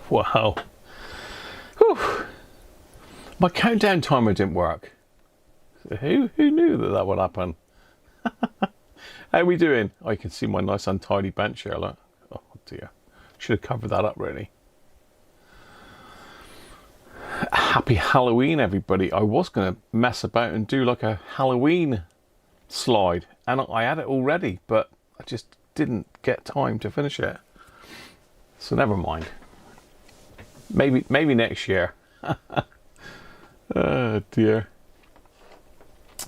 Wow. Whew. My countdown timer didn't work. Who knew that would happen? How are we doing? Oh, you can see my nice untidy bench here. Look. Oh dear. Should have covered that up really. Happy Halloween, everybody. I was going to mess about and do like a Halloween slide, and I had it all ready, but I just didn't get time to finish it. So never mind. Maybe next year. Oh dear.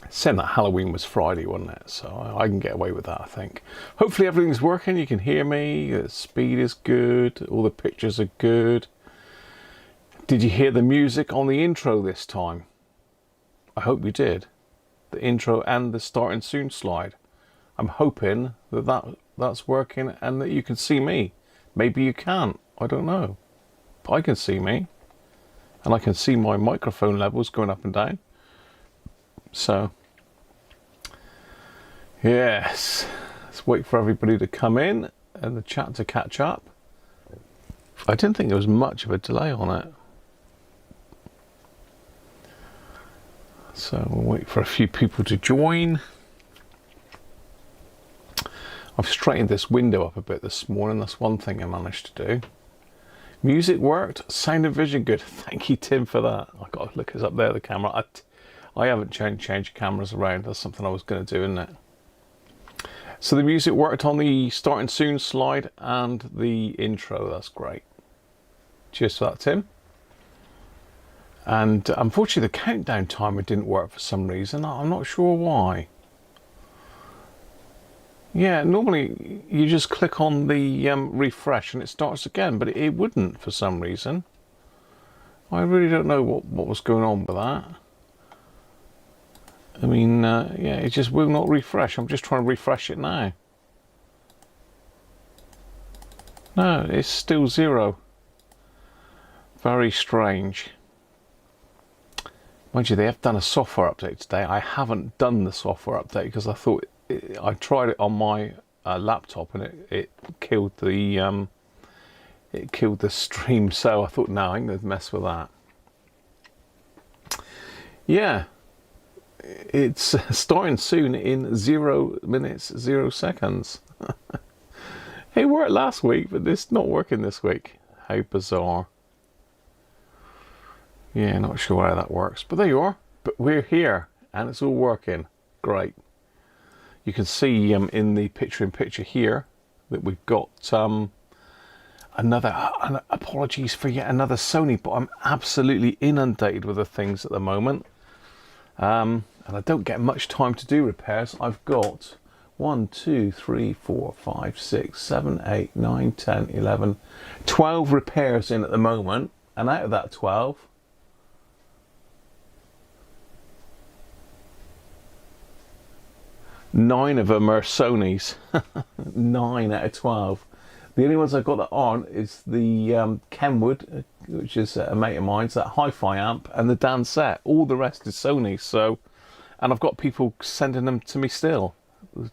Saying that Halloween was Friday, wasn't it? So I can get away with that, I think. Hopefully everything's working. You can hear me. The speed is good. All the pictures are good. Did you hear the music on the intro this time? I hope you did. The intro and the starting soon slide. I'm hoping that's working and that you can see me. Maybe you can't. I don't know. But I can see me. And I can see my microphone levels going up and down. So, yes. Let's wait for everybody to come in and the chat to catch up. I didn't think there was much of a delay on it. So we'll wait for a few people to join. I've straightened this window up a bit this morning. That's one thing I managed to do. Music worked. Sound and vision good. Thank you, Tim, for that. I've got to look us up there, the camera. I haven't changed cameras around. That's something I was going to do, isn't it? So the music worked on the starting soon slide and the intro. That's great. Cheers for that, Tim. And unfortunately the countdown timer didn't work for some reason. I'm not sure why. Yeah, normally you just click on the refresh and it starts again, but it wouldn't for some reason. I really don't know what was going on with that. I mean, yeah, it just will not refresh. I'm just trying to refresh it now. No, it's still 0. Very strange. Mind you, they have done a software update today. I haven't done the software update because I thought I tried it on my laptop and it killed the stream. So I thought, no, I'm going to mess with that. Yeah, it's starting soon in 0 minutes 0 seconds. It worked last week, but it's not working this week. How bizarre. Yeah, not sure how that works, but there you are. But we're here and it's all working. Great. You can see in the picture-in-picture here that we've got apologies for yet another Sony, but I'm absolutely inundated with the things at the moment. And I don't get much time to do repairs. I've got 1, 2, 3, 4, 5, 6, 7, 8, 9, 10, 11, 12 repairs in at the moment. And out of that 12, 9 of them are Sonys. 9 out of 12. The only ones I've got that aren't is the Kenwood, which is a mate of mine's, that hi-fi amp, and the Dan set. All the rest is Sony. So, and I've got people sending them to me still,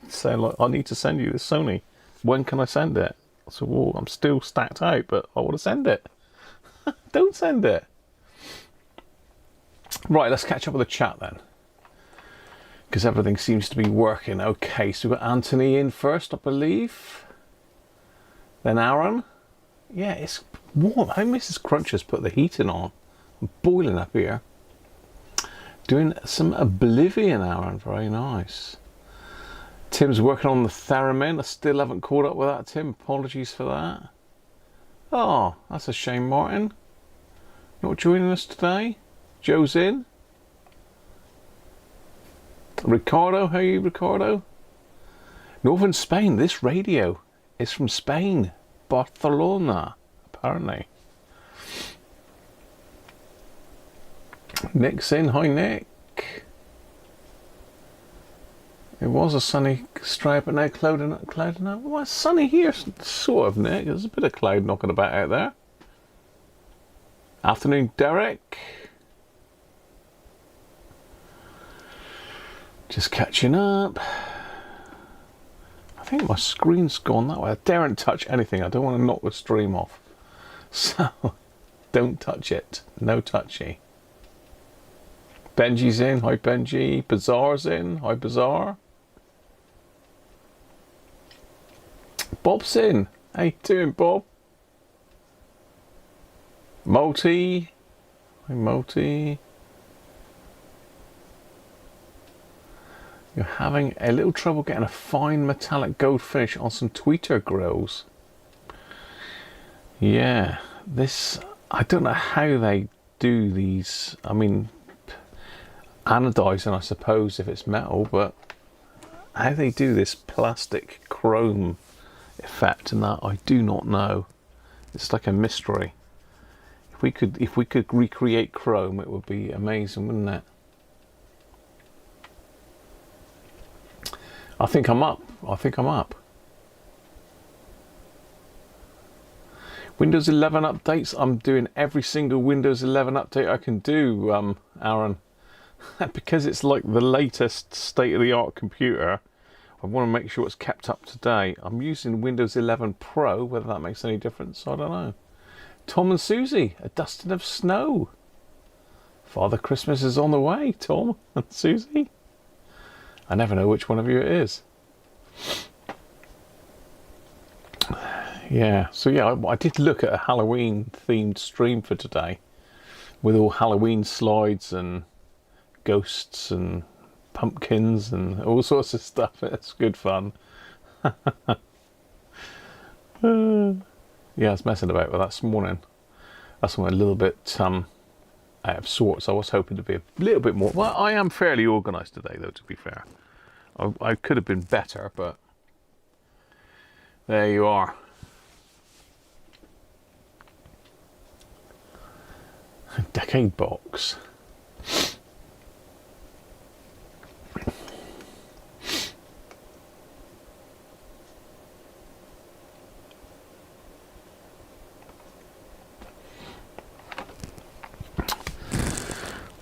saying like, I need to send you this Sony. When can I send it? So, well, I'm still stacked out, but I want to send it. Don't send it. Right, let's catch up with the chat then, because everything seems to be working okay. So we've got Anthony in first, I believe. Then Aaron. Yeah, it's warm. How Mrs. Cruncher's put the heating on. I'm boiling up here. Doing some Oblivion, Aaron. Very nice. Tim's working on the theremin. I still haven't caught up with that, Tim. Apologies for that. Oh, that's a shame, Martin. Not joining us today. Joe's in. Ricardo, how are you, Ricardo? Northern Spain, this radio is from Spain. Barcelona, apparently. Nick's in. Hi, Nick. It was a sunny stripe, but now clouding up. Well, it's sunny here, sort of, Nick. There's a bit of cloud knocking about out there. Afternoon, Derek. Just catching up. I think my screen's gone that way. I daren't touch anything. I don't want to knock the stream off. So, Don't touch it. No touchy. Benji's in. Hi, Benji. Bazaar's in. Hi, Bazaar. Bob's in. How you doing, Bob? Multi. Hi, Multi. You're having a little trouble getting a fine metallic gold finish on some tweeter grills. Yeah, this, I don't know how they do these. I mean, anodizing, I suppose, if it's metal, but how they do this plastic chrome effect and that, I do not know. It's like a mystery. If we could recreate chrome, it would be amazing, wouldn't it? I think I'm up. Windows 11 updates. I'm doing every single Windows 11 update I can do, Aaron. Because it's like the latest state-of-the-art computer, I want to make sure it's kept up to date. I'm using Windows 11 Pro. Whether that makes any difference, I don't know. Tom and Susie, a dusting of snow. Father Christmas is on the way, Tom and Susie. I never know which one of you it is. Yeah, so yeah, I did look at a Halloween themed stream for today with all Halloween slides and ghosts and pumpkins and all sorts of stuff. It's good fun. Yeah, I was messing about with that this morning. That's why a little bit out of sorts. I was hoping to be a little bit more. Well, I am fairly organised today, though, to be fair. I could have been better, but there you are. Decade box.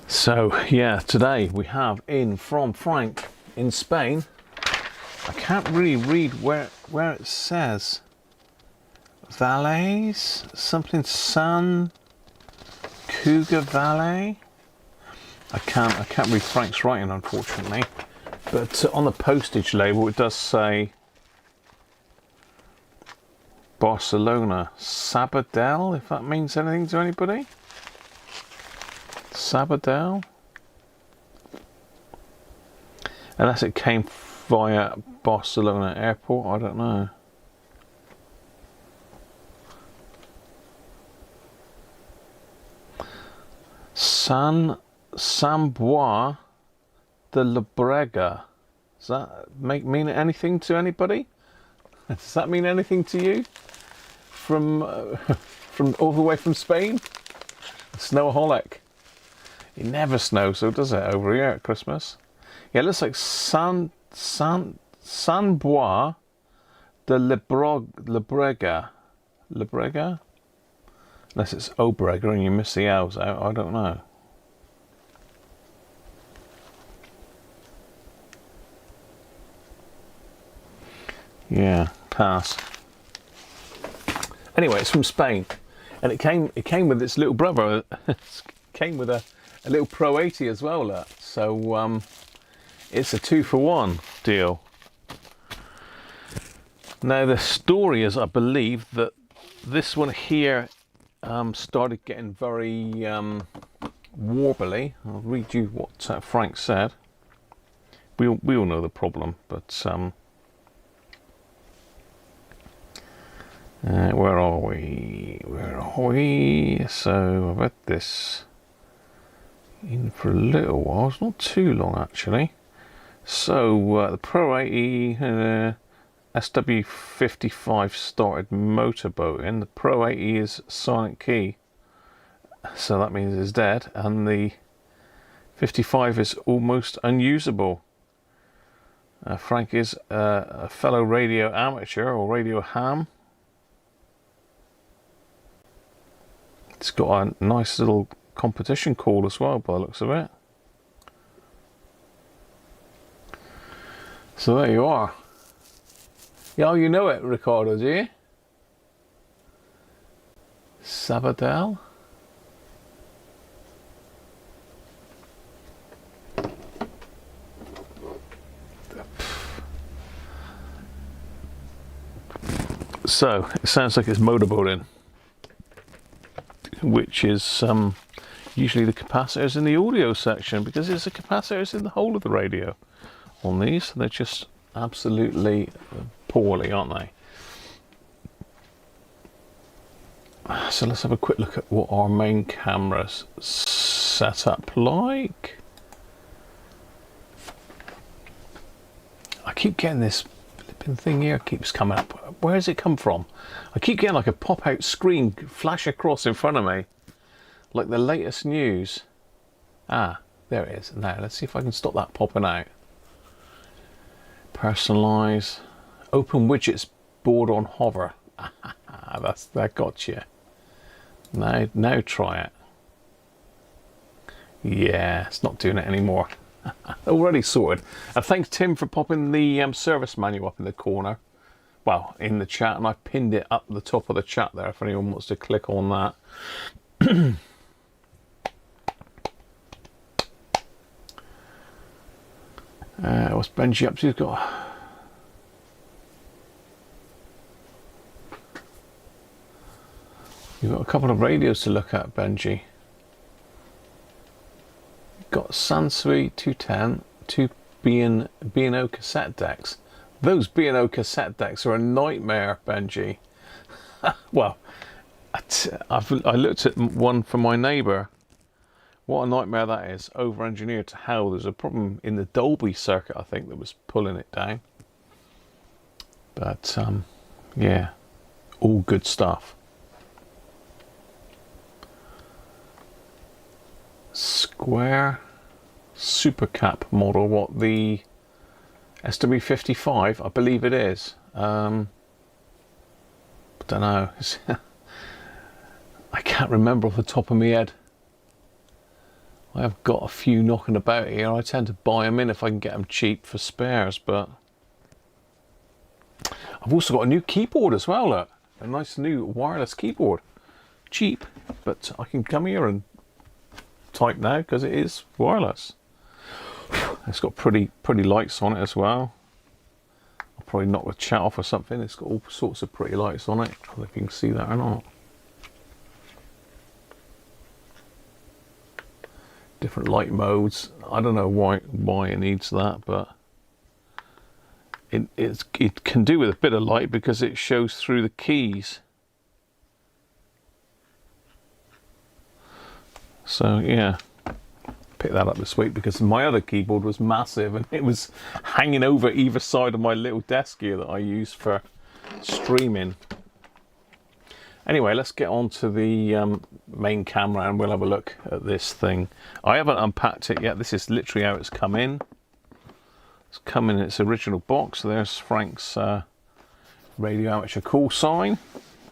So yeah, today we have in from Frank in Spain. I can't really read where it says. Valles, something San Cougar Valley. I can't read Frank's writing, unfortunately. But on the postage label it does say Barcelona. Sabadell, if that means anything to anybody. Sabadell, unless it came via Barcelona airport, I don't know. Sambois de la Brega. Does that mean anything to anybody? Does that mean anything to you? From all the way from Spain? Snowaholic. It never snows, so does it, over here at Christmas? Yeah, it looks like Sambois de la Brega. La Brega? Unless it's Obrega and you miss the L's out, I don't know. Yeah, pass. Anyway, it's from Spain, and it came with its little brother. It came with a little Pro 80 as well, look. So it's a 2-for-1 deal. Now the story is, I believe, that this one here started getting very warbly. I'll read you what Frank said. We all know the problem, but where are we? So I've had this in for a little while. It's not too long, actually. So the Pro 80 SW55 started motorboating. The Pro 80 is silent key, so that means it's dead, and the 55 is almost unusable. Frank is a fellow radio amateur, or radio ham. It's got a nice little competition call as well, by the looks of it. So there you are. Yeah, you know it, Ricardo, do you? Sabadell? So it sounds like it's motorboating, which is usually the capacitors in the audio section, because there's the capacitors in the whole of the radio on these. They're just absolutely poorly, aren't they? So let's have a quick look at what our main camera's set up like. I keep getting this flipping thing here, keeps coming up. Where does it come from? I keep getting like a pop-out screen flash across in front of me, like the latest news. Ah, there it is. Now let's see if I can stop that popping out. Personalize, open widgets board on hover. That got you. Now try it. Yeah, it's not doing it anymore. Already sorted. And thanks Tim for popping the service manual up in the corner. Well, in the chat, and I pinned it up the top of the chat there if anyone wants to click on that. What's Benji up to? He's got... You've got a couple of radios to look at, Benji. You've got Sansui 210, two B&O cassette decks. Those B&O cassette decks are a nightmare, Benji. Well, I looked at one for my neighbour. What a nightmare that is. Over-engineered to hell. There's a problem in the Dolby circuit, I think, that was pulling it down. But, yeah, all good stuff. Square supercap model, what, the SW55, I believe it is. Don't know. I can't remember off the top of my head. I have got a few knocking about here. I tend to buy them in if I can get them cheap for spares, but I've also got a new keyboard as well. Look, a nice new wireless keyboard, cheap, but I can come here and type now because it is wireless. It's got pretty lights on it as well. I'll probably knock the chat off or something. It's got all sorts of pretty lights on it. I don't know if you can see that or not. Different light modes. I don't know why it needs that, but it can do with a bit of light because it shows through the keys. So yeah, picked that up this week because my other keyboard was massive and it was hanging over either side of my little desk here that I use for streaming. Anyway, let's get on to the main camera and we'll have a look at this thing. I haven't unpacked it yet. This is literally how it's come in. It's come in its original box. There's Frank's radio amateur call sign,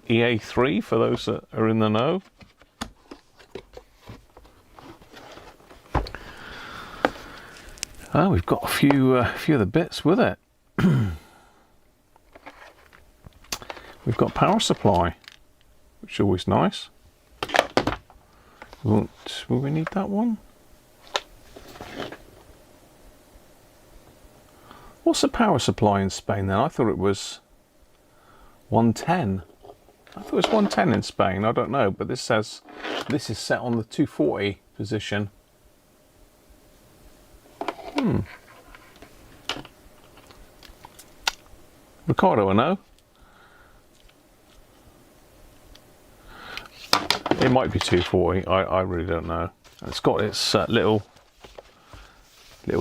EA3 for those that are in the know. Oh, we've got a few of the bits with it. We've got power supply, which is always nice. Will we need that one? What's the power supply in Spain then? I thought it was 110. I thought it was 110 in Spain. I don't know, but this says this is set on the 240 position. Ricardo, I know. It might be 240. I really don't know. It's got its little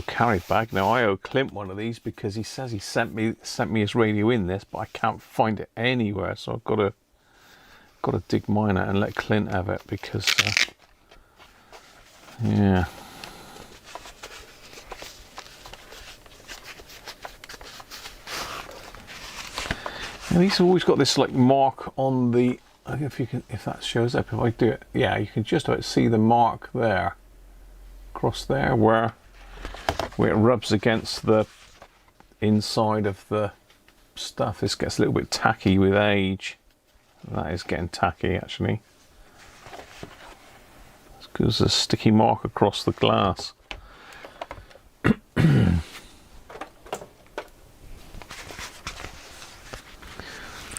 carry bag. Now I owe Clint one of these because he says he sent me his radio in this, but I can't find it anywhere. So I've got to dig mine out and let Clint have it because yeah. And these have always got this like mark on the. I don't know if that shows up. If I do it, yeah, you can just about see the mark there, across there, where it rubs against the inside of the stuff. This gets a little bit tacky with age. That is getting tacky actually. There's a sticky mark across the glass.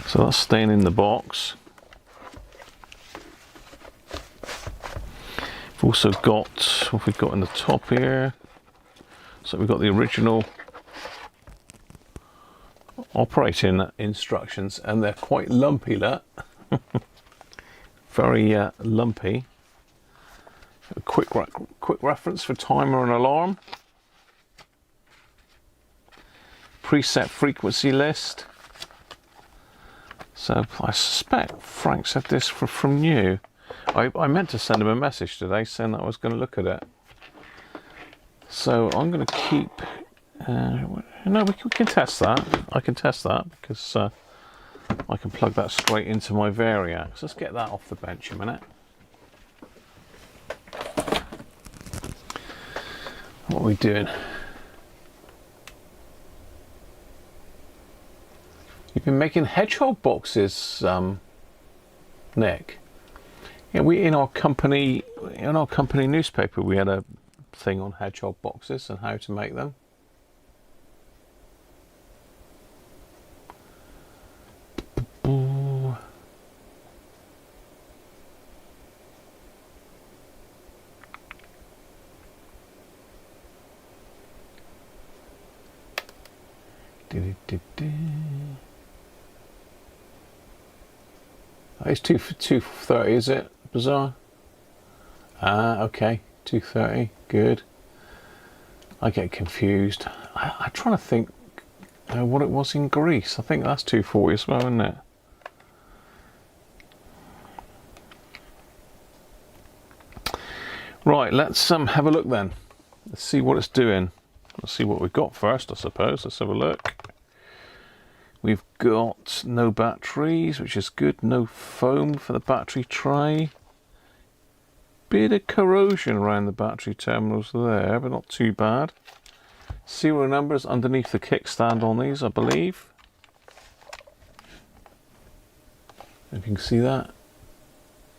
So So that's staying in the box. We've also got what we've got in the top here. So we've got the original operating instructions, and they're quite lumpy, that. Very lumpy. A quick reference for timer and alarm. Preset frequency list. So I suspect Frank said this from you. I meant to send him a message today saying that I was going to look at it. So I'm going to keep... no, we can test that. I can test that because I can plug that straight into my Variac. So let's get that off the bench a minute. What are we doing? You've been making hedgehog boxes, Nick. Yeah, we in our company newspaper we had a thing on hedgehog boxes and how to make them. It's 2:30, is it? Bizarre. Ah, okay. 2:30. Good. I get confused. I'm trying to think what it was in Greece. I think that's 2:40 as well, isn't it? Right, let's have a look then. Let's see what it's doing. Let's see what we've got first, I suppose. Let's have a look. We've got no batteries, which is good. No foam for the battery tray. Bit of corrosion around the battery terminals there, but not too bad. Serial numbers underneath the kickstand on these, I believe. If you can see that.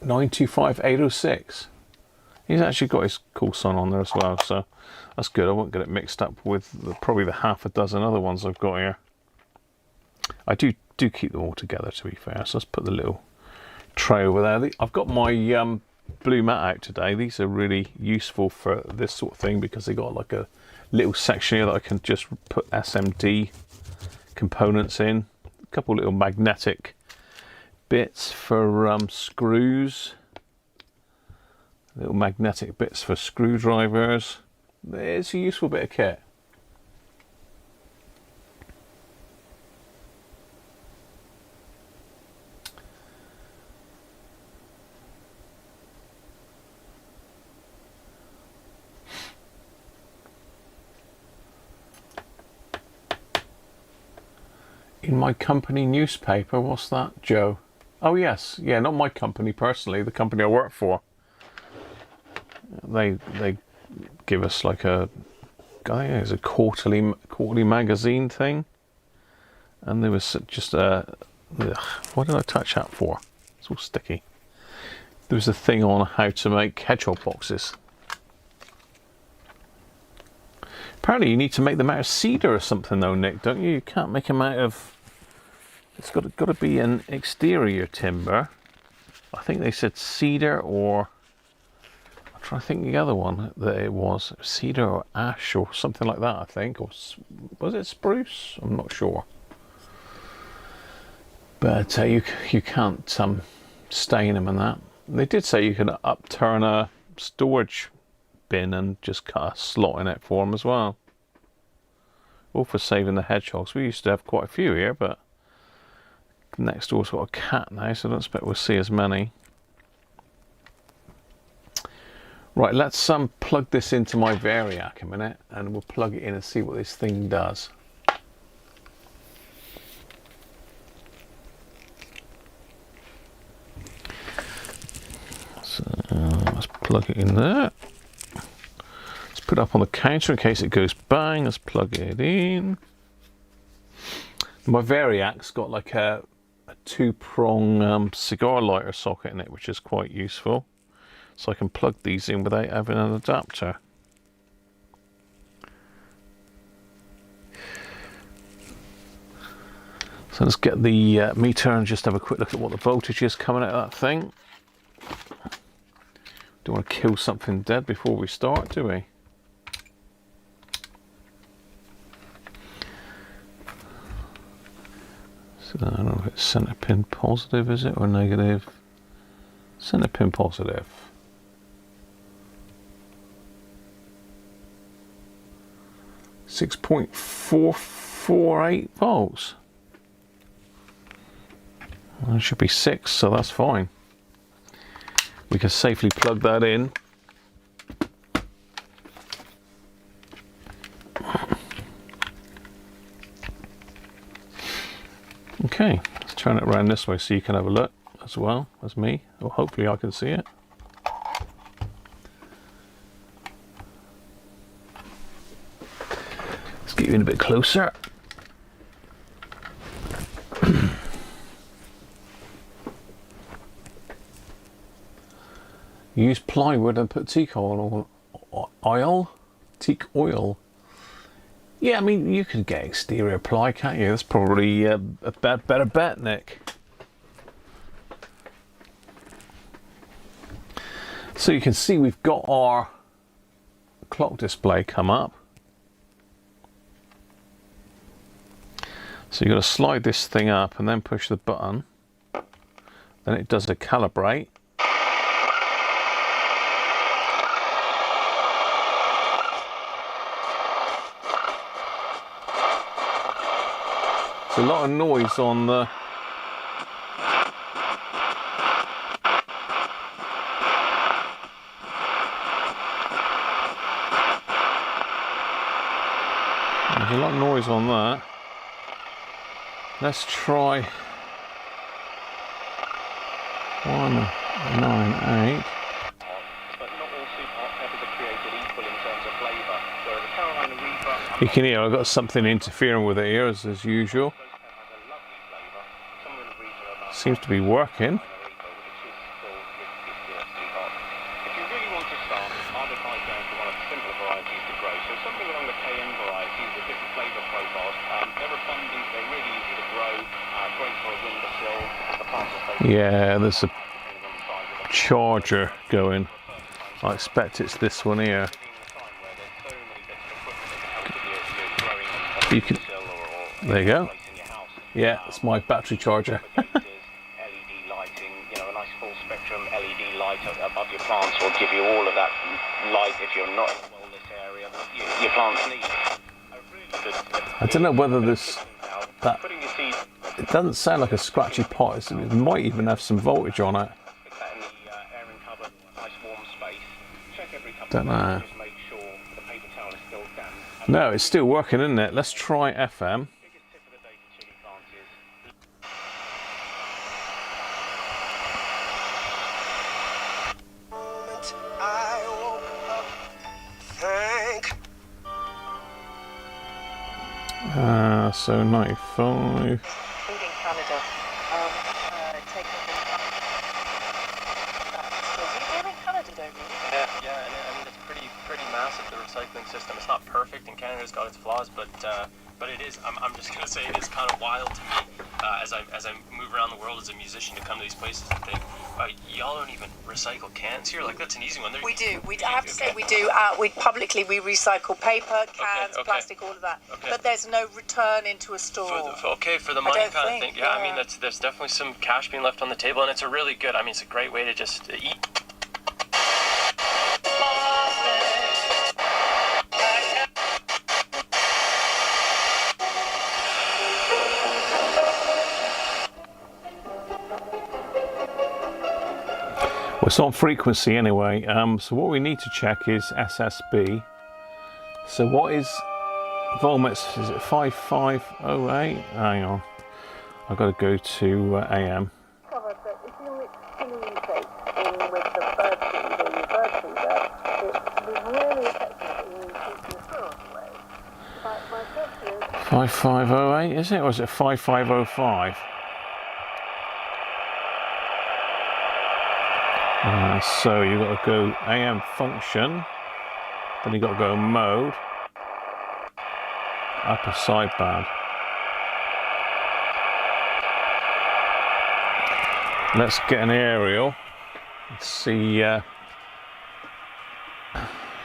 925806. He's actually got his call sign on there as well, so that's good. I won't get it mixed up with probably the half a dozen other ones I've got here. I do keep them all together, to be fair. So let's put the little tray over there. I've got my blue mat out today. These are really useful for this sort of thing because they got like a little section here that I can just put SMD components in. A couple little magnetic bits for screws. Little magnetic bits for screwdrivers. It's a useful bit of kit. In my company newspaper, what's that, Joe? Oh yes, yeah, not my company personally, the company I work for. They give us like a, I think it's a quarterly magazine thing, and there was just a, what did I touch that for? It's all sticky. There was a thing on how to make hedgehog boxes. Apparently you need to make them out of cedar or something though, Nick, don't you? You can't make them out of... It's got to be an exterior timber. I think they said cedar or... I'm trying to think the other one that it was. Cedar or ash or something like that, I think. Or was it spruce? I'm not sure. But you can't stain them and that. They did say you can upturn a storage bin and just cut a slot in it for them as well. All for saving the hedgehogs. We used to have quite a few here, but next door's got a cat now, so I don't expect we'll see as many. Right, let's plug this into my Variac a minute, and we'll plug it in and see what this thing does. So let's plug it in there. Put it up on the counter in case it goes bang. Let's plug it in. My Variac's got like a two-prong cigar lighter socket in it, which is quite useful. So I can plug these in without having an adapter. So let's get the meter and just have a quick look at what the voltage is coming out of that thing. Don't want to kill something dead before we start, do we? So I don't know if it's center pin positive, is it, or negative? Center pin positive. .448 volts. Well, it should be 6, so that's fine. We can safely plug that in. Okay, let's turn it around this way so you can have a look as well as me, or hopefully I can see it. Let's get you in a bit closer. Use plywood and put teak oil. Teak oil. Yeah, I mean, you could get exterior ply, can't you? That's probably a better bet, Nick. So you can see we've got our clock display come up. So you've got to slide this thing up and then push the button. Then it does a calibrate. There's a lot of noise on the that. Let's try 198. You can hear I've got something interfering with it here as usual. Seems to be working. Yeah, there's a charger going. I expect it's this one here. You can, there you go. Yeah, it's my battery charger. LED lighting, you know, a nice full spectrum LED light above your plants will give you all of that light if you're not in a well-lit area that your plants need. I don't know whether it doesn't sound like a scratchy pot. It might even have some voltage on it. Don't know. No, it's still working, isn't it? Let's try FM. So 95. Including Canada. Take up in in Canada, don't you? Yeah, and I mean it's pretty massive, the recycling system. It's not perfect, and Canada's got its flaws, but it is. I'm just gonna say it is kind of wild to me as I move around the world as a musician to come to these places and think, y'all don't even recycle cans here. Like that's an easy one. We do. I have to say we do. We recycle paper, cans, plastic, all of that. Okay. But there's no return into a store. For the money kind of thing. Yeah, yeah. I mean there's definitely some cash being left on the table, and it's a really good. I mean it's a great way to just eat. Well, it's on frequency anyway, so what we need to check is SSB. So what is voltmeters? Is it 5508? Hang on, I've got to go to AM. With the bird feeder, your bird feeder, it was really effective in keeping the squirrels away. But my guess is 5508, is it? Or is it 5505? So you've got to go AM function, then you've got to go mode, upper sideband. Let's get an aerial and see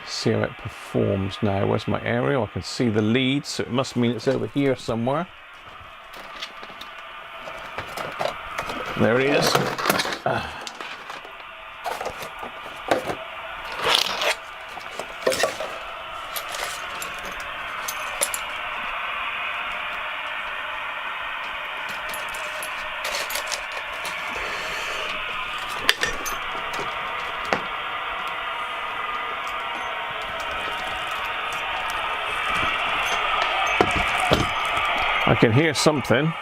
see how it performs now. Where's my aerial? I can see the lead, so it must mean it's over here somewhere. There he is. I can hear something.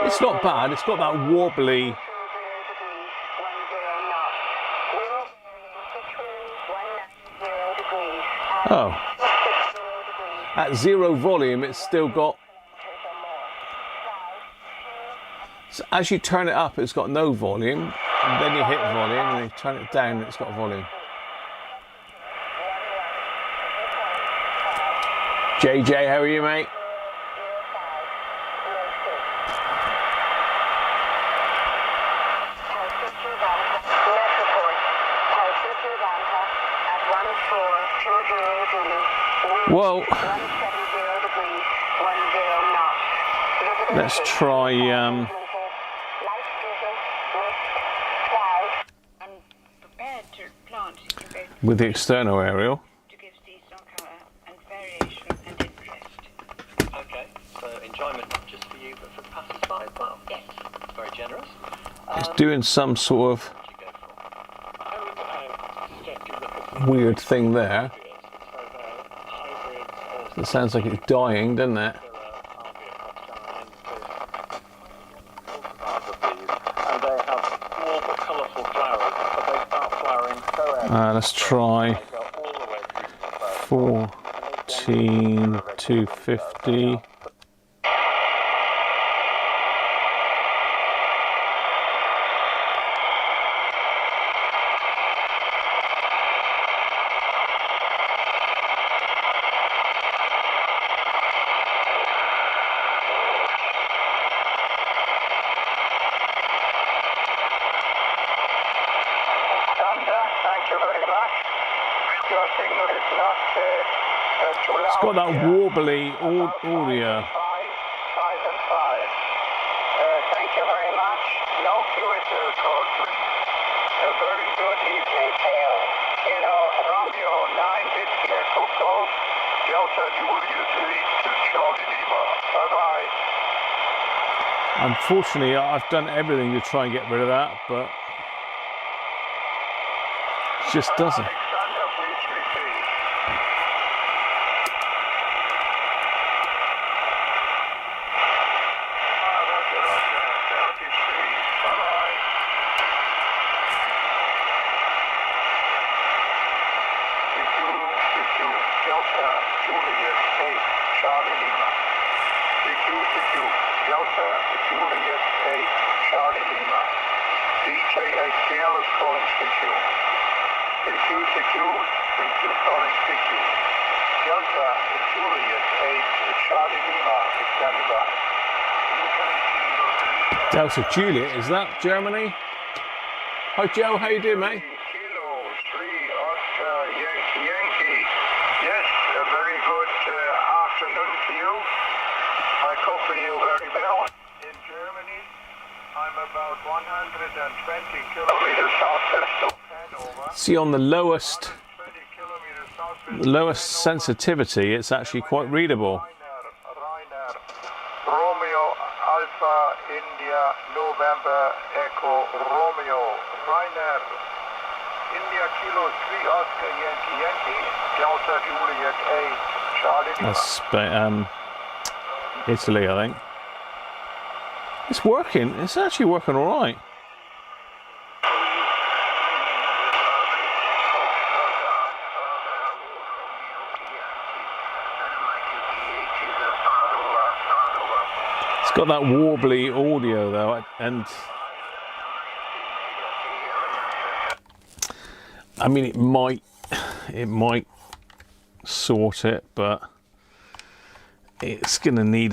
It's not bad, it's got that wobbly. Oh. At 0 volume, it's still got. So as you turn it up, it's got no volume. And then you hit volume, and you turn it down, and it's got volume. JJ, how are you, mate? Well, let's try with the external aerial. To give seasonal colour and variation and interest. Okay, so enjoyment not just for you but for the passers-by as well. Yes. Very generous. It's doing some sort of weird thing there. It sounds like it's dying, doesn't it? Let's try 14,250. It's got that wobbly audio. Thank you very much. No QSO code. A very good evening. You know, Romeo 9-bit Echo Golf, Delta Julius 8, Charlie Lima. Bye-bye. Unfortunately, I've done everything to try and get rid of that, but it just doesn't. Delta Juliet, is that Germany? Hi Joe, how you doing, mate? Kilo 3 Oscar Yankee. Yes, a very good afternoon to you. I accompany you very well. In Germany, I'm about 120 kilometers southwest of Hanover. See, on the lowest 20 kilometers southwest of Hanover. sensitivity, it's actually quite readable. Rainer, Romeo, Alpha, India, November, Echo, Romeo, Rainer, India, Kilo 3, Oscar, Yankee, Delta, Juliet, 8, Charlie. That's Italy, I think. It's working. It's actually working all right. It's got that warbly audio though, and I mean it might sort it, but it's going to need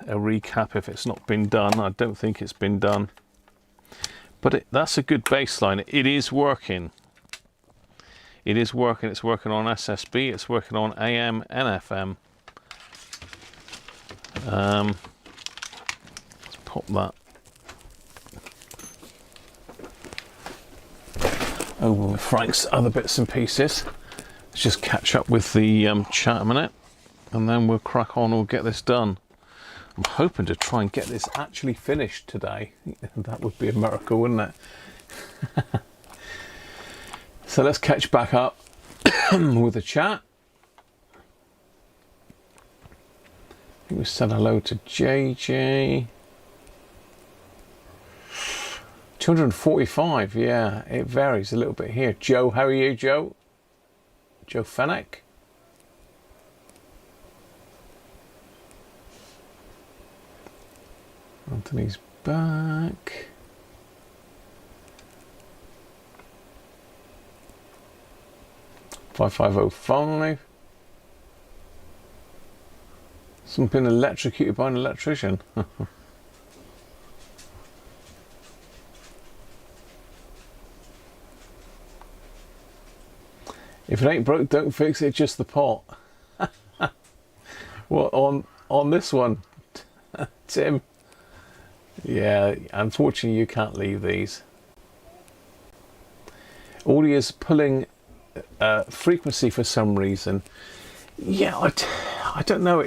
a recap if it's not been done. I don't think it's been done, but that's a good baseline. It is working. It is working. It's working on SSB. It's working on AM and FM. Let's pop that over with Frank's other bits and pieces. Let's just catch up with the chat a minute, and then we'll crack on. We'll get this done. I'm hoping to try and get this actually finished today. That would be a miracle, wouldn't it? So let's catch back up with the chat. I think we said hello to JJ. 245, yeah, it varies a little bit here. Joe, how are you, Joe? Joe Fennec. Anthony's back. $5505. Someone been electrocuted by an electrician. If it ain't broke, don't fix it, just the pot. Well, on this one, Tim. Yeah, unfortunately you can't leave these. Audio's pulling frequency for some reason. Yeah, I don't know.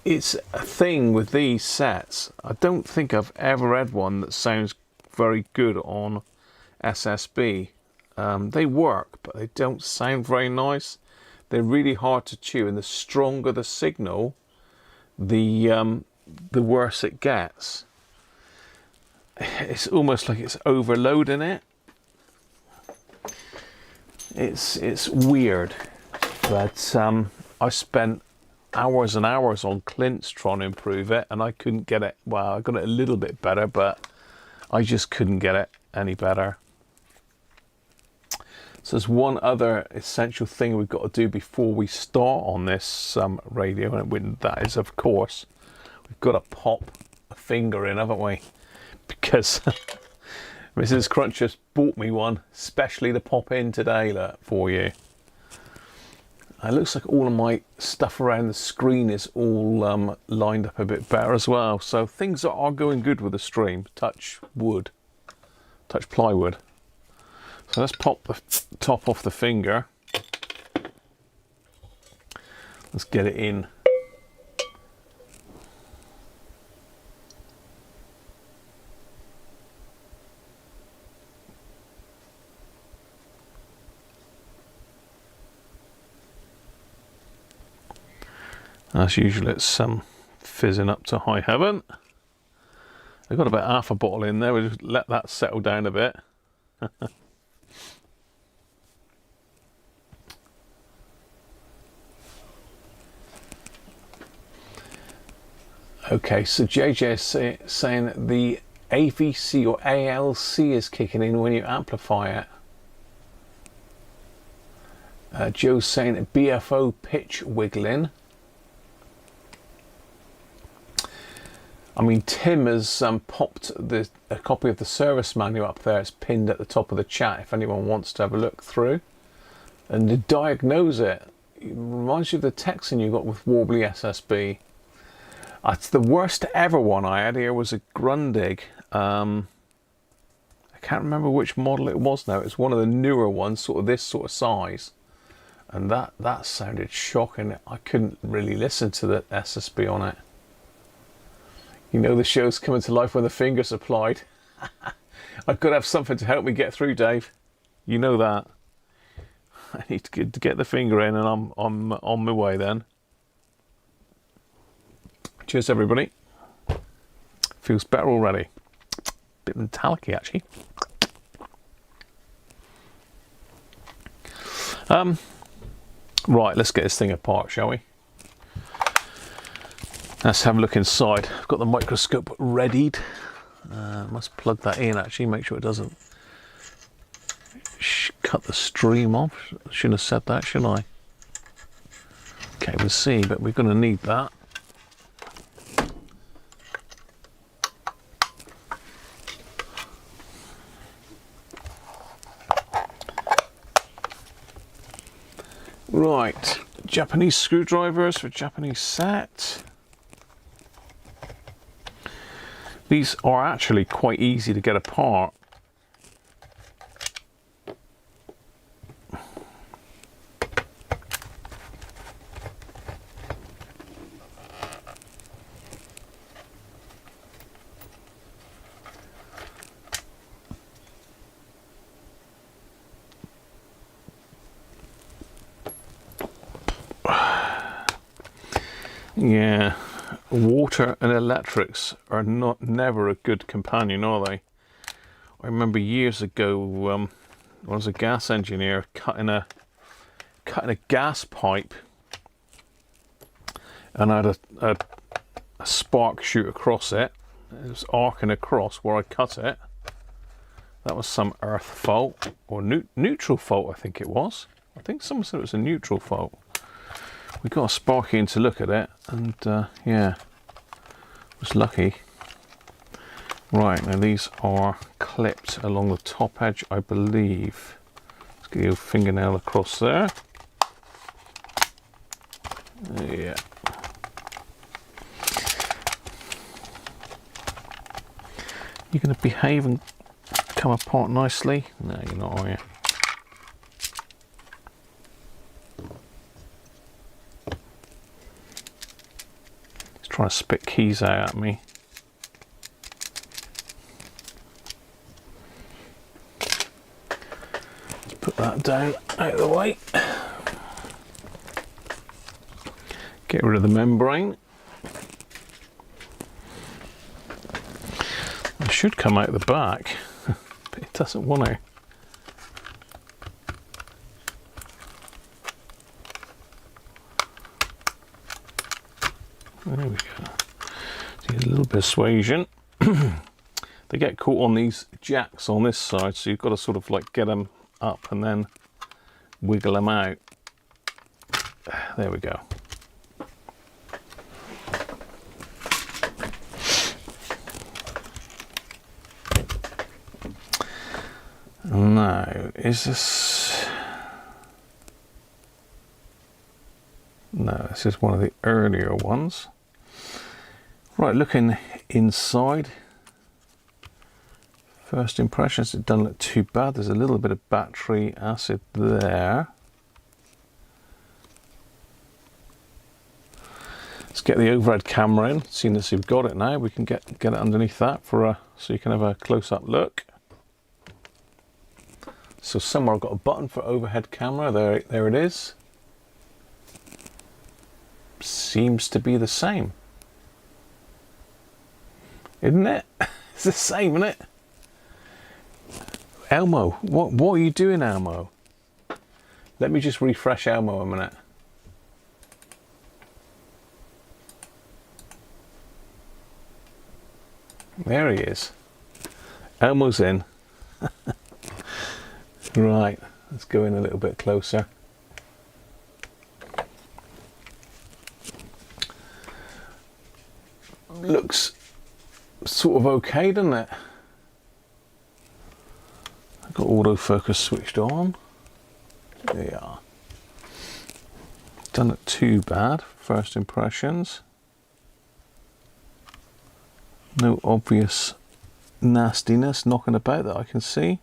It's a thing with these sets. I don't think I've ever had one that sounds very good on SSB. They work, but they don't sound very nice. They're really hard to tune, and the stronger the signal, the worse it gets. It's almost like it's overloading it. It's weird, but I spent hours and hours on Clint's trying to improve it, and I couldn't get it. Well, I got it a little bit better, but I just couldn't get it any better. So there's one other essential thing we've got to do before we start on this radio, and that is, of course, we've got to pop a finger in, haven't we? Because Mrs. Cruncher bought me one, especially to pop in today, look, for you. It looks like all of my stuff around the screen is all lined up a bit better as well. So things are going good with the stream. Touch wood, touch plywood. So let's pop the top off the finger. Let's get it in. As usual, it's fizzing up to high heaven. I've got about half a bottle in there. We'll just let that settle down a bit. Okay, so JJ is saying that the AVC or ALC is kicking in when you amplify it. Joe's saying BFO pitch wiggling. I mean, Tim has popped a copy of the service manual up there. It's pinned at the top of the chat if anyone wants to have a look through. And to diagnose it, it reminds you of the Texan you got with Wobbly SSB. It's the worst ever one I had here was a Grundig. I can't remember which model it was now. It's one of the newer ones, sort of this sort of size. And that sounded shocking. I couldn't really listen to the SSB on it. You know the show's coming to life when the finger's applied. I've got to have something to help me get through, Dave. You know that. I need to get the finger in, and I'm on my way then. Cheers, everybody. Feels better already. Bit metallic-y, actually. Right, let's get this thing apart, shall we? Let's have a look inside. I've got the microscope readied. Must plug that in, actually, make sure it doesn't cut the stream off. Shouldn't have said that, should I? Can't even see, but we're going to need that. Right, Japanese screwdrivers for Japanese set. These are actually quite easy to get apart. Yeah, water and electrics are never a good companion, are they? I remember years ago when I was a gas engineer cutting a gas pipe, and I had a spark shoot across it. It was arcing across where I cut it. That was some earth fault or neutral fault, I think it was. I think someone said it was a neutral fault. We got a sparky in to look at it, and yeah, was lucky. Right, now these are clipped along the top edge, I believe. Let's get your fingernail across there. Yeah. You're going to behave and come apart nicely? No, you're not, are you? Trying to spit keys out at me. Let's put that down out of the way. Get rid of the membrane. It should come out the back, but it doesn't want to. There we go. See, a little bit of suasion. They get caught on these jacks on this side, so you've got to sort of like get them up and then wiggle them out. There we go. Now, is this... No, this is one of the earlier ones. Right, looking inside. First impressions, it doesn't look too bad. There's a little bit of battery acid there. Let's get the overhead camera in. Seeing as you've got it now, we can get it underneath that for a, so you can have a close-up look. So somewhere I've got a button for overhead camera. There it is. Seems to be the same, isn't it? It's the same, isn't it? Elmo, what are you doing, Elmo? Let me just refresh Elmo a minute. There he is. Elmo's in. Right, let's go in a little bit closer. sort of okay, doesn't it? I've got autofocus switched on. There you are. Done it too bad. First impressions. No obvious nastiness knocking about that I can see.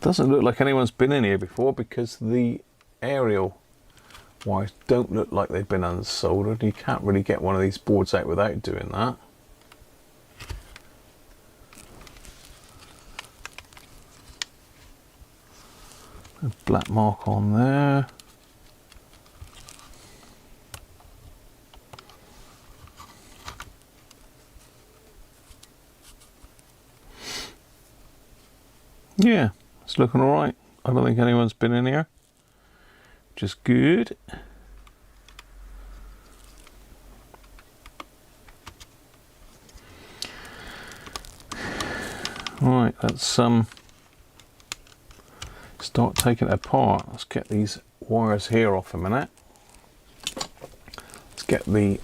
Doesn't look like anyone's been in here before because the aerial wires don't look like they've been unsoldered. You can't really get one of these boards out without doing that. A black mark on there. Yeah, it's looking all right. I don't think anyone's been in here. Just good. Right, let's start taking it apart. Let's get these wires here off a minute. Let's get the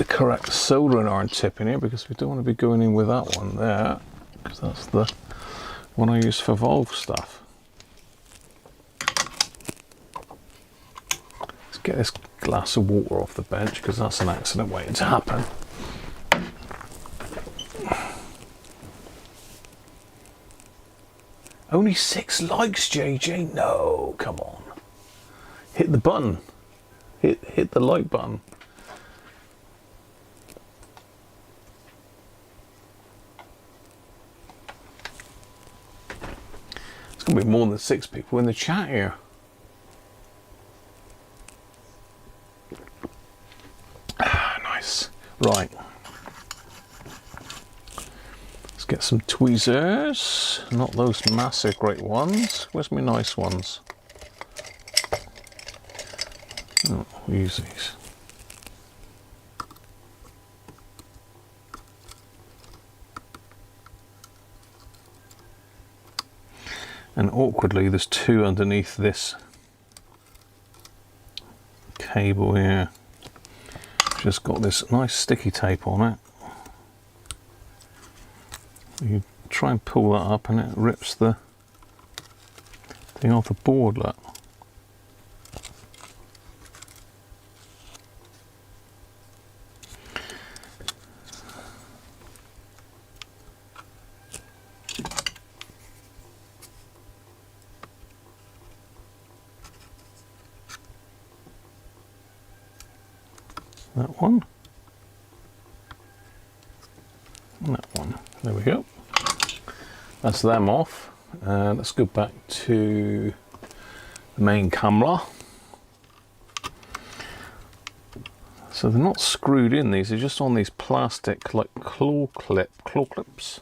correct soldering iron tip in here because we don't want to be going in with that one there, because that's the one I use for valve stuff. Let's get this glass of water off the bench because that's an accident waiting to happen. Only 6 likes, JJ. No, come on. Hit the button. Hit the like button. It's going to be more than 6 people in the chat here. Nice. Right. Get some tweezers, not those massive great ones. Where's my nice ones? Oh, we'll use these. And awkwardly, there's 2 underneath this cable here. Just got this nice sticky tape on it. You try and pull that up and it rips the thing off the board, look. That one. And that one. There we go. That's them off. Let's go back to the main camera. So they're not screwed in, these are just on these plastic like claw clips.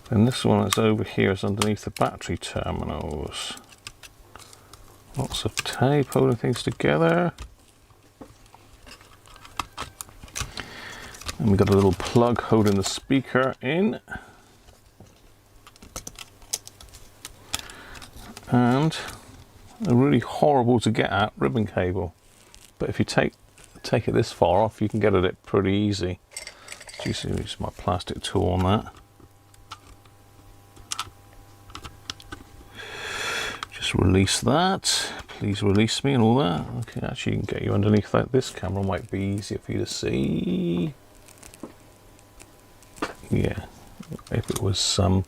And this one that's over here is underneath the battery terminals. Lots of tape holding things together. And we've got a little plug holding the speaker in. And a really horrible to get at ribbon cable. But if you take it this far off, you can get at it pretty easy. Just use my plastic tool on that. Just release that. Please release me and all that. Okay, actually you can get you underneath that. This camera might be easier for you to see. Yeah, if it was some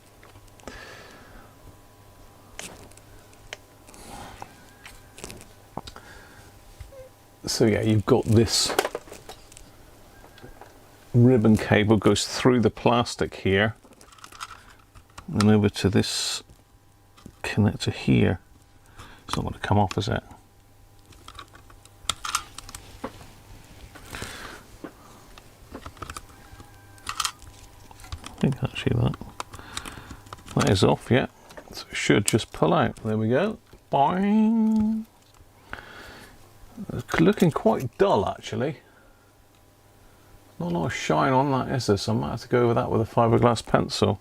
so yeah, you've got this ribbon cable goes through the plastic here and over to this connector here. It's not going to come off, is it? I think actually that is off, yeah. So it should just pull out. There we go. Boing. It's looking quite dull actually. Not a lot of shine on that, is there? So I might have to go over that with a fiberglass pencil.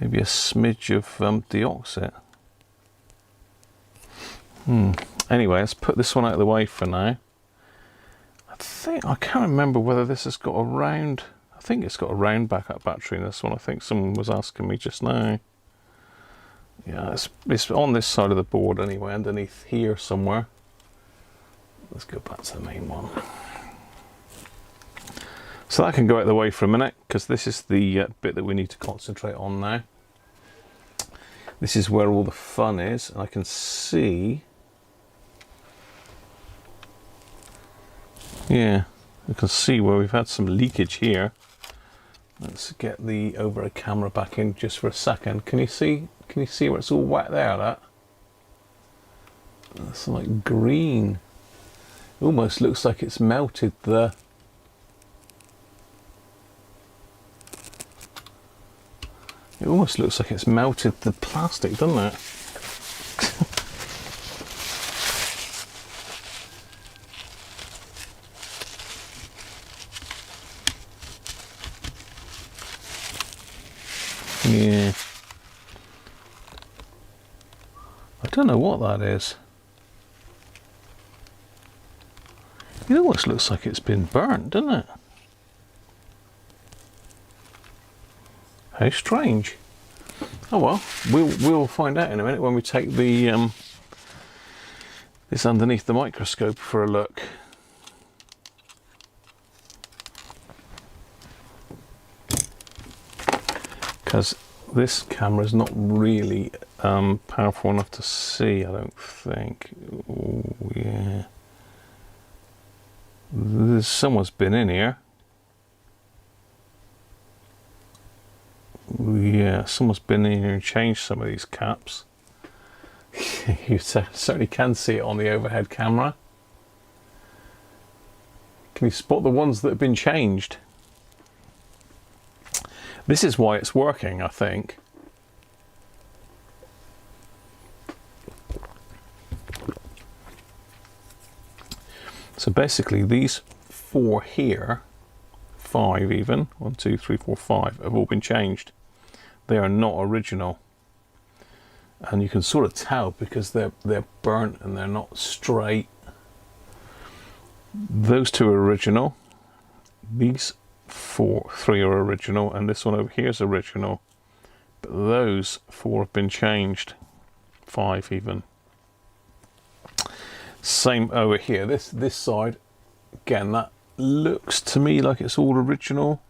Maybe a smidge of deoxit. Anyway, let's put this one out of the way for now. I can't remember whether this has got a round, I think it's got a round backup battery in this one. I think someone was asking me just now. Yeah, it's on this side of the board anyway, underneath here somewhere. Let's go back to the main one. So that can go out of the way for a minute, because this is the bit that we need to concentrate on now. This is where all the fun is, and I can see, yeah, I can see where we've had some leakage here. Let's get the overhead camera back in just for a second. Can you see where it's all wet there? That's like green. It almost looks like it's melted the It almost looks like it's melted the plastic, doesn't it? Yeah. I don't know what that is. It almost looks like it's been burnt, doesn't it? How strange. Oh well, we'll find out in a minute when we take the this underneath the microscope for a look. Because this camera is not really powerful enough to see, I don't think. Oh yeah. Someone's been in here. Yeah, someone's been in here and changed some of these caps. You certainly can see it on the overhead camera. Can you spot the ones that have been changed? This is why it's working, I think. So basically these four here, 5 even, 1, 2, 3, 4, 5, have all been changed. They are not original. And you can sort of tell because they're burnt and they're not straight. Those two are original. These 3 are original, and this one over here is original. But those 4 have been changed. 5 even. Same over here. This side, again, that looks to me like it's all original.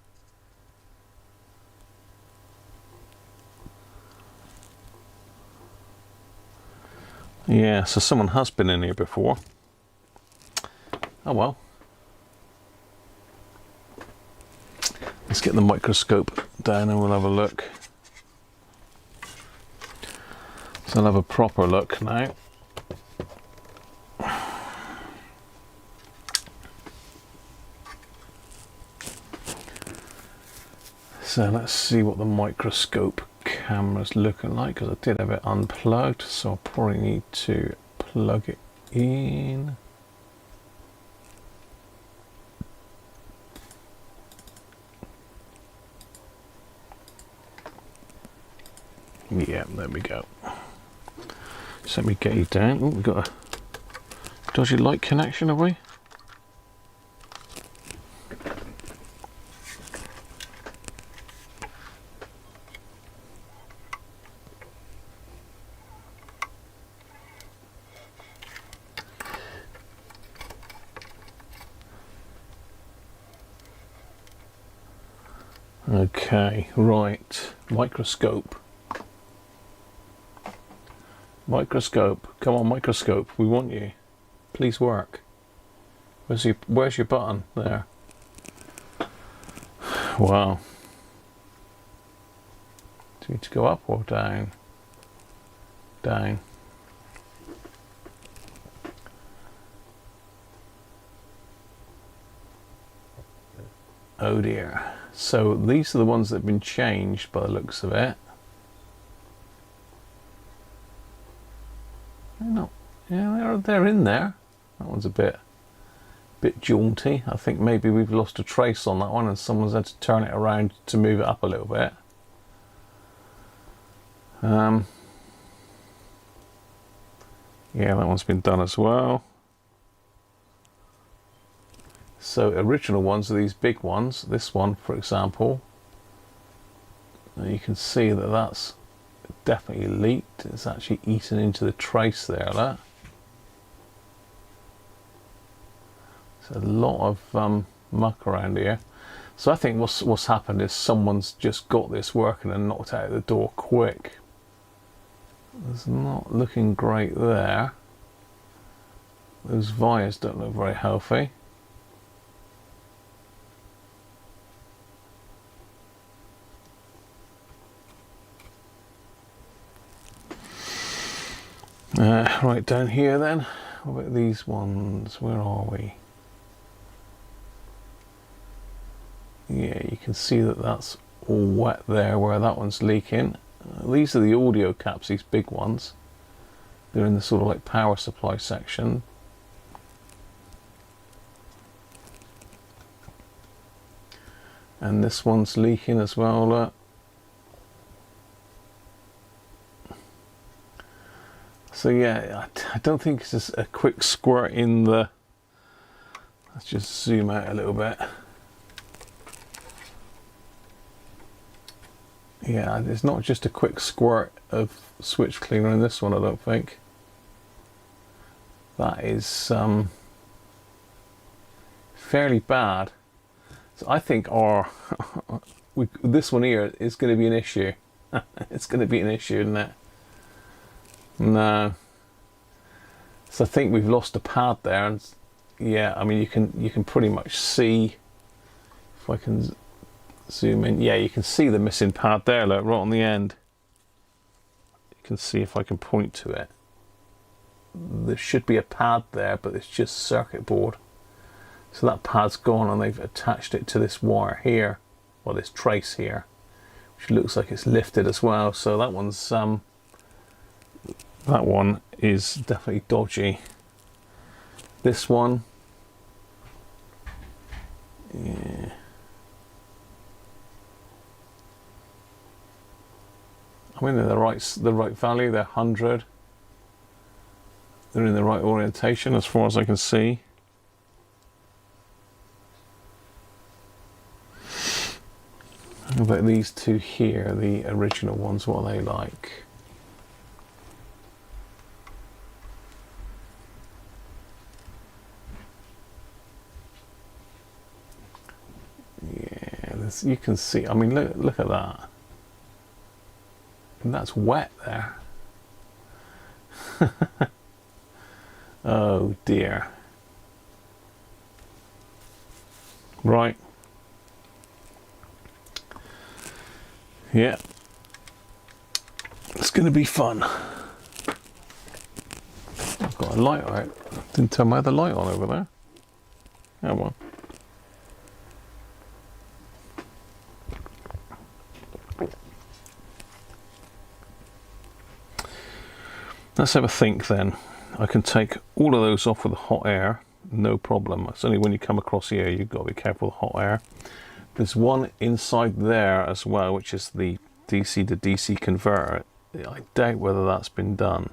Yeah, so someone has been in here before. Oh well. Let's get the microscope down and we'll have a look. So I'll have a proper look now. So let's see what the microscope camera's looking like, because I did have it unplugged, so I'll probably need to plug it in. Yeah, there we go. So let me get you down. Oh, we've got a dodgy light connection, have we? Okay, right, microscope. Microscope, come on microscope, we want you. Please work. Where's your button? There. Wow. Do you need to go up or down? Down. Oh dear. So these are the ones that have been changed by the looks of it. No, yeah, they're in there. That one's a bit jaunty. I think maybe we've lost a trace on that one and someone's had to turn it around to move it up a little bit. Yeah, that one's been done as well. So original ones are these big ones. This one, for example, and you can see that that's definitely leaked. It's actually eaten into the trace there. That. There's a lot of muck around here. So I think what's happened is someone's just got this working and knocked out the door quick. It's not looking great there. Those wires don't look very healthy. Right down here then. What about these ones? Where are we? Yeah, you can see that that's all wet there where that one's leaking. These are the audio caps, these big ones. They're in the sort of like power supply section. And this one's leaking as well. Look. So yeah, I don't think it's just a quick squirt in the... Let's just zoom out a little bit. Yeah, it's not just a quick squirt of switch cleaner in this one, I don't think. That is fairly bad. So I think this one here is going to be an issue. It's going to be an issue, isn't it? No. So I think we've lost a pad there, and yeah, I mean you can pretty much see, if I can zoom in, yeah, you can see the missing pad there, look, right on the end. You can see if I can point to it. There should be a pad there, but it's just circuit board. So that pad's gone, and they've attached it to this wire here, or this trace here, which looks like it's lifted as well. So that one's that one is definitely dodgy. This one, yeah. I mean, they're the right value. They're 100. They're in the right orientation as far as I can see. How about these two here, the original ones? What are they like? Yeah, you can see. I mean, look at that. And that's wet there. Oh dear. Right. Yeah. It's going to be fun. I've got a light out. Didn't turn my other light on over there. Oh well. Let's have a think then. I can take all of those off with the hot air, no problem. It's only when you come across here you've got to be careful with hot air. There's one inside there as well, which is the DC to DC converter. I doubt whether that's been done,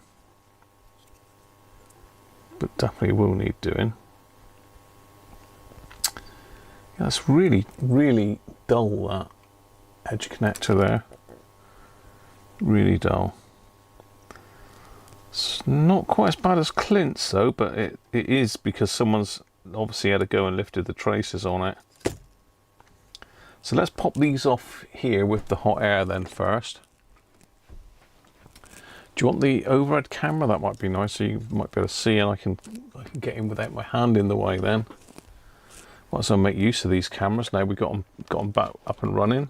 but definitely will need doing. Yeah, that's really, really dull, that edge connector there. Really dull. It's not quite as bad as Clint's though, but it is because someone's obviously had to go and lifted the traces on it. So let's pop these off here with the hot air then first. Do you want the overhead camera? That might be nice, so you might be able to see, and I can get in without my hand in the way then. Might as well make use of these cameras now we've got them back up and running.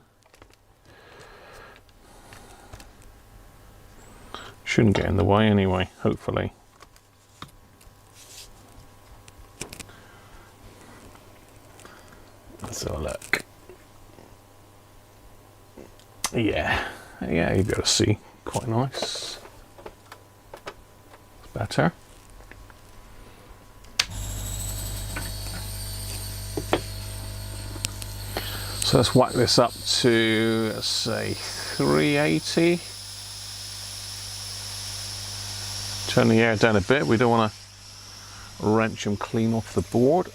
Shouldn't get in the way anyway, hopefully. Let's have a look. Yeah, you'll be able to see. Quite nice. It's better. So let's whack this up to, let's say, 380. Turn the air down a bit. We don't want to wrench them clean off the board.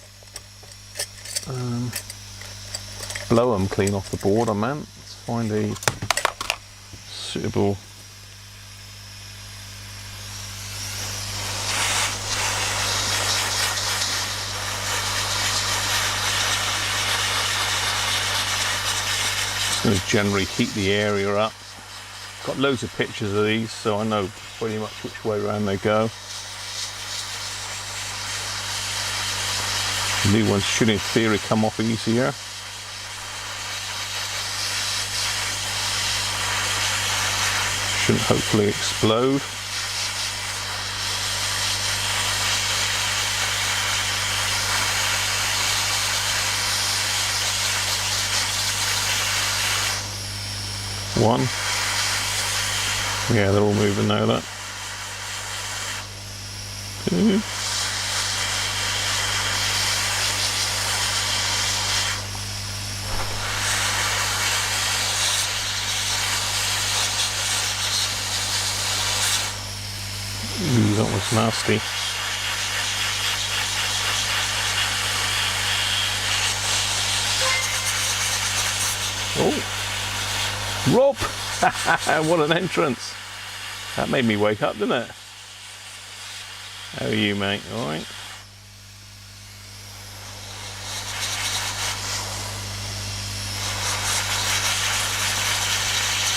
Blow them clean off the board, I meant. Let's find a suitable going to generally heat the area up. Got loads of pictures of these, so I know pretty much which way around they go. The new ones should in theory come off easier. Shouldn't hopefully explode. One. Yeah, they're all moving now, that. Two. Ooh, that was nasty. Oh. Rob! What an entrance! That made me wake up, didn't it? How are you, mate? Alright?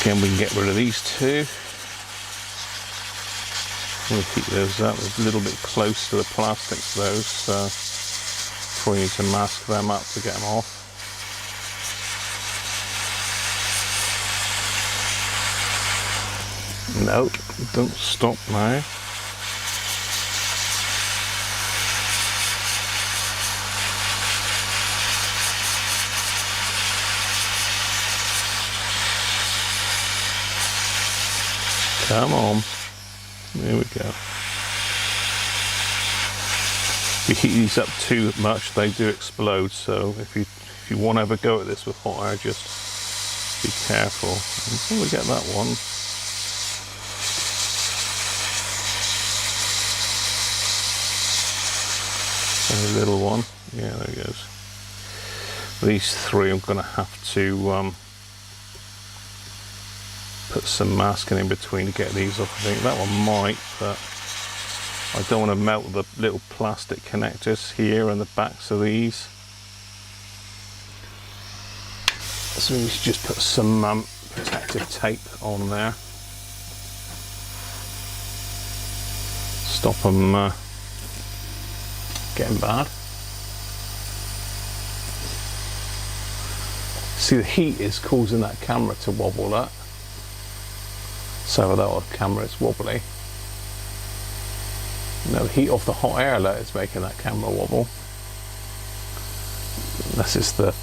Again, we can get rid of these two. We'll keep those up. We're a little bit close to the plastics, those, so probably need to mask them up to get them off. Nope, don't stop now. Come on. There we go. If you heat these up too much, they do explode, so if you want to have a go at this with hot air, just be careful. Until we get that one. A little one, yeah, there he goes. These three I'm going to have to put some masking in between to get these off. I think that one might, but I don't want to melt the little plastic connectors here and the backs of these. So we should just put some protective tape on there. Stop them getting bad. See, the heat is causing that camera to wobble up. So that camera is wobbly. No, the heat off the hot air that is making that camera wobble. This is the,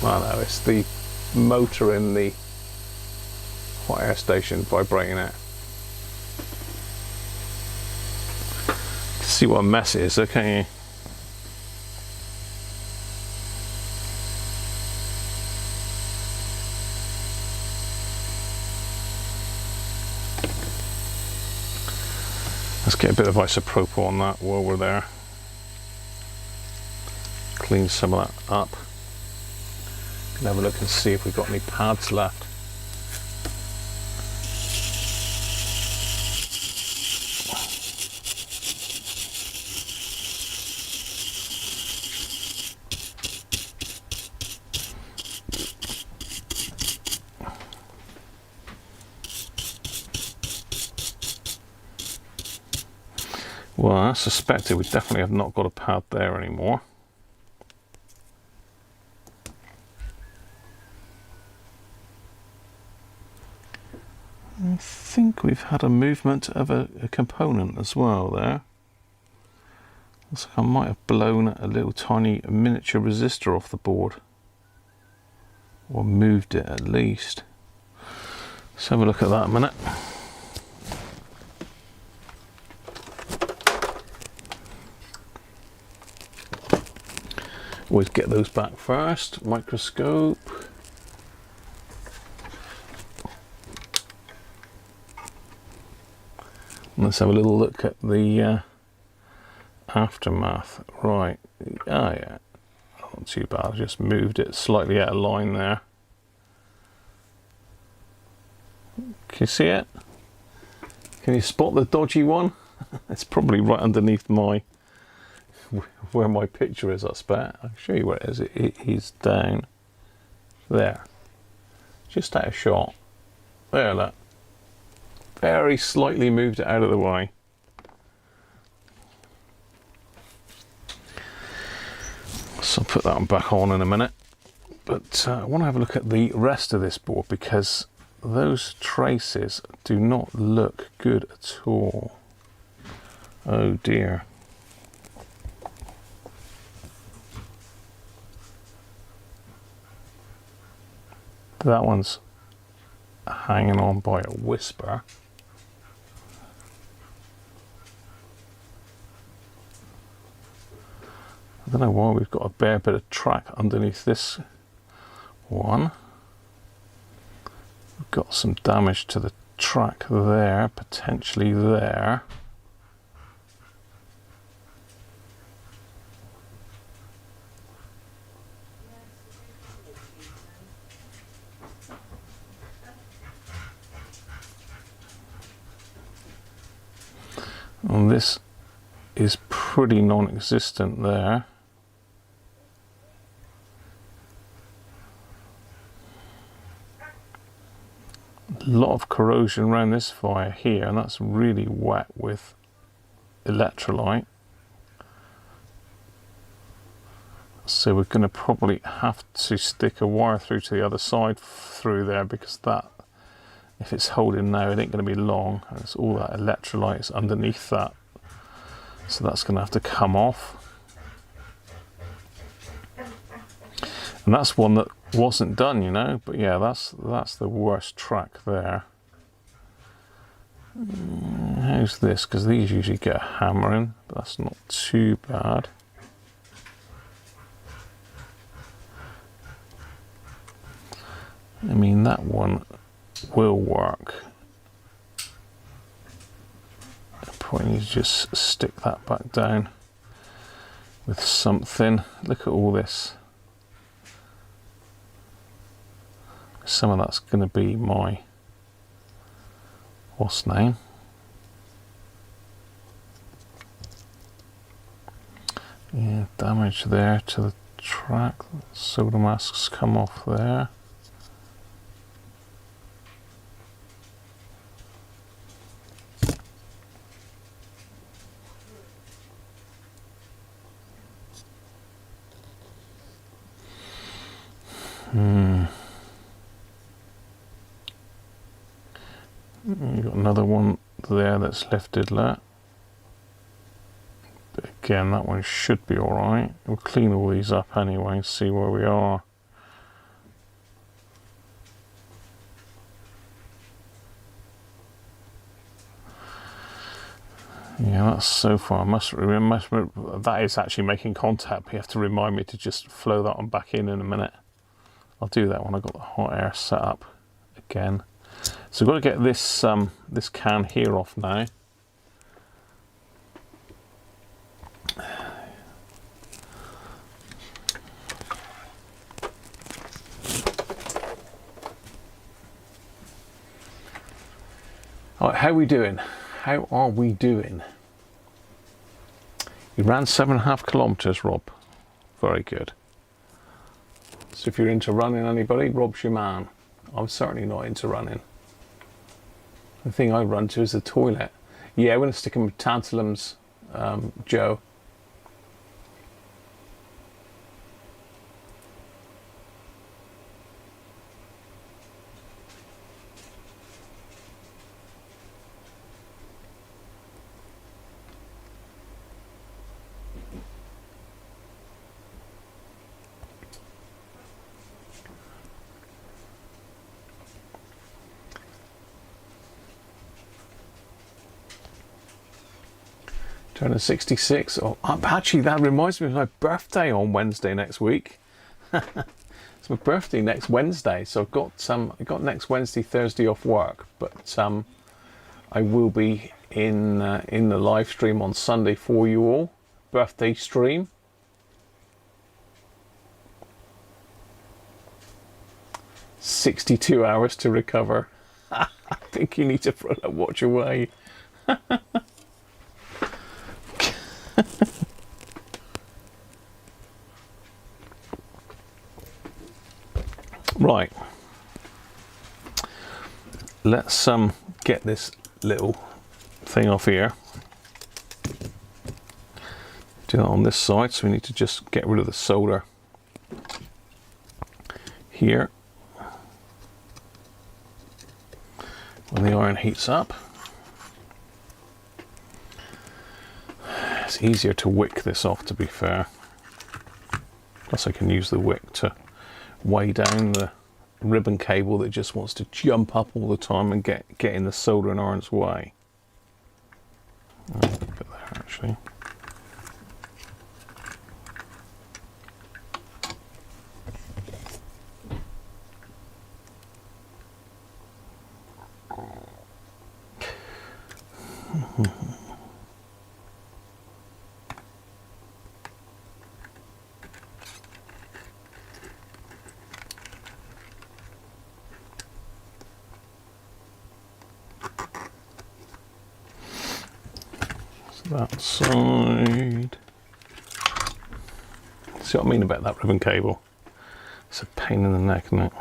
I know, it's the motor in the hot air station vibrating out. See what a mess it is, can you? Let's get a bit of isopropyl on that while we're there. Clean some of that up. Can have a look and see if we've got any pads left. Well, I suspected we definitely have not got a pad there anymore. I think we've had a movement of a component as well there. Looks like I might have blown a little tiny miniature resistor off the board. Or moved it at least. Let's have a look at that a minute. Always get those back first. Microscope. Let's have a little look at the aftermath. Right, oh yeah, not too bad. I just moved it slightly out of line there. Can you see it? Can you spot the dodgy one? It's probably right underneath my, where my picture is, I expect. I'll show you where it is. It is down there. Just out of shot. There, look. Very slightly moved it out of the way. So I'll put that one back on in a minute. But I want to have a look at the rest of this board because those traces do not look good at all. Oh dear. That one's hanging on by a whisper. I don't know why we've got a bare bit of track underneath this one. We've got some damage to the track there, potentially there. And this is pretty non-existent there. A lot of corrosion around this fire here, and that's really wet with electrolyte. So we're going to probably have to stick a wire through to the other side through there, because that, if it's holding now, it ain't going to be long. It's all that electrolyte is underneath that, so that's going to have to come off. And that's one that wasn't done, you know, but yeah, that's the worst track there. How's this? Because these usually get a hammering, but that's not too bad. I mean, that one will work. Probably need to just stick that back down with something. Look at all this. Some of that's going to be my, what's name? Yeah, damage there to the track. Soda masks come off there. You've got another one there that's lifted that. But again, that one should be alright. We'll clean all these up anyway and see where we are. Yeah, that's so far. I must remember that is actually making contact. You have to remind me to just flow that one back in a minute. I'll do that when I've got the hot air set up again. So we've got to get this this can here off now. All right, how are we doing? How are we doing? You ran 7.5 kilometers, Rob. Very good. So if you're into running, anybody, Rob's your man. I'm certainly not into running. The thing I run to is the toilet. Yeah, we're going to stick him with tantalums, Joe. Turning 66. Oh, actually, that reminds me of my birthday on Wednesday next week. It's my birthday next Wednesday, so I've got next Wednesday, Thursday off work, but I will be in the live stream on Sunday for you all, birthday stream. "62 hours to recover." I think you need to throw that watch away. Right, let's get this little thing off here. Do that on this side, so we need to just get rid of the solder here. When the iron heats up, it's easier to wick this off, to be fair. Plus I can use the wick to weigh down the ribbon cable that just wants to jump up all the time and get in the solder and iron's way. Oh, a bit there actually. That side. See what I mean about that ribbon cable? It's a pain in the neck, isn't it?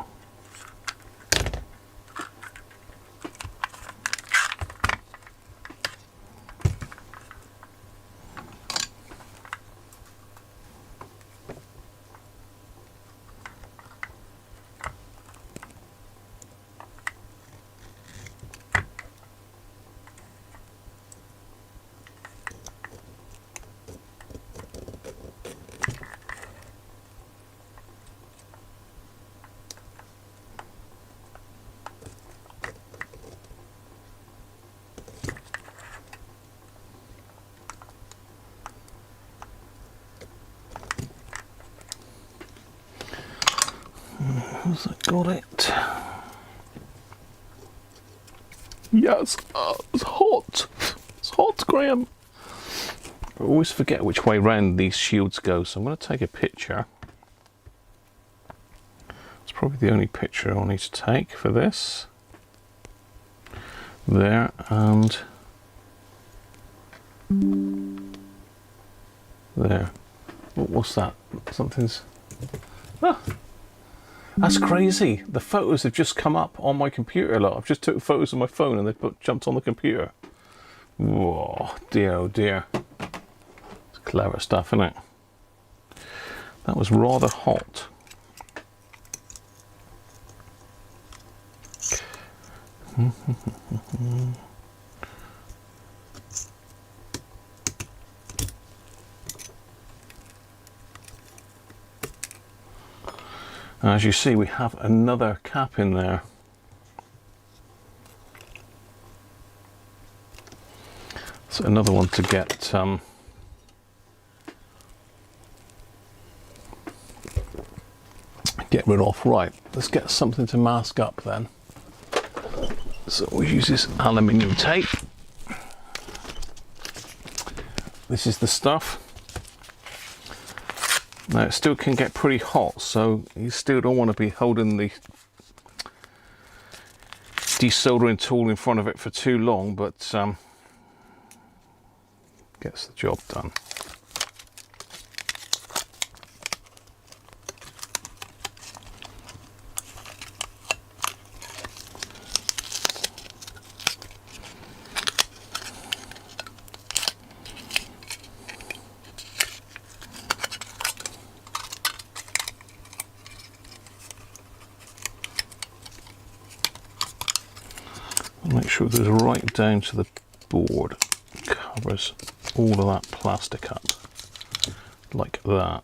Has that got it? Yes, it's hot. It's hot, Graham. I always forget which way round these shields go, so I'm going to take a picture. It's probably the only picture I'll need to take for this. There, and there. What's that? Something's... Ah! That's crazy. The photos have just come up on my computer. Look, I've just took photos of my phone and they've jumped on the computer. Whoa, dear, oh dear. It's clever stuff, isn't it? That was rather hot. As you see, we have another cap in there. So another one to get rid of. Right, let's get something to mask up then. So we use this aluminium tape. This is the stuff. Now it still can get pretty hot, so you still don't want to be holding the desoldering tool in front of it for too long, but gets the job done. Make sure it goes right down to the board, covers all of that plastic up, like that.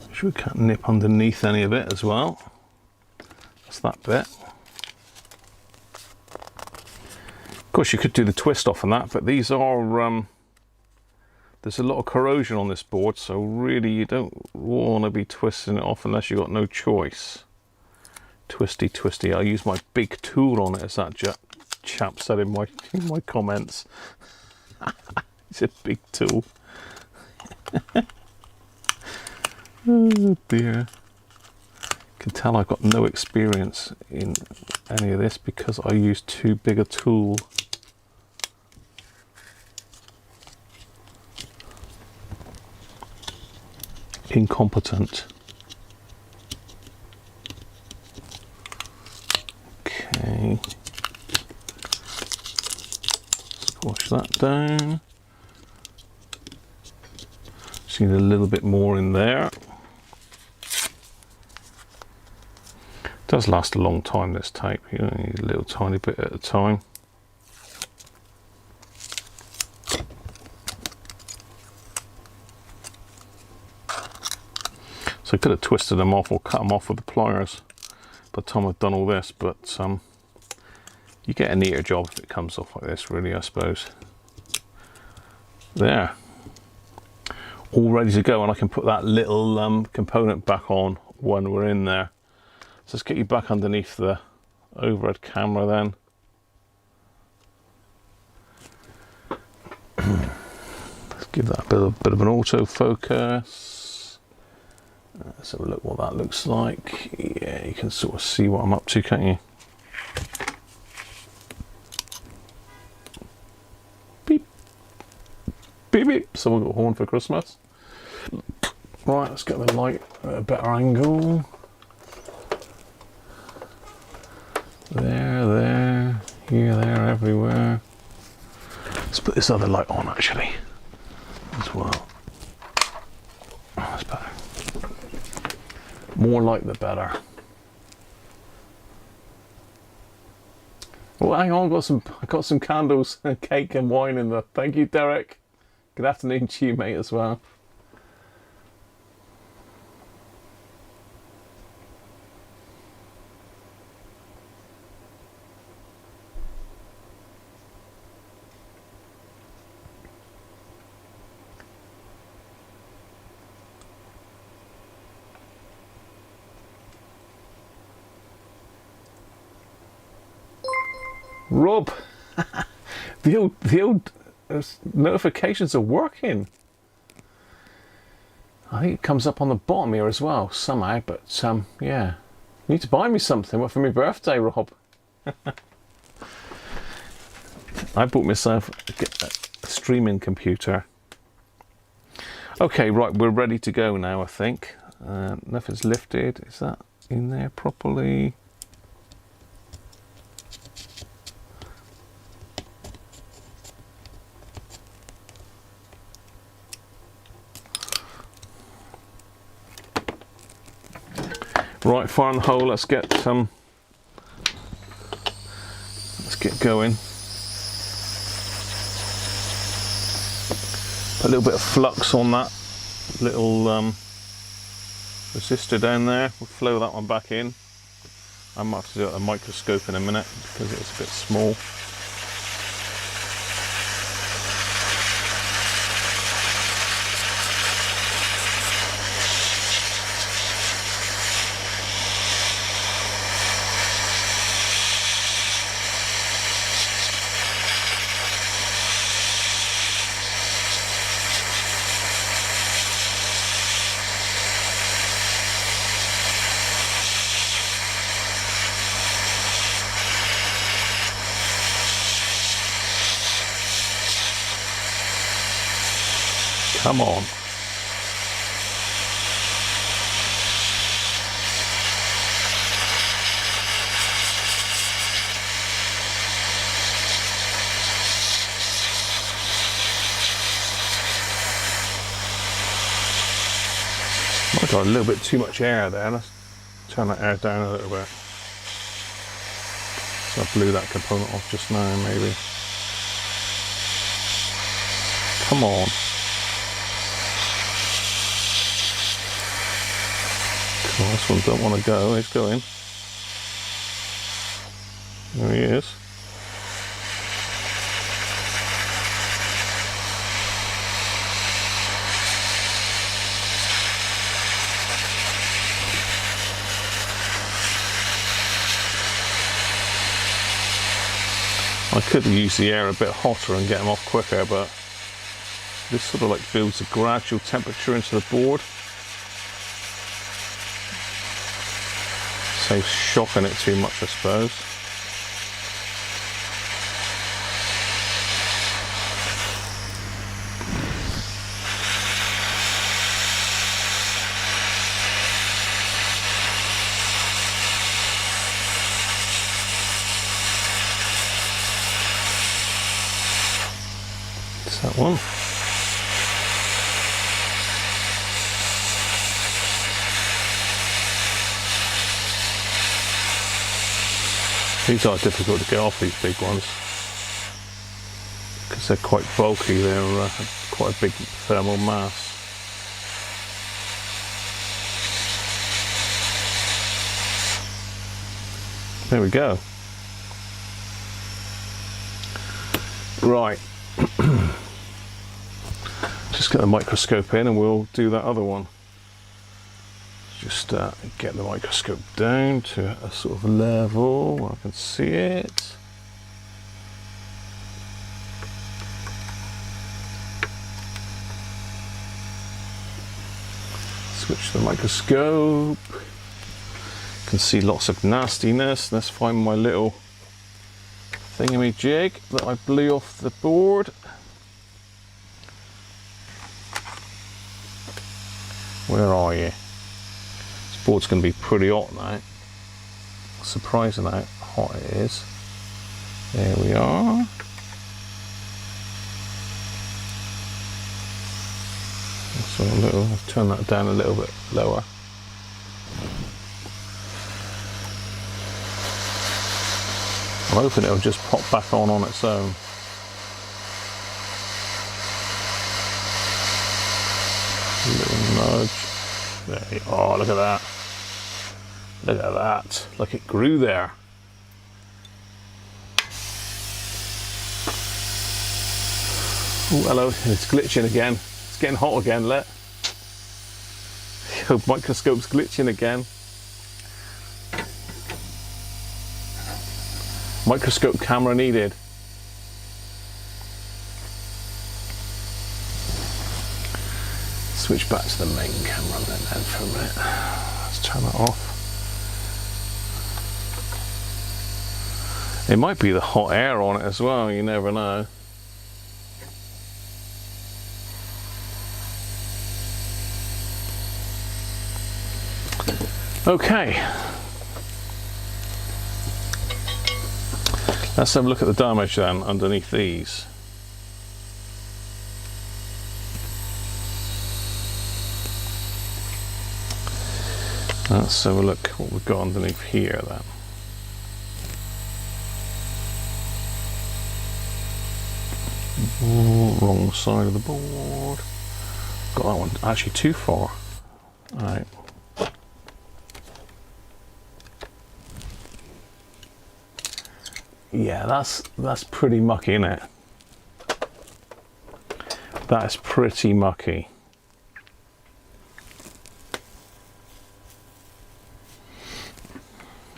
Make sure we can't nip underneath any of it as well. That's that bit. course, you could do the twist off on that, but these are there's a lot of corrosion on this board, so really you don't want to be twisting it off unless you've got no choice. Twisty. I'll use my big tool on it, as that chap said in my comments. It's a big tool. Oh dear. Can tell I've got no experience in any of this because I use too big a tool. Incompetent. Okay. Squash that down. Just need a little bit more in there. Does last a long time, this tape. You only need a little tiny bit at a time. So I could have twisted them off or cut them off with the pliers by the time I've done all this, but you get a neater job if it comes off like this, really, I suppose. There. All ready to go, and I can put that little component back on when we're in there. So let's get you back underneath the overhead camera then. Let's give that a bit of an autofocus. Let's have a look what that looks like. Yeah, you can sort of see what I'm up to, can't you? Beep. Beep beep. Someone got a horn for Christmas. Right, let's get the light at a better angle. There, here, there, everywhere. Let's put this other light on actually as well. Oh, that's better. More light the better. Oh, hang on, I got some candles and cake and wine in there. Thank you, Derek. Good afternoon to you, mate, as well. Rob, the old notifications are working. I think it comes up on the bottom here as well somehow, but yeah. You need to buy me something for my birthday, Rob. I bought myself a streaming computer. Okay, right, we're ready to go now, I think. Nothing's lifted. Is that in there properly? Right, fire on the hole. Let's get going. Put a little bit of flux on that little resistor down there. We'll flow that one back in. I might have to do it with a microscope in a minute because it's a bit small. Come on. I got a little bit too much air there. Let's turn that air down a little bit. So I blew that component off just now, maybe. Come on. Cool, this one don't want to go. He's going. There he is. I could use the air a bit hotter and get them off quicker, but this sort of like builds a gradual temperature into the board. Saves shocking it too much, I suppose. That one. These are difficult to get off, these big ones, because they're quite bulky. They're quite a big thermal mass. There we go. Right. Just get the microscope in and we'll do that other one. Just get the microscope down to a sort of level where I can see it. Switch the microscope. You can see lots of nastiness. Let's find my little thingamajig that I blew off the board. Where are you? This board's going to be pretty hot now. Surprising how hot it is. There we are. So I'll turn that down a little bit lower. I'm hoping it'll just pop back on its own. A little nudge. There you are. Oh, look at that. Look at that. Look, it grew there. Oh, hello. It's glitching again. It's getting hot again. Let. Your microscope's glitching again. Microscope camera needed. Switch back to the main camera then for a minute. Let's turn that off. It might be the hot air on it as well, you never know. Okay. Let's have a look at the damage then underneath these. Let's have a look what we've got underneath here then. Ooh, wrong side of the board. Got that one actually too far. Alright. Yeah, that's pretty mucky, isn't it? That's pretty mucky.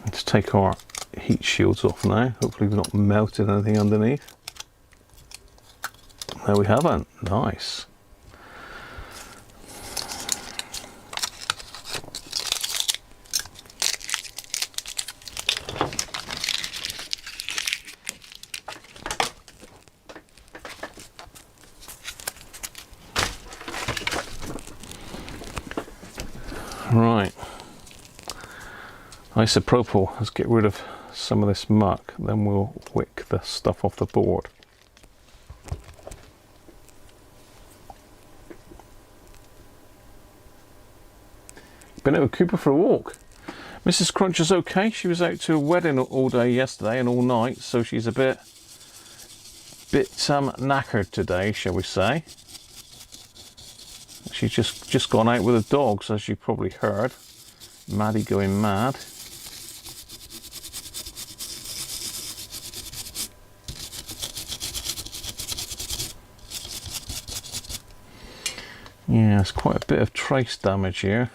Let's take our heat shields off now. Hopefully we've not melted anything underneath. No, we haven't. Nice. Right. Isopropyl, let's get rid of some of this muck, then we'll wick the stuff off the board. Been out with Cooper for a walk. Mrs. Cruncher's okay. She was out to a wedding all day yesterday and all night, so she's a bit knackered today, shall we say. She's just gone out with the dogs, as you probably heard. Maddie going mad. Yeah, it's quite a bit of trace damage here.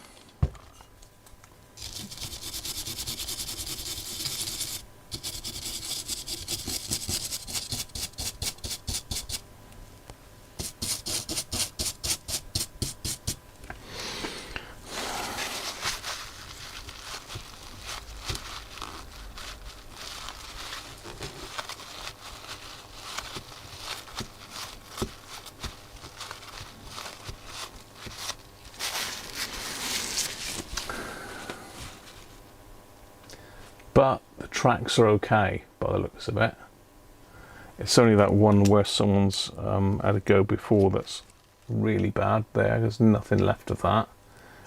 tracks are okay by the looks of it. It's only that one where someone's had a go before that's really bad there. There's nothing left of that.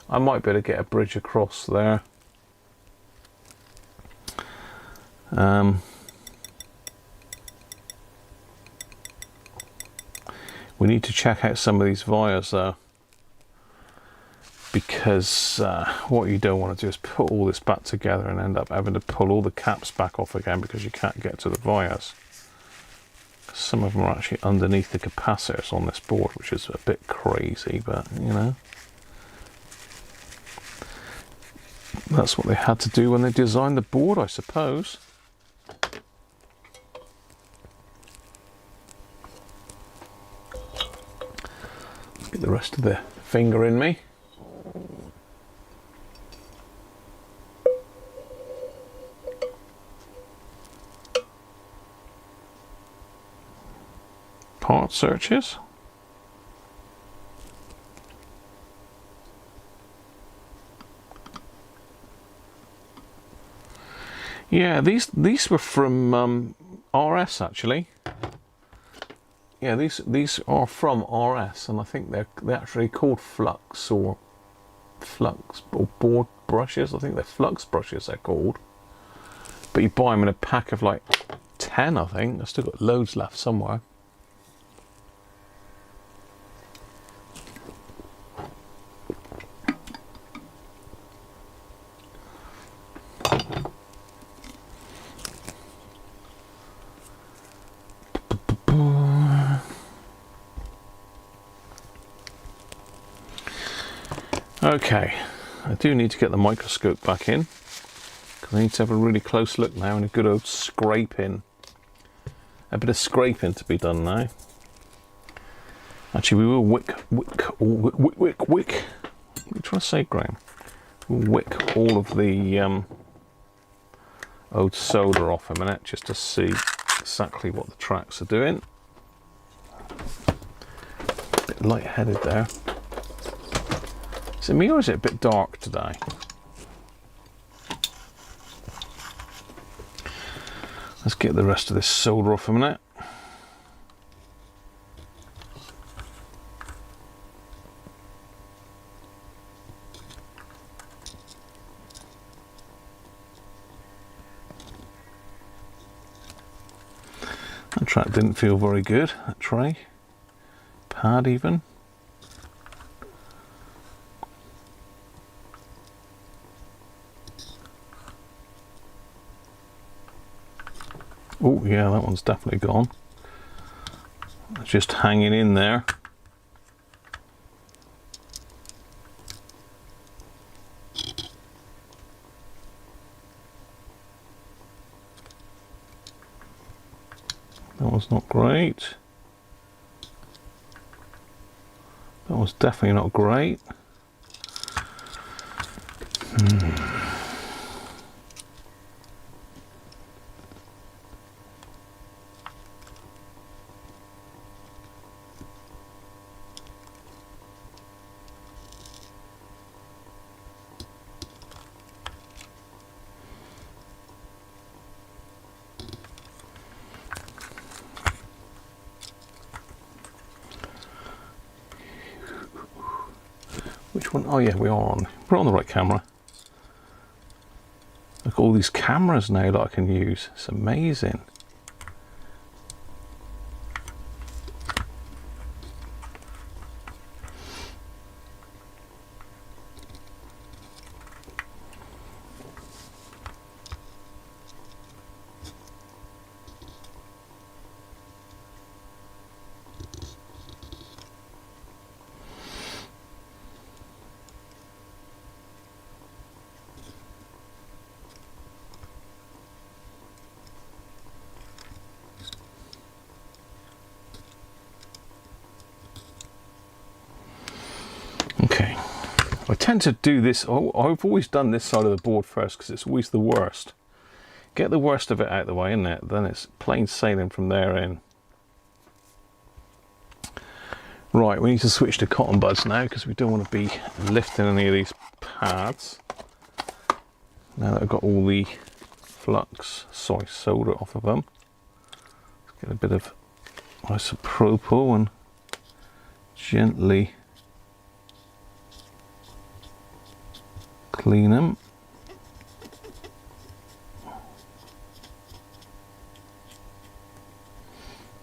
I might be able to get a bridge across there. We need to check out some of these wires though, because what you don't want to do is put all this back together and end up having to pull all the caps back off again because you can't get to the wires. Some of them are actually underneath the capacitors on this board, which is a bit crazy, but you know, that's what they had to do when they designed the board, I suppose. Get the rest of the finger in me. Part searches. Yeah, these were from RS actually. Yeah, these are from RS, and I think they're actually called flux or board brushes. I think they're flux brushes they're called. But you buy them in a pack of like 10, I think. I've still got loads left somewhere. Okay, I do need to get the microscope back in because I need to have a really close look now and a good old scraping. A bit of scraping to be done now. Actually, we will wick. What are you trying to say, Graham? We'll wick all of the old solder off a minute just to see exactly what the tracks are doing. A bit light-headed there. Is it me or is it a bit dark today? Let's get the rest of this solder off a minute. That track didn't feel very good, that tray. Pad even. Oh yeah, that one's definitely gone. It's just hanging in there. That one's not great. That one's definitely not great. Which one? Oh yeah, we're on the right camera. Look at all these cameras now that I can use. It's amazing. Okay, I tend to do this, I've always done this side of the board first because it's always the worst. Get the worst of it out of the way, isn't it? Then it's plain sailing from there in. Right, we need to switch to cotton buds now because we don't want to be lifting any of these pads. Now that I've got all the flux soy soda off of them. Let's get a bit of isopropyl and gently clean them.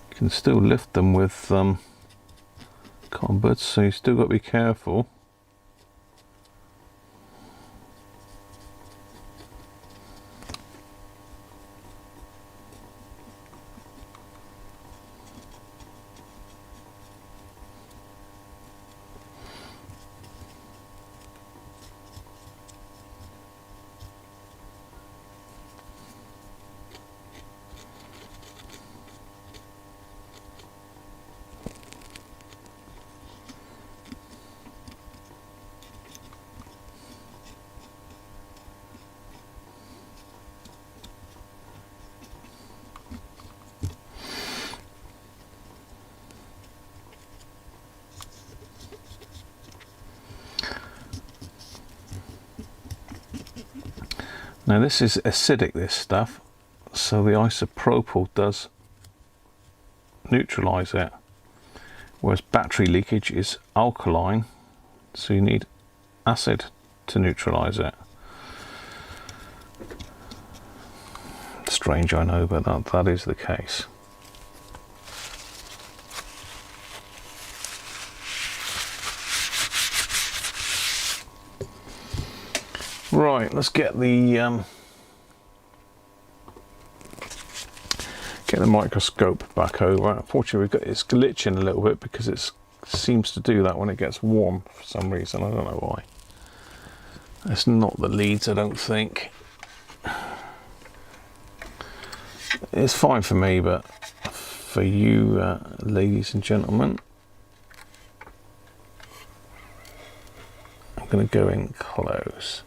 You can still lift them with cotton buds, so you still got to be careful. Now this is acidic, this stuff, so the isopropyl does neutralize it, whereas battery leakage is alkaline, so you need acid to neutralize it. Strange, I know, but that is the case. Right, let's get the microscope back over. Unfortunately, it's glitching a little bit because it seems to do that when it gets warm for some reason. I don't know why. It's not the leads, I don't think. It's fine for me, but for you, ladies and gentlemen, I'm going to go in close.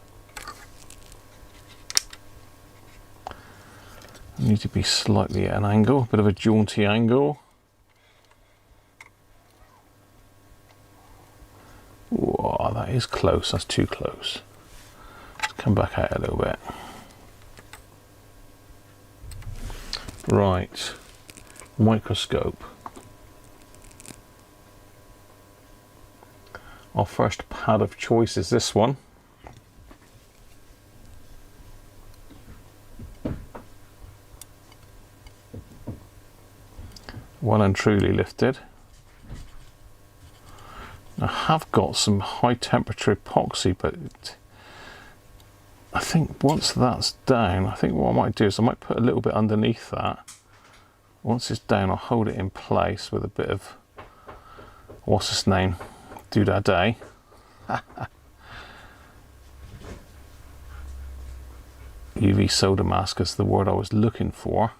Need to be slightly at an angle, a bit of a jaunty angle. Whoa, that is close, that's too close. Let's come back out a little bit. Right, microscope. Our first pad of choice is this one. Well and truly lifted. I have got some high temperature epoxy, but I think once that's down, I think what I might do is I might put a little bit underneath that. Once it's down, I'll hold it in place with a bit of, what's his name, Day. UV soda mask is the word I was looking for.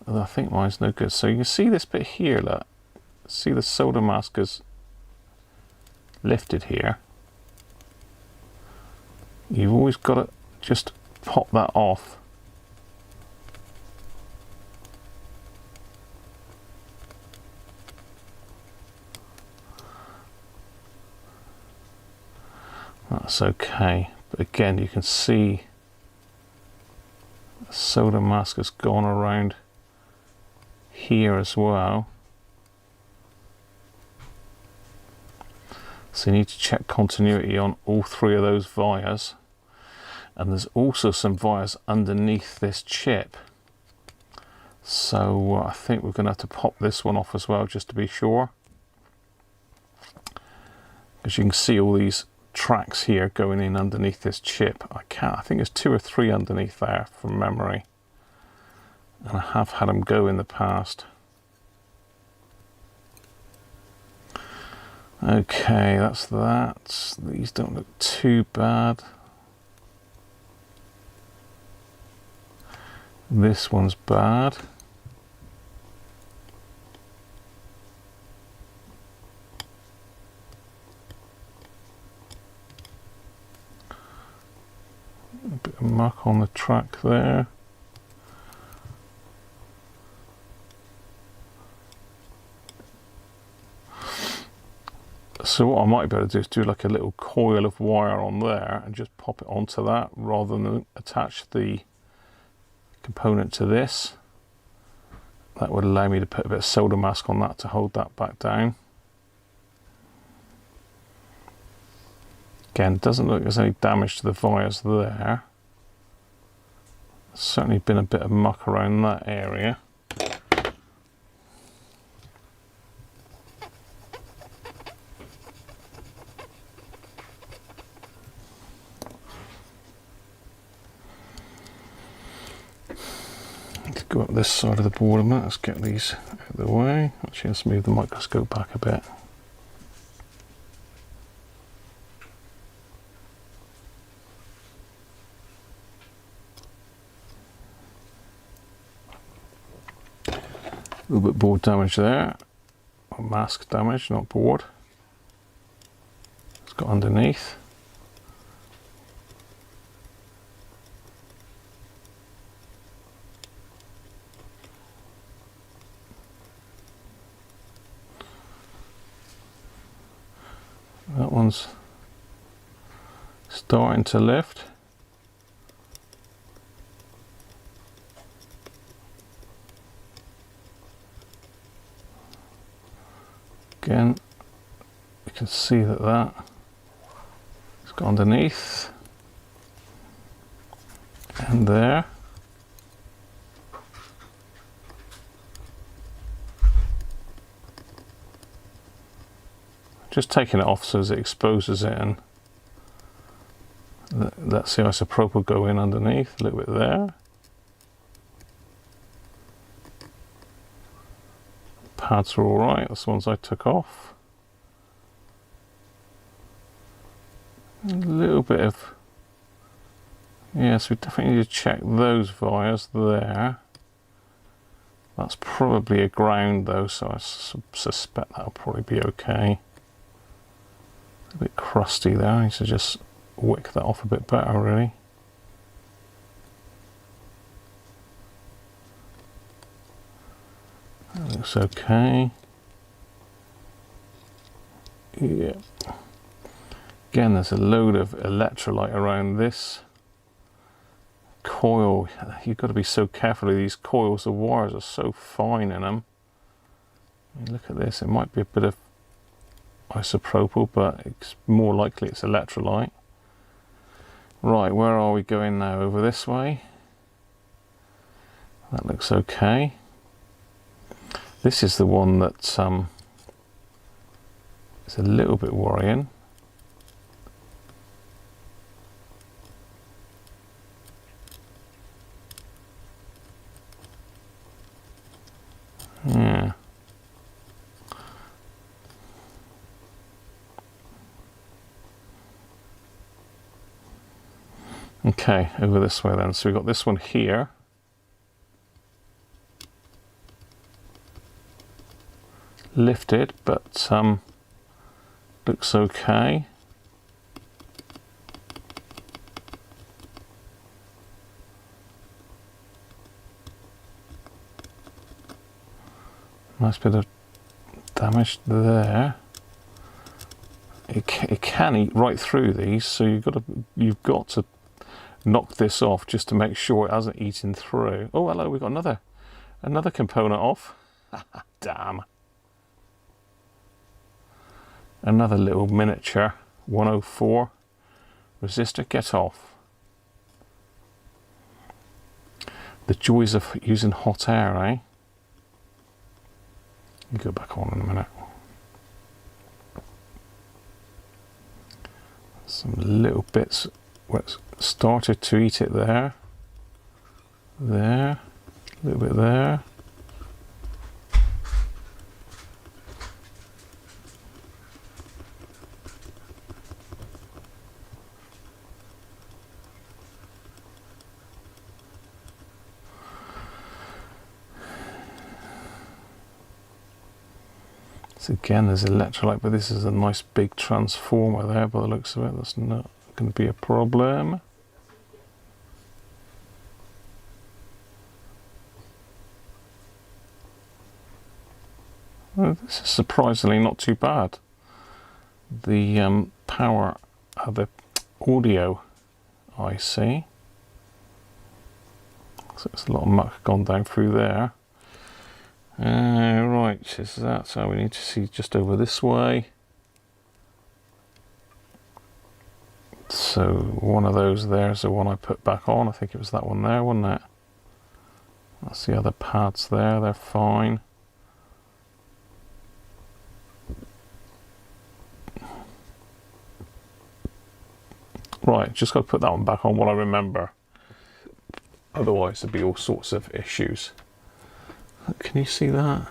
I think mine's no good. So you can see this bit here, look. See the soda mask is lifted here. You've always got to just pop that off. That's okay. But again, you can see the soda mask has gone around here as well, so you need to check continuity on all three of those vias, and there's also some vias underneath this chip, so I think we're going to have to pop this one off as well just to be sure, because you can see all these tracks here going in underneath this chip. I think there's 2 or 3 underneath there from memory. And I have had them go in the past. Okay, that's that. These don't look too bad. This one's bad. A bit of muck on the track there. So what I might be able to do is do like a little coil of wire on there and just pop it onto that rather than attach the component to this. That would allow me to put a bit of solder mask on that to hold that back down. Again, it doesn't look like there's any damage to the wires there. There's certainly been a bit of muck around that area. Let's go up this side of the board a minute. Let's get these out of the way. Actually, let's move the microscope back a bit. A little bit board damage there, or mask damage, not board. It's got underneath. That one's starting to lift. Again, you can see that it's got underneath and there. Just taking it off so as it exposes it, and let's see isopropyl go in underneath, a little bit there. Pads are alright, that's the ones I took off. A little bit of, yes, we definitely need to check those wires there. That's probably a ground though, so I suspect that'll probably be okay. A bit crusty there, I need to just wick that off a bit better really. That looks okay. Yeah. Again, there's a load of electrolyte around this coil. You've got to be so careful of these coils. The wires are so fine in them. Look at this, it might be a bit of isopropyl, but it's more likely it's electrolyte. Right, where are we going now? Over this way. That looks okay. This is the one that is a little bit worrying. Yeah. Okay, over this way then. So we've got this one here. Lifted, but looks okay. Nice bit of damage there. It can eat right through these, so you've got to knock this off just to make sure it hasn't eaten through. Oh, hello, we've got another component off. Damn. Another little miniature 104 resistor. Get off. The joys of using hot air, eh? You go back on in a minute. Some little bits where it's started to eat it there. There. A little bit there. So again, there's electrolyte, but this is a nice big transformer there by the looks of it. That's not going to be a problem. Well, this is surprisingly not too bad. The power of the audio IC So it's a lot of muck gone down through there. Right, is that so? We need to see just over this way. So one of those there's the one I put back on. I think it was that one there, wasn't it? That's the other pads there, they're fine. Right, just got to put that one back on while I remember. Otherwise there'll be all sorts of issues. Can you see that?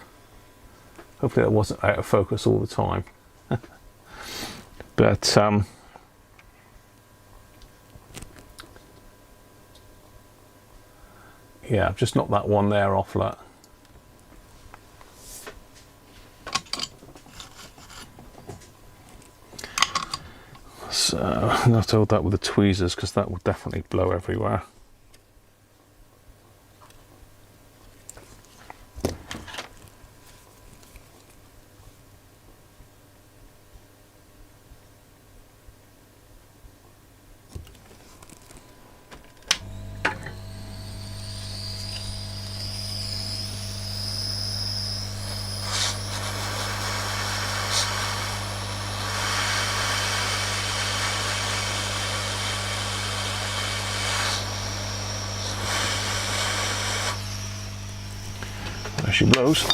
Hopefully that wasn't out of focus all the time. But yeah, I've just knocked that one there off that. So I'm going to hold that with the tweezers because that will definitely blow everywhere. There she blows.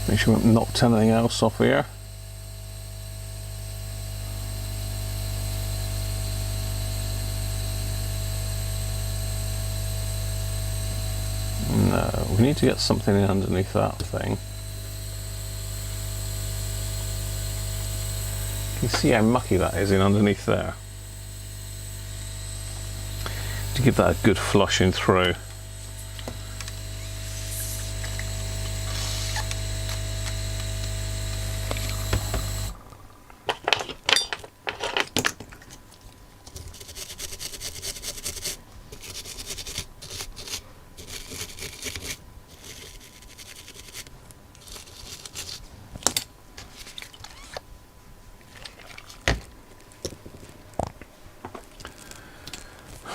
Make sure we haven't knocked anything else off here. No, we need to get something in underneath that thing. You can see how mucky that is in underneath there. To give that a good flushing through.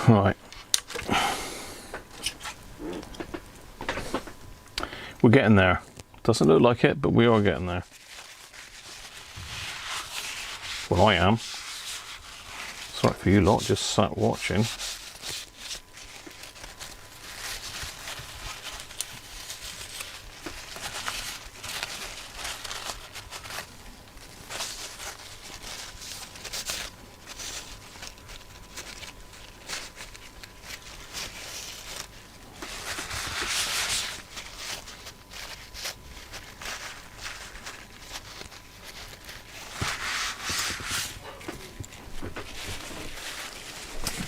Right, we're getting there. Doesn't look like it, but we are getting there. Well, I am. Sorry for you lot, just sat watching.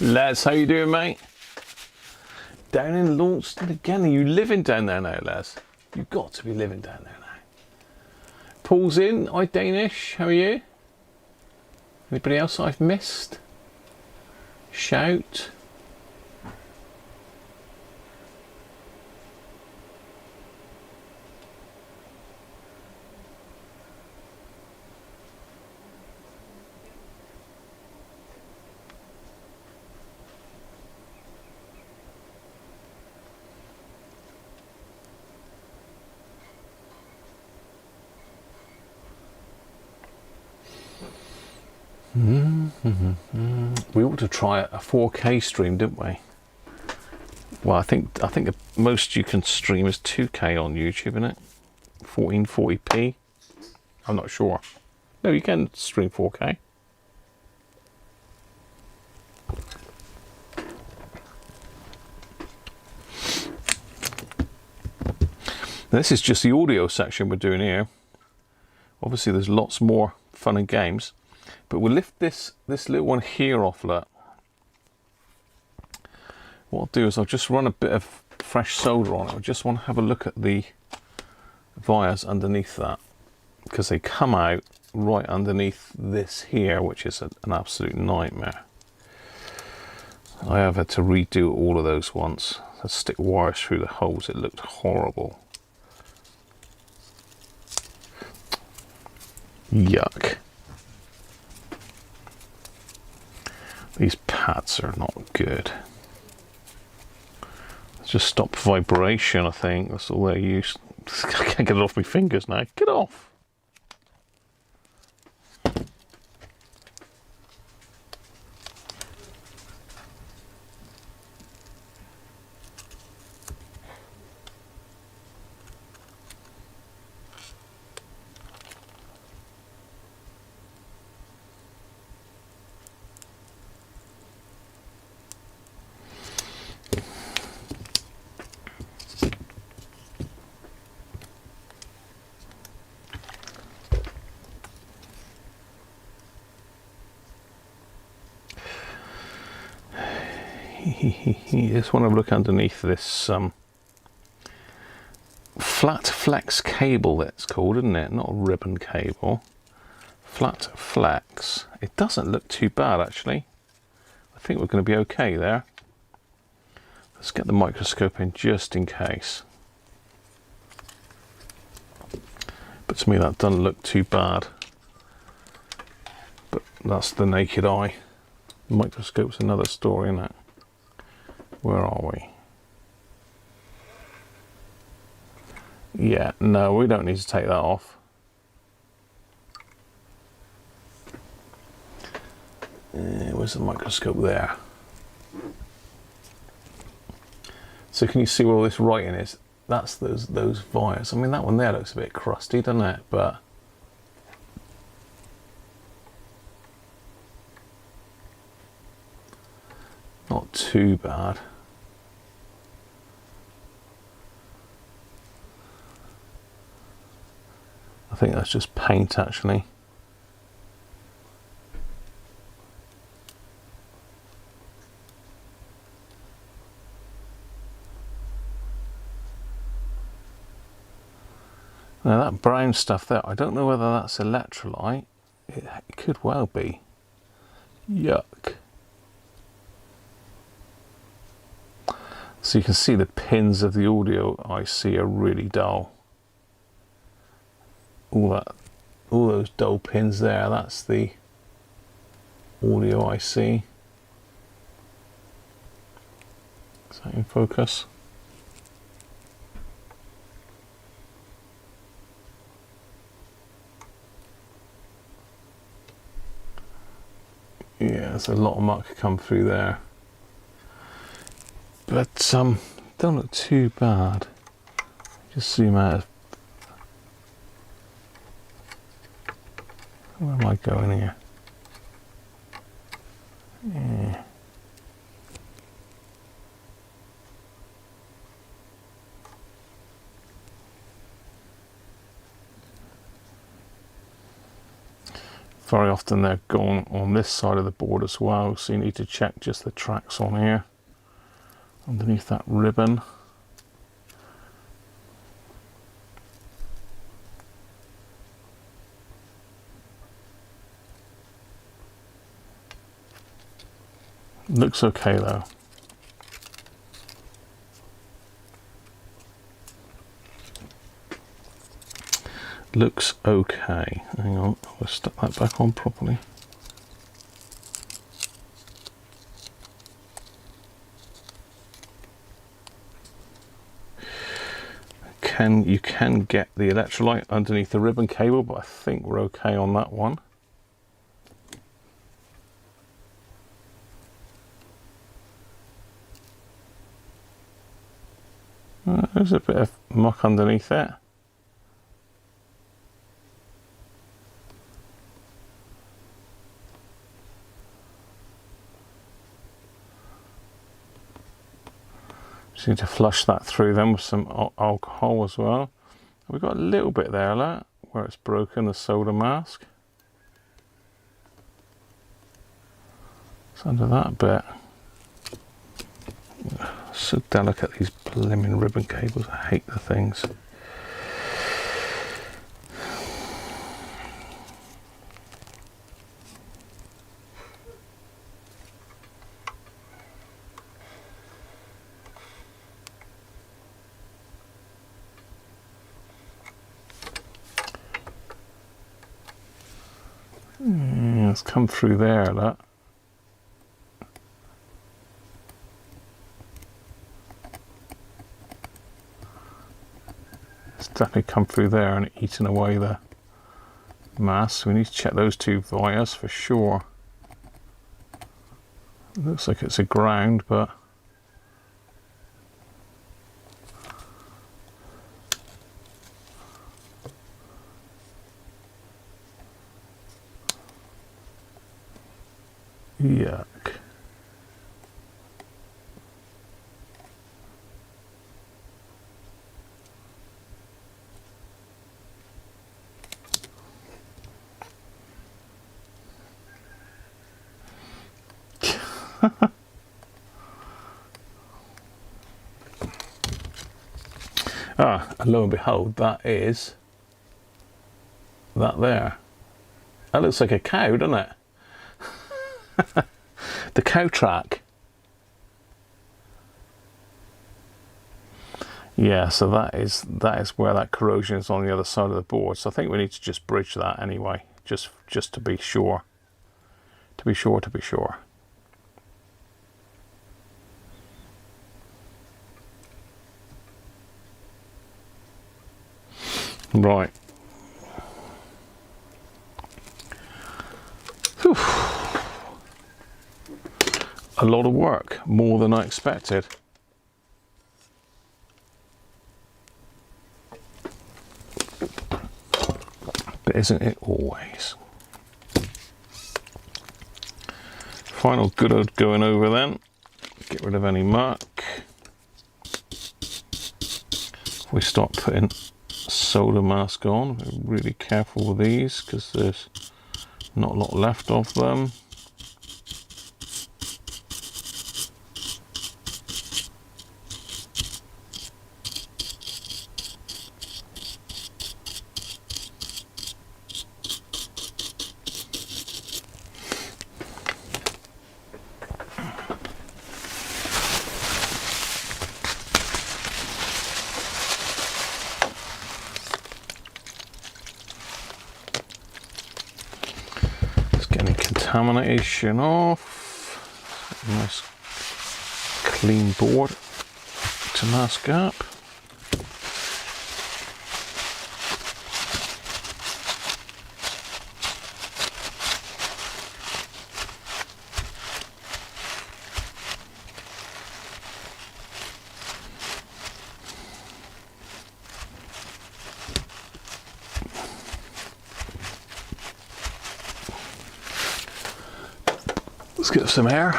Les, how you doing, mate? Down in Launceston again. Are you living down there now, Les? You've got to be living down there now. Paul's in. Hi, Danish. How are you? Anybody else I've missed? Shout. We ought to try a 4K stream, didn't we? Well, I think the most you can stream is 2K on YouTube, isn't it? 1440p. I'm not sure. No, you can stream 4K. This is just the audio section we're doing here. Obviously, there's lots more fun and games. But we'll lift this little one here off that. what I'll do is I'll just run a bit of fresh solder on it. I just want to have a look at the wires underneath that, because they come out right underneath this here, which is an absolute nightmare. I have had to redo all of those once. I stick wires through the holes. It looked horrible. Yuck. These pads are not good. Just stop vibration, I think. That's all they use. I can't get it off my fingers now. Get off. Just want to look underneath this flat flex cable, that's called, isn't it? Not a ribbon cable. Flat flex. It doesn't look too bad, actually. I think we're going to be okay there. Let's get the microscope in just in case. But to me that doesn't look too bad. But that's the naked eye. The microscope's another story, isn't it? Where are we? Yeah, no, we don't need to take that off. Where's the microscope there? So can you see where all this writing is? That's those wires. I mean, that one there looks a bit crusty, doesn't it? But not too bad. I think that's just paint, actually. Now that brown stuff there, I don't know whether that's electrolyte. It could well be. Yuck. So you can see the pins of the audio IC are really dull. All those dull pins there, that's the audio IC. Is that in focus? Yeah, there's a lot of muck come through there. But don't look too bad. Just zoom out. Where am I going here? Yeah. Very often they're going on this side of the board as well, so you need to check just the tracks on here, underneath that ribbon. Looks okay though. Looks okay. Hang on, I'll stuck that back on properly. You can get the electrolyte underneath the ribbon cable, but I think we're okay on that one. There's a bit of muck underneath it. Just need to flush that through then with some alcohol as well. We've got a little bit there, look, where it's broken, the solder mask. It's under that bit. So delicate, these blimmin' ribbon cables. I hate the things. It's come through there, that. It's definitely come through there and eaten away the mass. We need to check those two wires for sure. It looks like it's a ground, but yuck. And lo and behold, that is that there. That looks like a cow, doesn't it? The cow track. Yeah, so that is where that corrosion is on the other side of the board. So I think we need to just bridge that anyway, just to be sure. To be sure. Right. Whew. A lot of work, more than I expected. But isn't it always? Final good old going over then. Get rid of any muck. If we start putting solder mask on, we're really careful with these because there's not a lot left of them. Contamination off. Nice clean board to mask up. Let's get some air.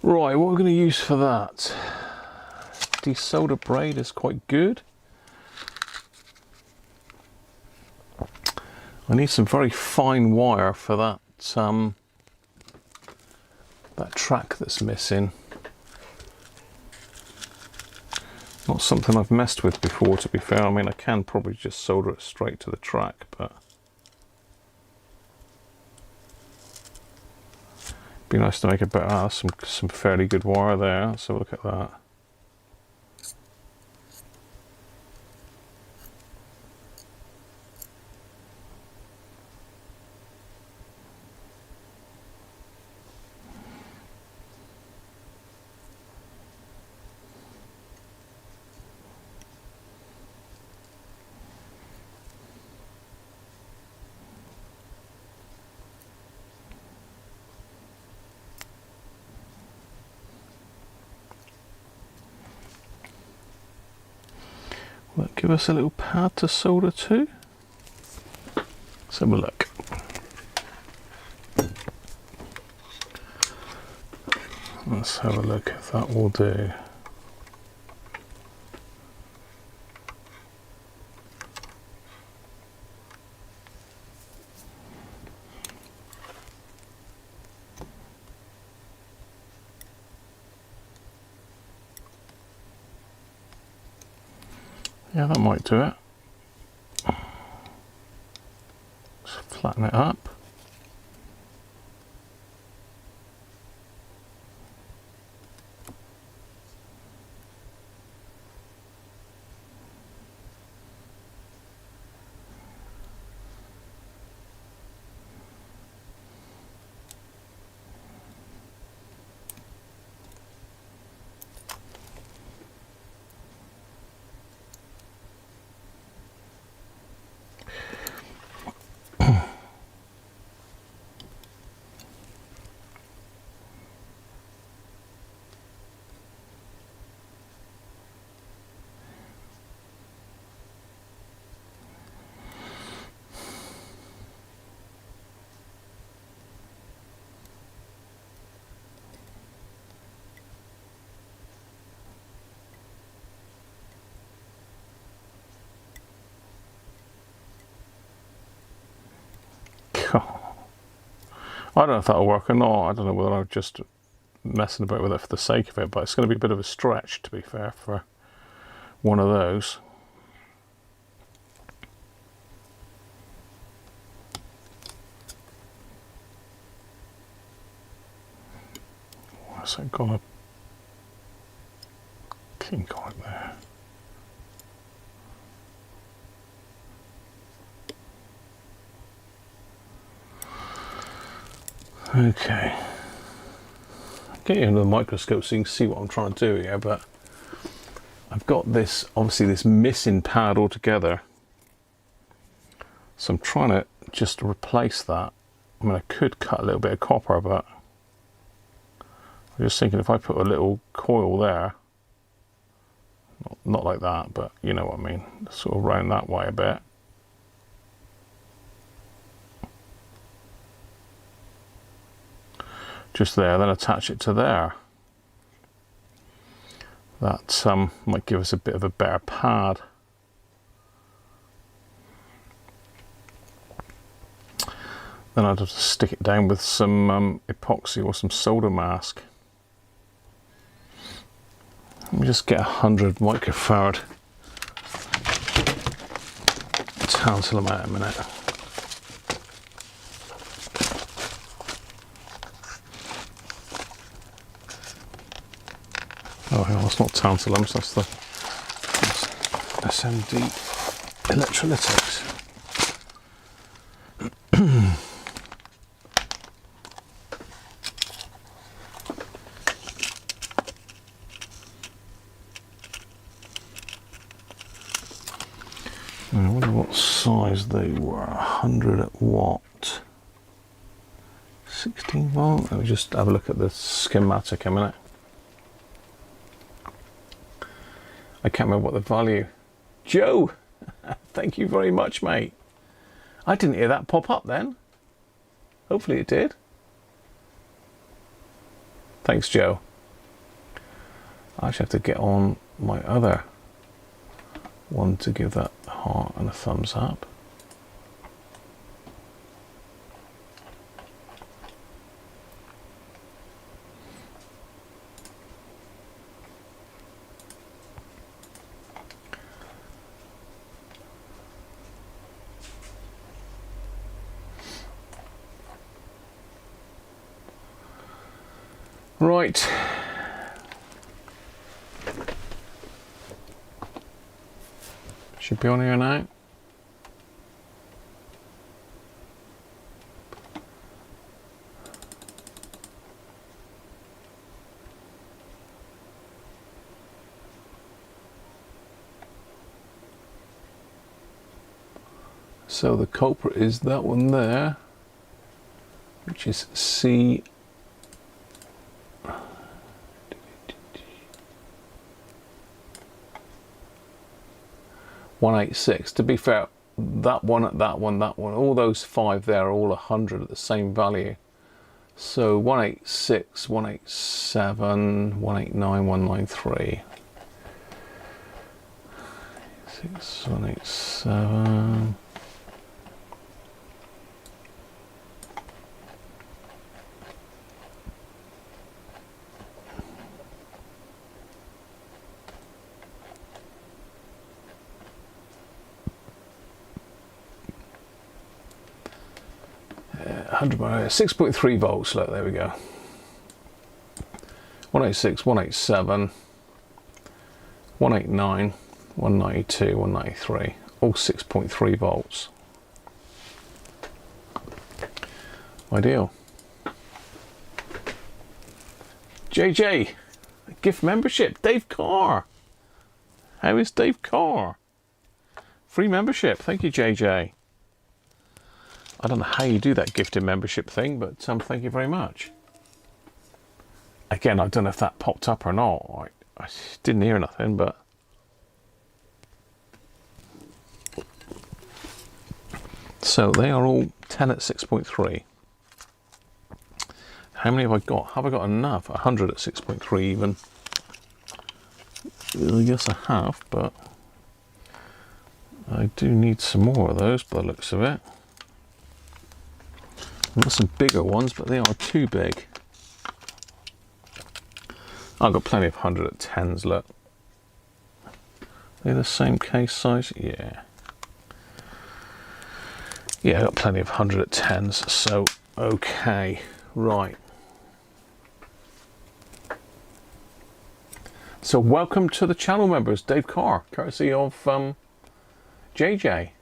Right, what we're going to use for that? Desolder braid is quite good. I need some very fine wire for that that track that's missing. Not something I've messed with before, to be fair. I mean, I can probably just solder it straight to the track, but it'd be nice to make it better. Some fairly good wire there. Let's have a look at that. Will that give us a little pad to solder to? Let's have a look. Let's have a look if that will do. Yeah, that might do it. Just flatten it up. I don't know if that'll work or not. I don't know whether I'm just messing about with it for the sake of it, but it's going to be a bit of a stretch, to be fair, for one of those. What's it got a kink on it there? Okay, get you under the microscope so you can see what I'm trying to do here, but I've got this, obviously this missing pad altogether, so I'm trying to just replace that. I mean, I could cut a little bit of copper, but I'm just thinking if I put a little coil there, not like that, but you know what I mean, sort of round that way a bit. Just there, then attach it to there. That might give us a bit of a better pad. Then I'd have to stick it down with some epoxy or some solder mask. Let me just get 100 microfarad tantalum out a minute. Oh, hang on, that's not tantalum, that's the SMD electrolytics. I wonder what size they were. 100 watt, 16 volt. Let me just have a look at the schematic a minute. I can't remember what the value. Joe, thank you very much, mate. I didn't hear that pop up then. Hopefully it did. Thanks, Joe. I actually have to get on my other one to give that a heart and a thumbs up. Right. Should be on here now. So the culprit is that one there, which is C. 186. To be fair, that one, all those 5 there are all 100 at the same value. So 186, 187, 189, 193. 6, 187. Yeah, 100 6.3 volts. Look, there we go. 186, 187, 189, 192, 193, all 6.3 volts. Ideal. JJ, gift membership. Dave Carr. How is Dave Carr? Free membership. Thank you, JJ. I don't know how you do that gifted membership thing, but thank you very much. Again, I don't know if that popped up or not. I didn't hear nothing, but so they are all 10 at 6.3. How many have I got? Have I got enough? 100 at 6.3 even. I guess I have, but I do need some more of those by the looks of it. I've got some bigger ones, but they are too big. I've got plenty of 100 at 10s, look. They're the same case size? Yeah. Yeah, I've got plenty of 100 at 10s, so okay. Right. So welcome to the channel members, Dave Carr, courtesy of JJ.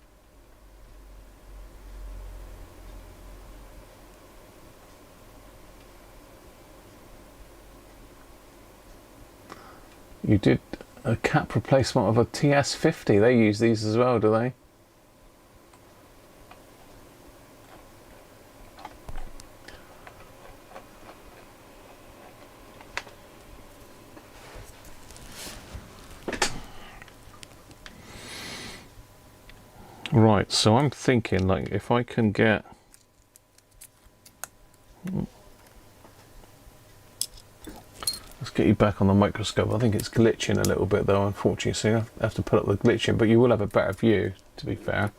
You did a cap replacement of a TS50. They use these as well, do they? Right, so I'm thinking, like, if I can get let's get you back on the microscope. I think it's glitching a little bit though, unfortunately, so you have to put up the glitching, but you will have a better view, to be fair.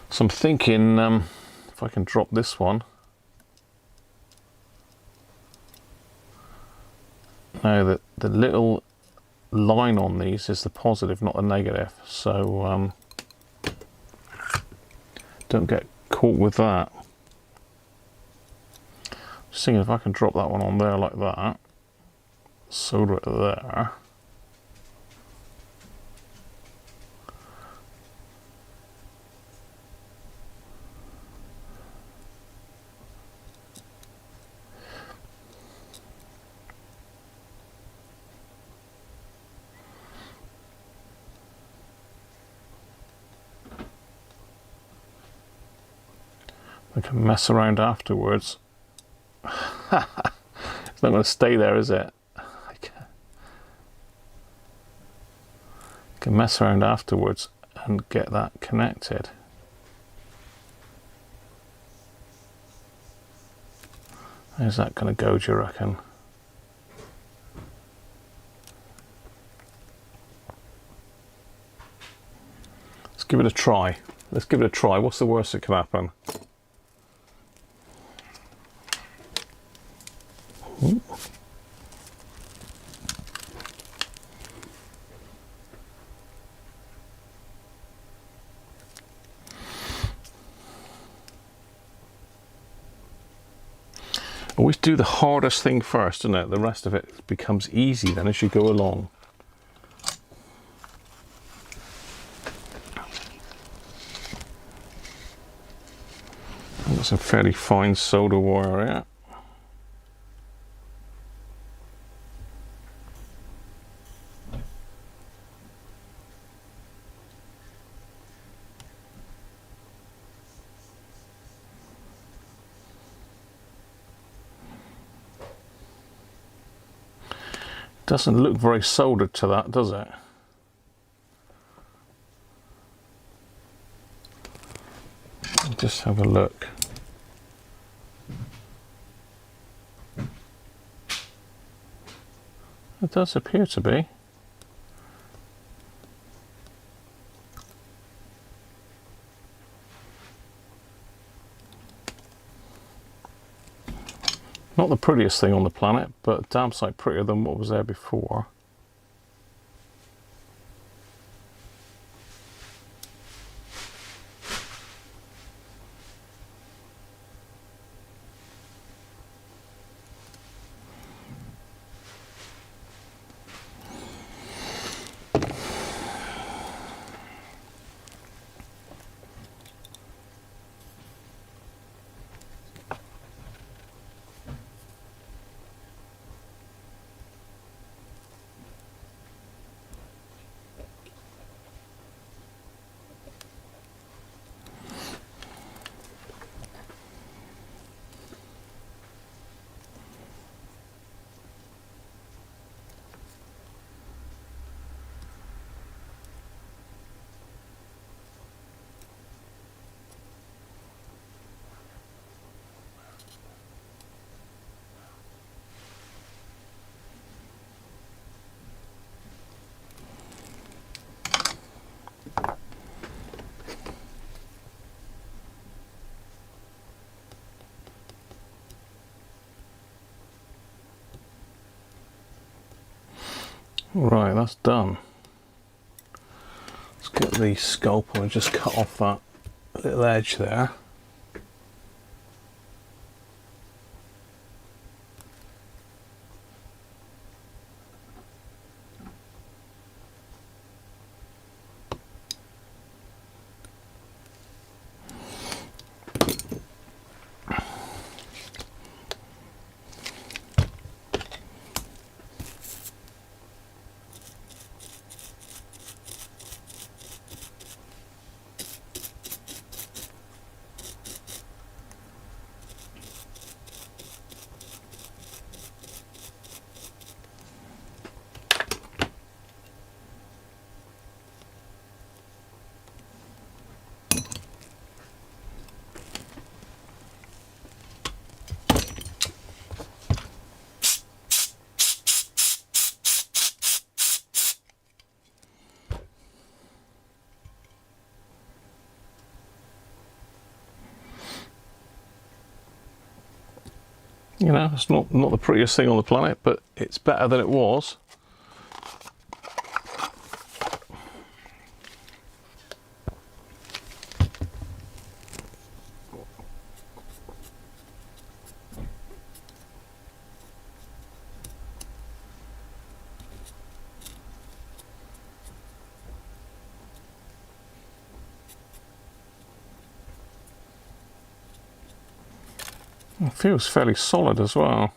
So I'm thinking if I can drop this one. Now the little line on these is the positive, not the negative, so don't get caught with that. Just thinking if I can drop that one on there like that, solder it there. I can mess around afterwards. It's not going to stay there, is it? I can mess around afterwards and get that connected. How's that going to go, do you reckon? Let's give it a try. Let's give it a try. What's the worst that can happen? Ooh. Always do the hardest thing first, isn't it? The rest of it becomes easy then as you go along. I've got some fairly fine solder wire here. Doesn't look very soldered to that, does it? Just have a look. It does appear to be. Not the prettiest thing on the planet, but damn sight prettier than what was there before. Right, that's done. Let's get the scalpel and just cut off that little edge there. You know, it's not the prettiest thing on the planet, but it's better than it was. It feels fairly solid as well,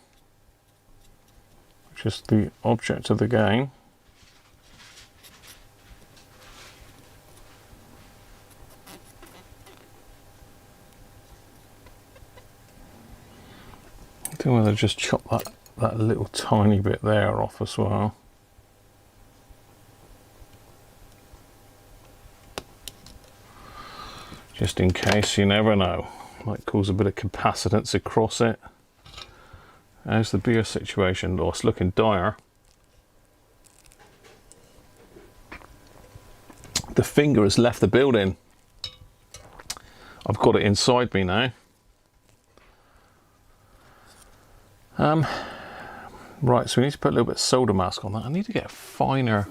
which is the object of the game. I think I'm going to just chop that little tiny bit there off as well. Just in case, you never know. Might cause a bit of capacitance across it. How's the beer situation? Oh, it's looking dire. The finger has left the building. I've got it inside me now. Right, so we need to put a little bit of soda mask on that. I need to get a finer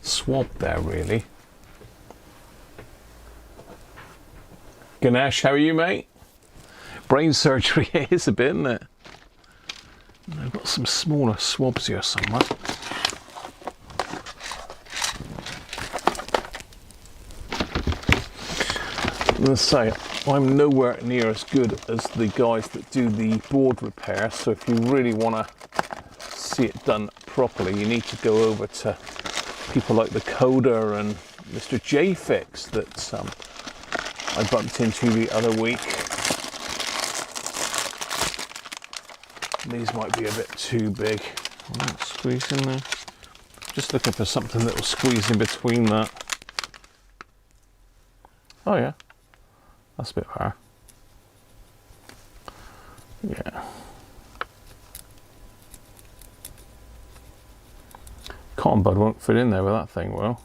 swab there, really. Ganesh, how are you, mate? Brain surgery is a bit, isn't it? I've got some smaller swabs here somewhere. I'm going to say, I'm nowhere near as good as the guys that do the board repair, so if you really want to see it done properly, you need to go over to people like the Coder and Mr. J-Fix that I bumped into the other week. These might be a bit too big. I'm not squeezing there. Just looking for something that will squeeze in between that. Oh yeah, that's a bit better. Yeah. Cotton bud won't fit in there with that thing, well.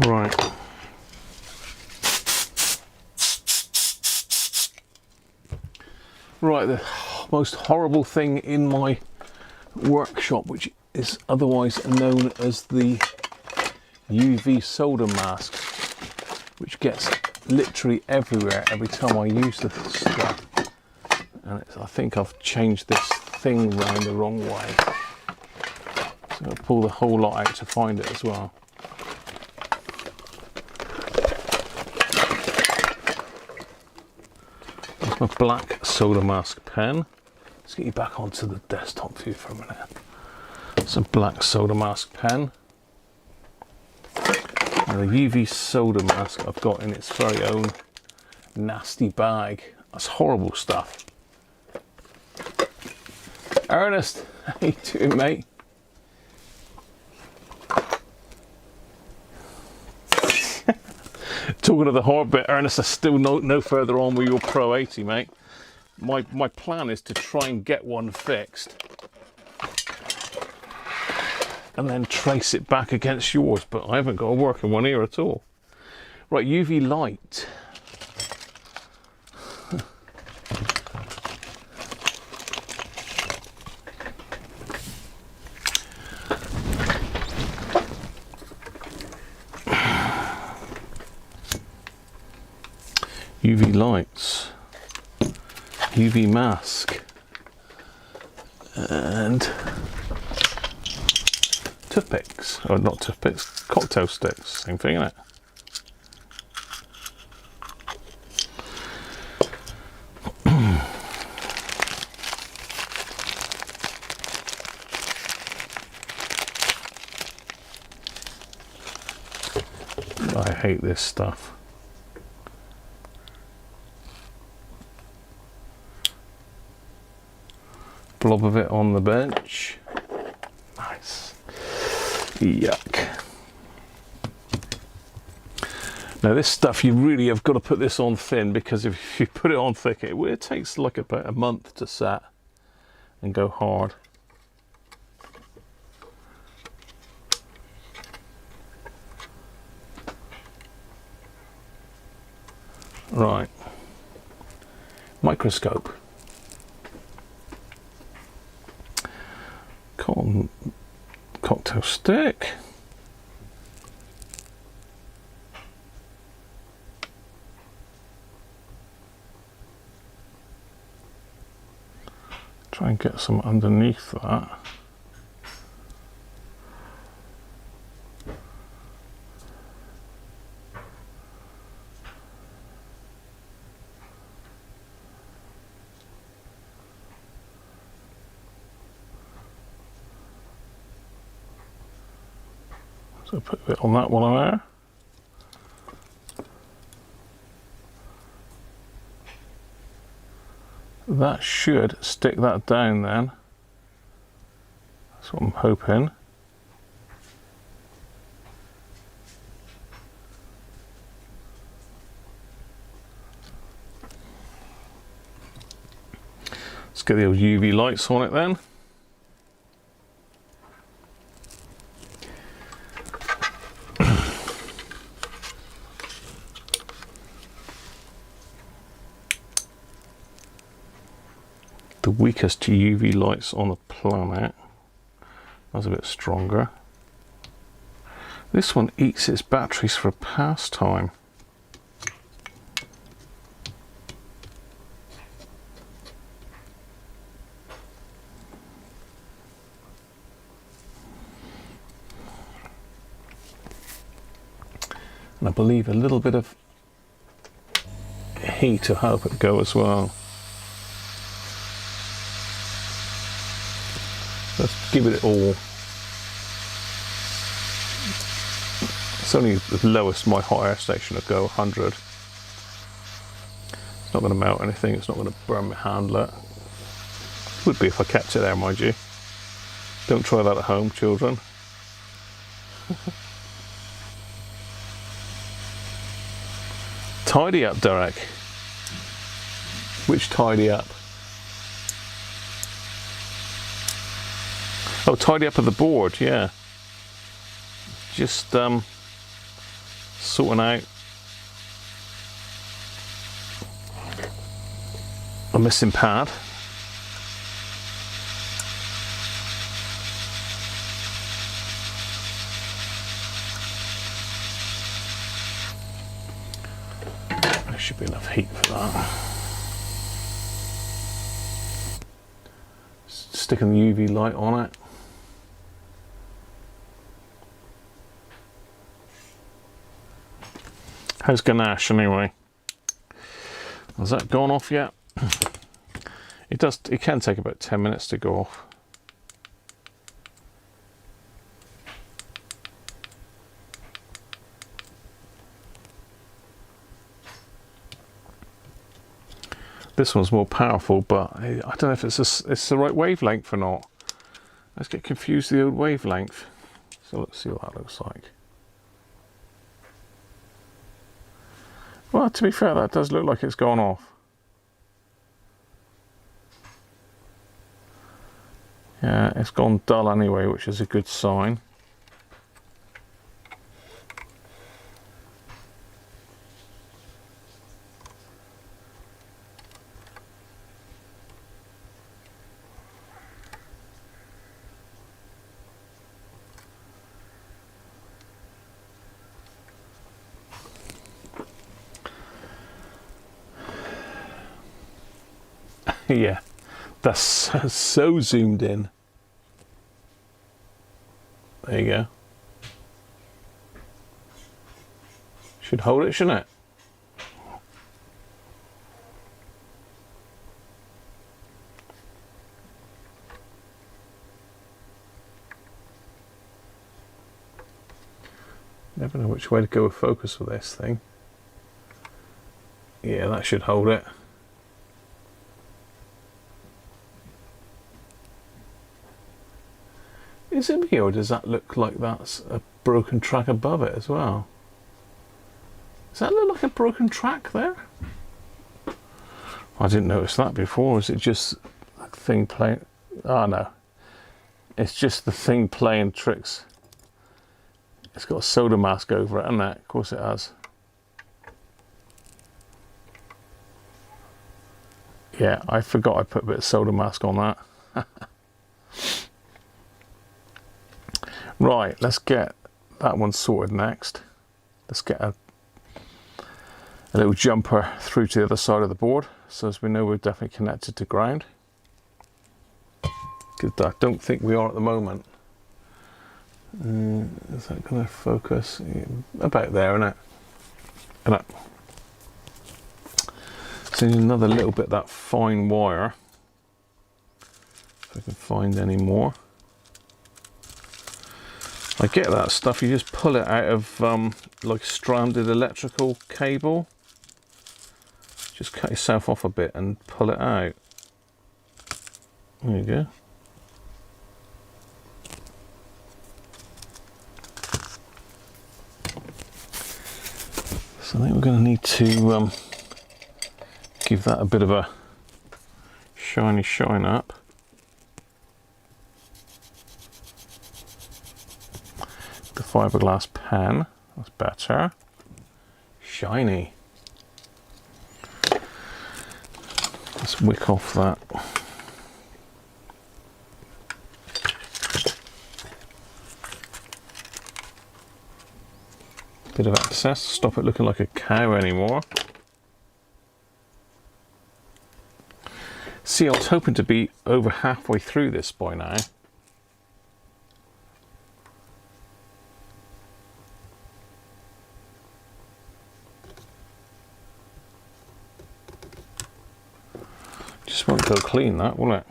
Right. Right, the most horrible thing in my workshop, which is otherwise known as the UV solder mask, which gets literally everywhere every time I use the stuff. And I think I've changed this thing round the wrong way. So I'll pull the whole lot out to find it as well. My black soda mask pen. Let's get you back onto the desktop view for a minute. It's a black soda mask pen. And the UV soda mask I've got in its very own nasty bag. That's horrible stuff. Ernest, how you doing, mate? Talking of the hard bit, Ernest, is still no further on with your Pro 80, mate. My plan is to try and get one fixed and then trace it back against yours, but I haven't got a working one here at all. Right, UV light. UV lights, UV mask, and toothpicks, or not toothpicks, cocktail sticks, same thing, isn't it? I hate this stuff. Blob of it on the bench. Nice. Yuck. Now this stuff, you really have got to put this on thin, because if you put it on thick, it takes like about a month to set and go hard. Right. Microscope. Cotton cocktail stick. Try and get some underneath that. So put a bit on that one there. That should stick that down then. That's what I'm hoping. Let's get the old UV lights on it then. The weakest UV lights on the planet. That's a bit stronger. This one eats its batteries for a pastime. And I believe a little bit of heat to help it go as well. Let's give it all. It's only the lowest my hot air station will go, 100. It's not going to melt anything, it's not going to burn my handlet. Would be if I kept it there, mind you. Don't try that at home, children. Tidy up, Derek. Which tidy up? Oh, tidy up of the board, yeah. Just sorting out a missing pad. There should be enough heat for that. Sticking the UV light on it. How's ganache anyway? Has that gone off yet? It can take about 10 minutes to go off. This one's more powerful, but I don't know if it's the right wavelength or not. Let's get confused with the old wavelength. So let's see what that looks like. Well, to be fair, that does look like it's gone off. Yeah, it's gone dull anyway, which is a good sign. Yeah, that's so zoomed in. There you go. Should hold it, shouldn't it? Never know which way to go with focus with this thing. Yeah, that should hold it. Is it me, or does that look like that's a broken track above it as well? Does that look like a broken track there? I didn't notice that before. Is it just a thing playing? Oh no, it's just the thing playing tricks. It's got a soda mask over it, hasn't it? Of course it has. Yeah, I forgot I put a bit of soda mask on that. Right, let's get that one sorted next. Let's get a little jumper through to the other side of the board, so as we know we're definitely connected to ground. Because I don't think we are at the moment. Is that going to focus? Yeah, about there, isn't it? And that. So another little bit of that fine wire, if I can find any more. I get that stuff, you just pull it out of like stranded electrical cable. Just cut yourself off a bit and pull it out. There you go. So I think we're going to need to give that a bit of a shiny shine up. The fiberglass pen, that's better. Shiny. Let's wick off that. Bit of excess, stop it looking like a cow anymore. See, I was hoping to be over halfway through this by now. Just won't go clean, that, will it?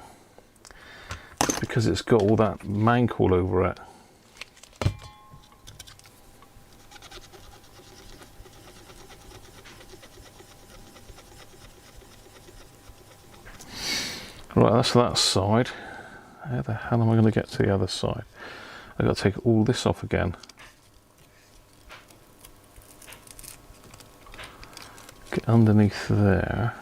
Because it's got all that mank all over it. Right, that's that side. How the hell am I going to get to the other side? I've got to take all this off again. Get underneath there.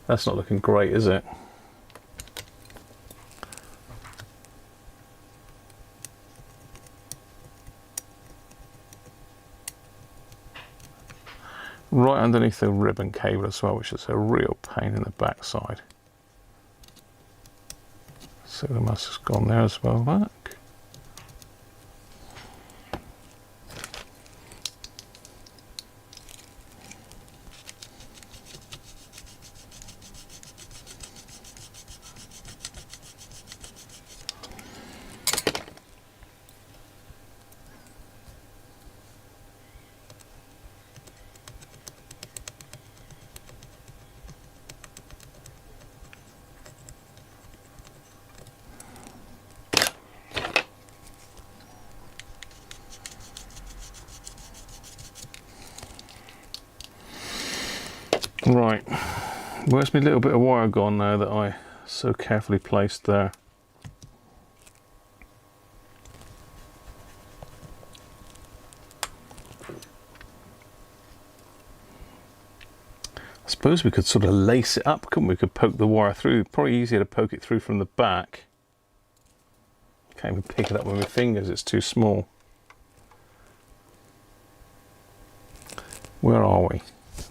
That's not looking great, is it? Right underneath the ribbon cable as well, which is a real pain in the backside. So the must have gone there as well, look. Right, where's my little bit of wire gone now that I so carefully placed there? I suppose we could sort of lace it up, couldn't we? We could poke the wire through. Probably easier to poke it through from the back. Can't even pick it up with my fingers, it's too small. Where are we?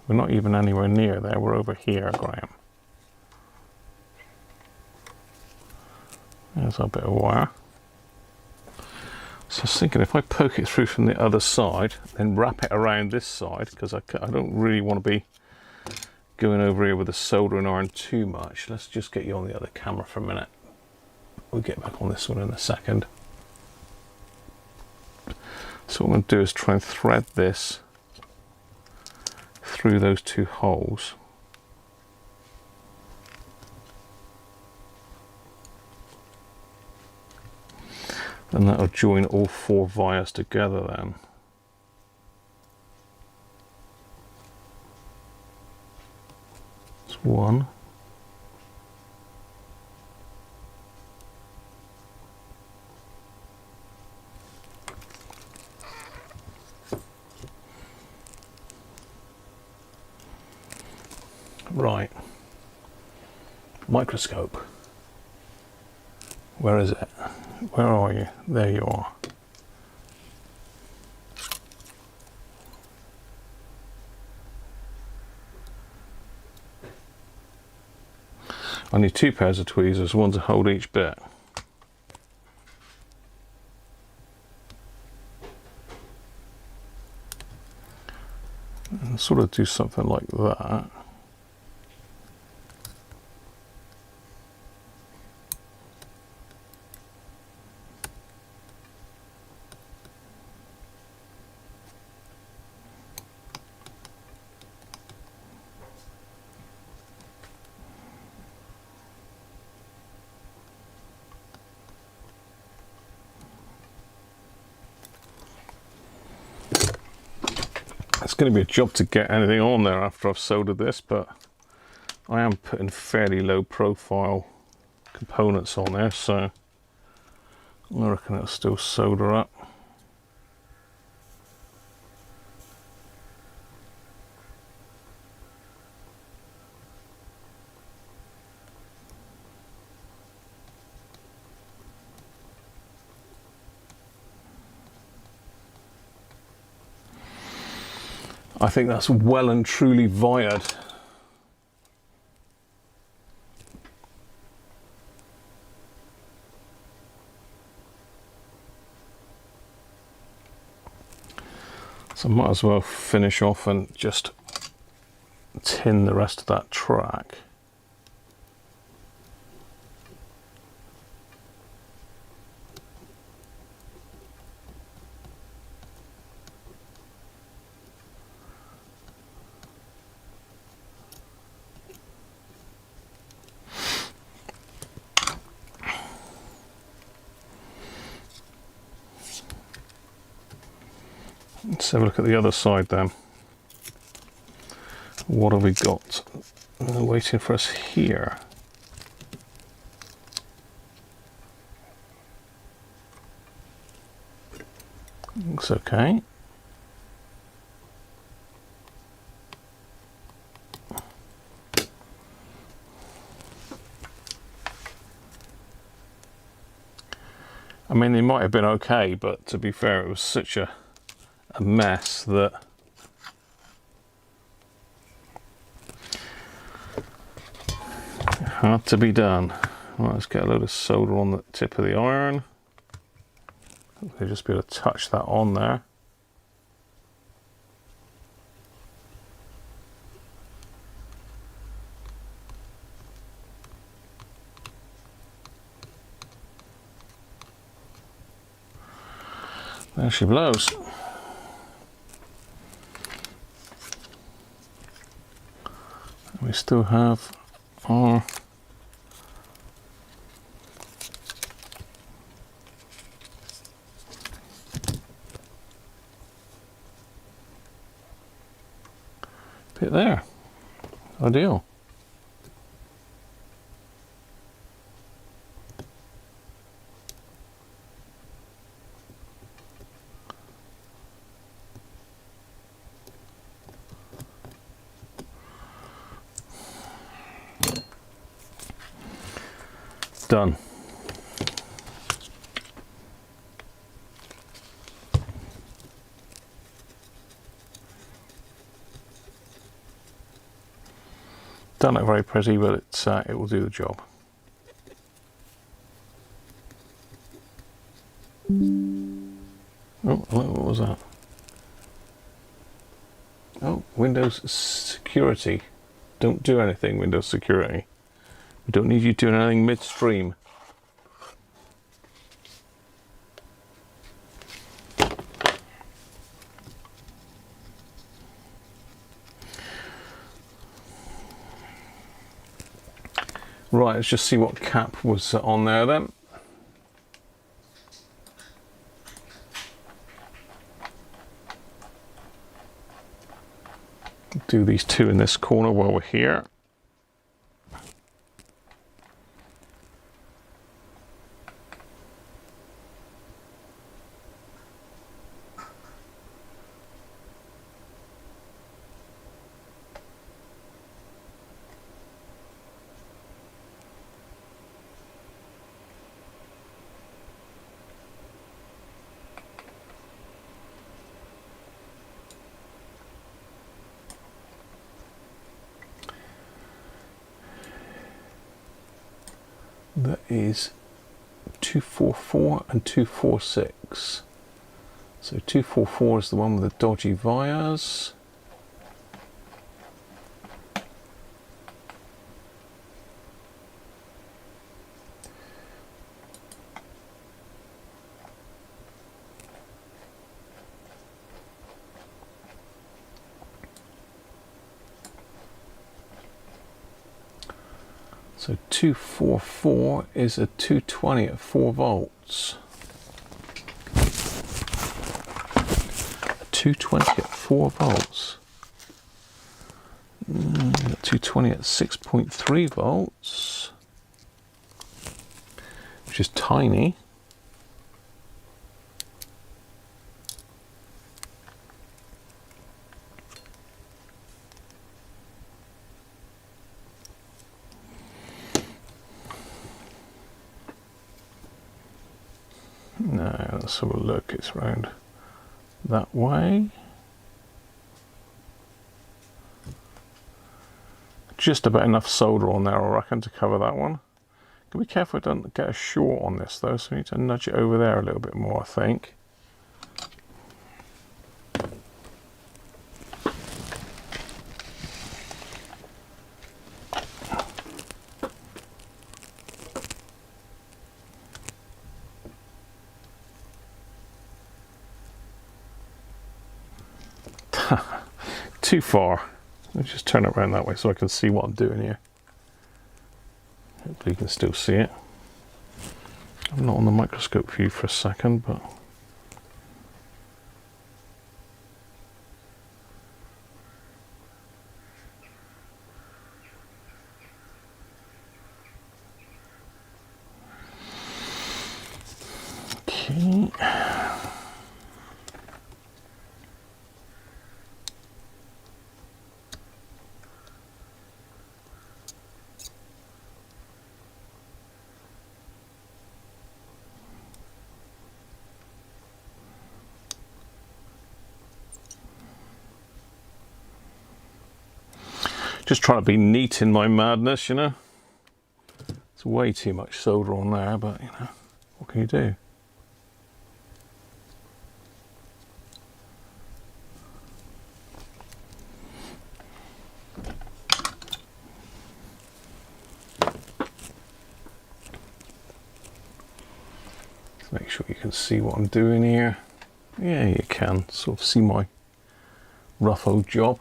We're not even anywhere near there, we're over here, Graham. There's our bit of wire. So I was thinking if I poke it through from the other side, then wrap it around this side, because I don't really want to be going over here with a soldering iron too much. Let's just get you on the other camera for a minute. We'll get back on this one in a second. So what I'm going to do is try and thread this through those two holes. And that'll join all four wires together then. It's one. Right, microscope, where is it? Where are you? There you are. I need two pairs of tweezers, one to hold each bit. And sort of do something like that. It's going to be a job to get anything on there after I've soldered this, but I am putting fairly low profile components on there, so I reckon it'll still solder up. I think that's well and truly wired. So I might as well finish off and just tin the rest of that track. Let's have a look at the other side then. What have we got waiting for us here? Looks okay. I mean, they might have been okay, but to be fair, it was such a mess that it had to be done. Right, let's get a load of solder on the tip of the iron. Hopefully just be able to touch that on there. There she blows. We still have our bit there. Ideal. Done. Don't look very pretty, but it will do the job. Oh, what was that? Oh, Windows security. Don't do anything, Windows security. We don't need you doing anything midstream. Right, let's just see what cap was on there then. Do these two in this corner while we're here. That is 244 and 246. So 244 is the one with the dodgy wires. So 244 is a 220 at 4 volts. 220 at 4 volts. 220 at 6.3 volts, which is tiny. No, let's have a look. It's round that way. Just about enough solder on there, I reckon, to cover that one. Can be careful I don't get a short on this though, so we need to nudge it over there a little bit more, I think. Too far. Let me just turn it around that way so I can see what I'm doing here. Hopefully you can still see it. I'm not on the microscope view for a second, but Just trying to be neat in my madness, you know. It's way too much solder on there, but you know, what can you do? Make sure you can see what I'm doing here. Yeah, you can sort of see my rough old job.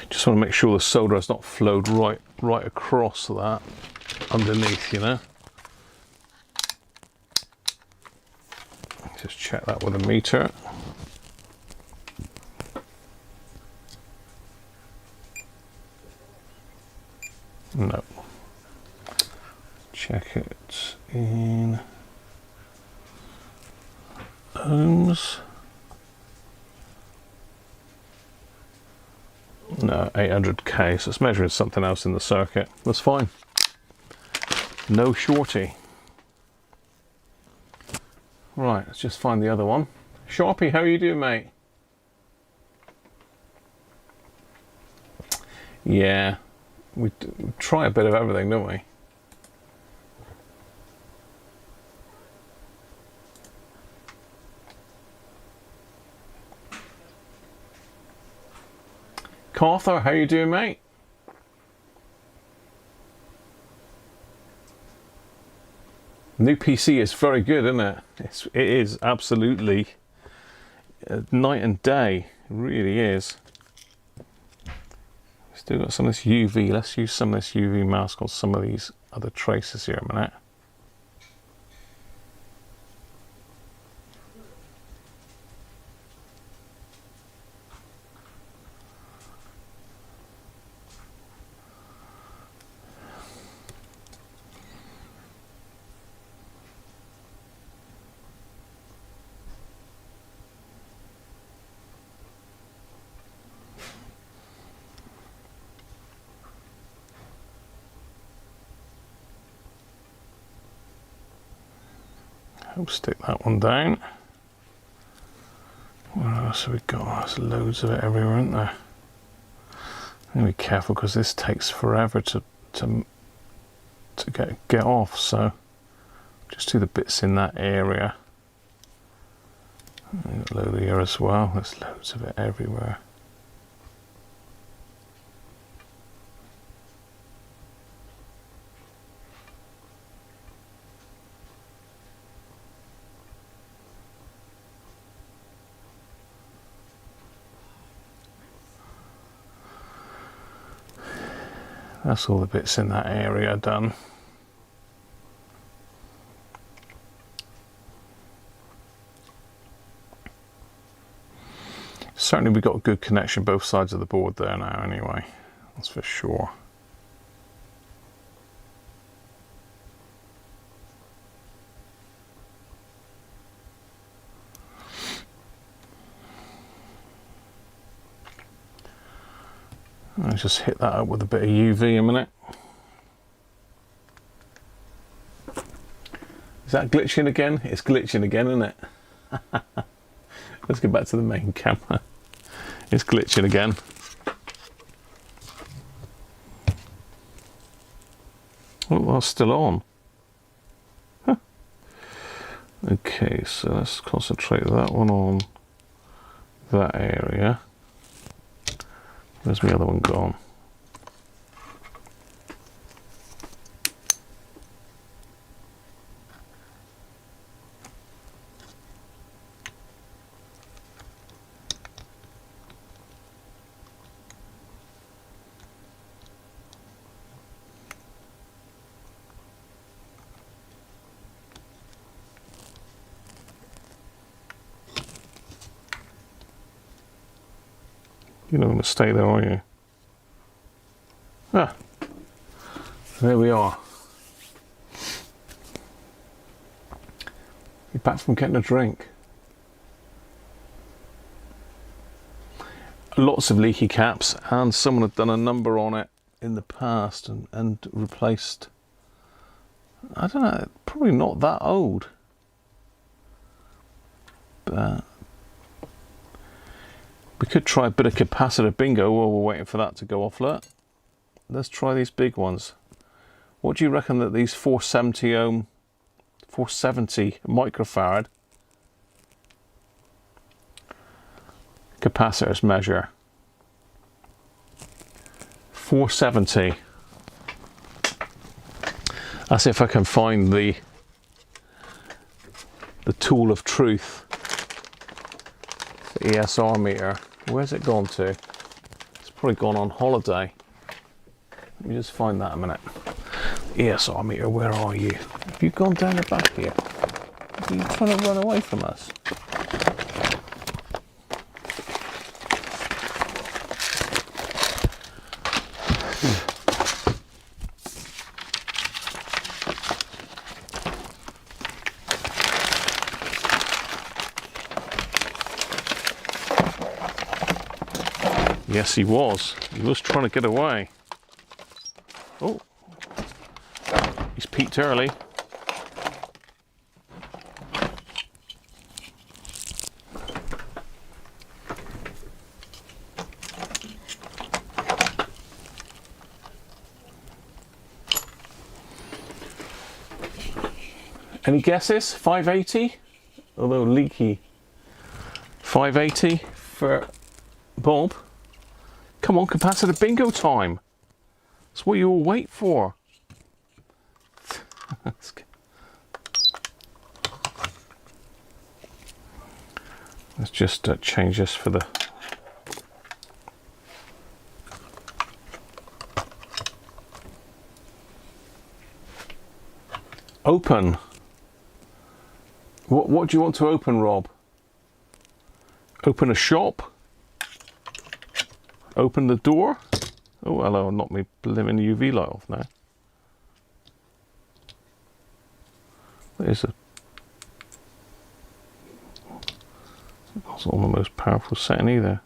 Just want to make sure the solder has not flowed right across that underneath, you know. Just check that with a meter. No. Check it in ohms. No, 800k, so it's measuring something else in the circuit. That's fine. No shorty. Right, let's just find the other one. Sharpie, how are you doing, mate? Yeah, we try a bit of everything, don't we? Carther, how you doing, mate? New PC is very good, isn't it? It is absolutely night and day. It really is. Still got some of this UV. Let's use some of this UV mask on some of these other traces here a minute. I'll stick that one down. What else have we got? There's loads of it everywhere, isn't there? I'm gonna be careful because this takes forever to get off. So just do the bits in that area. And a load here as well. There's loads of it everywhere. That's all the bits in that area done. Certainly we've got a good connection both sides of the board there now anyway, that's for sure. I'll just hit that up with a bit of UV a minute. Is that glitching again? It's glitching again, isn't it? Let's get back to the main camera. It's glitching again. Oh, that's still on. Huh. Okay, so let's concentrate that one on that area. Where's my other one gone? You're not going to stay there, are you? Ah, there we are. You're back from getting a drink. Lots of leaky caps, and someone had done a number on it in the past and replaced, I don't know, probably not that old, but we could try a bit of capacitor bingo while we're waiting for that to go off. Look, let's try these big ones. What do you reckon that these 470 ohm, 470 microfarad capacitors measure? 470. That's if I can find the tool of truth, the ESR meter. Where's it gone to? It's probably gone on holiday. Let me just find that a minute. ESR meter, where are you? Have you gone down the back here? Are you trying to run away from us? Yes, he was. He was trying to get away. Oh, he's peaked early. Any guesses? 580? Although leaky. 580 for Bob. Come on, capacitor bingo time. That's what you all wait for. Let's just change this for the... Open. What do you want to open, Rob? Open a shop? Open the door? Oh, hello, knock me blimmin' UV light off now. There's a... That's not the most powerful setting either.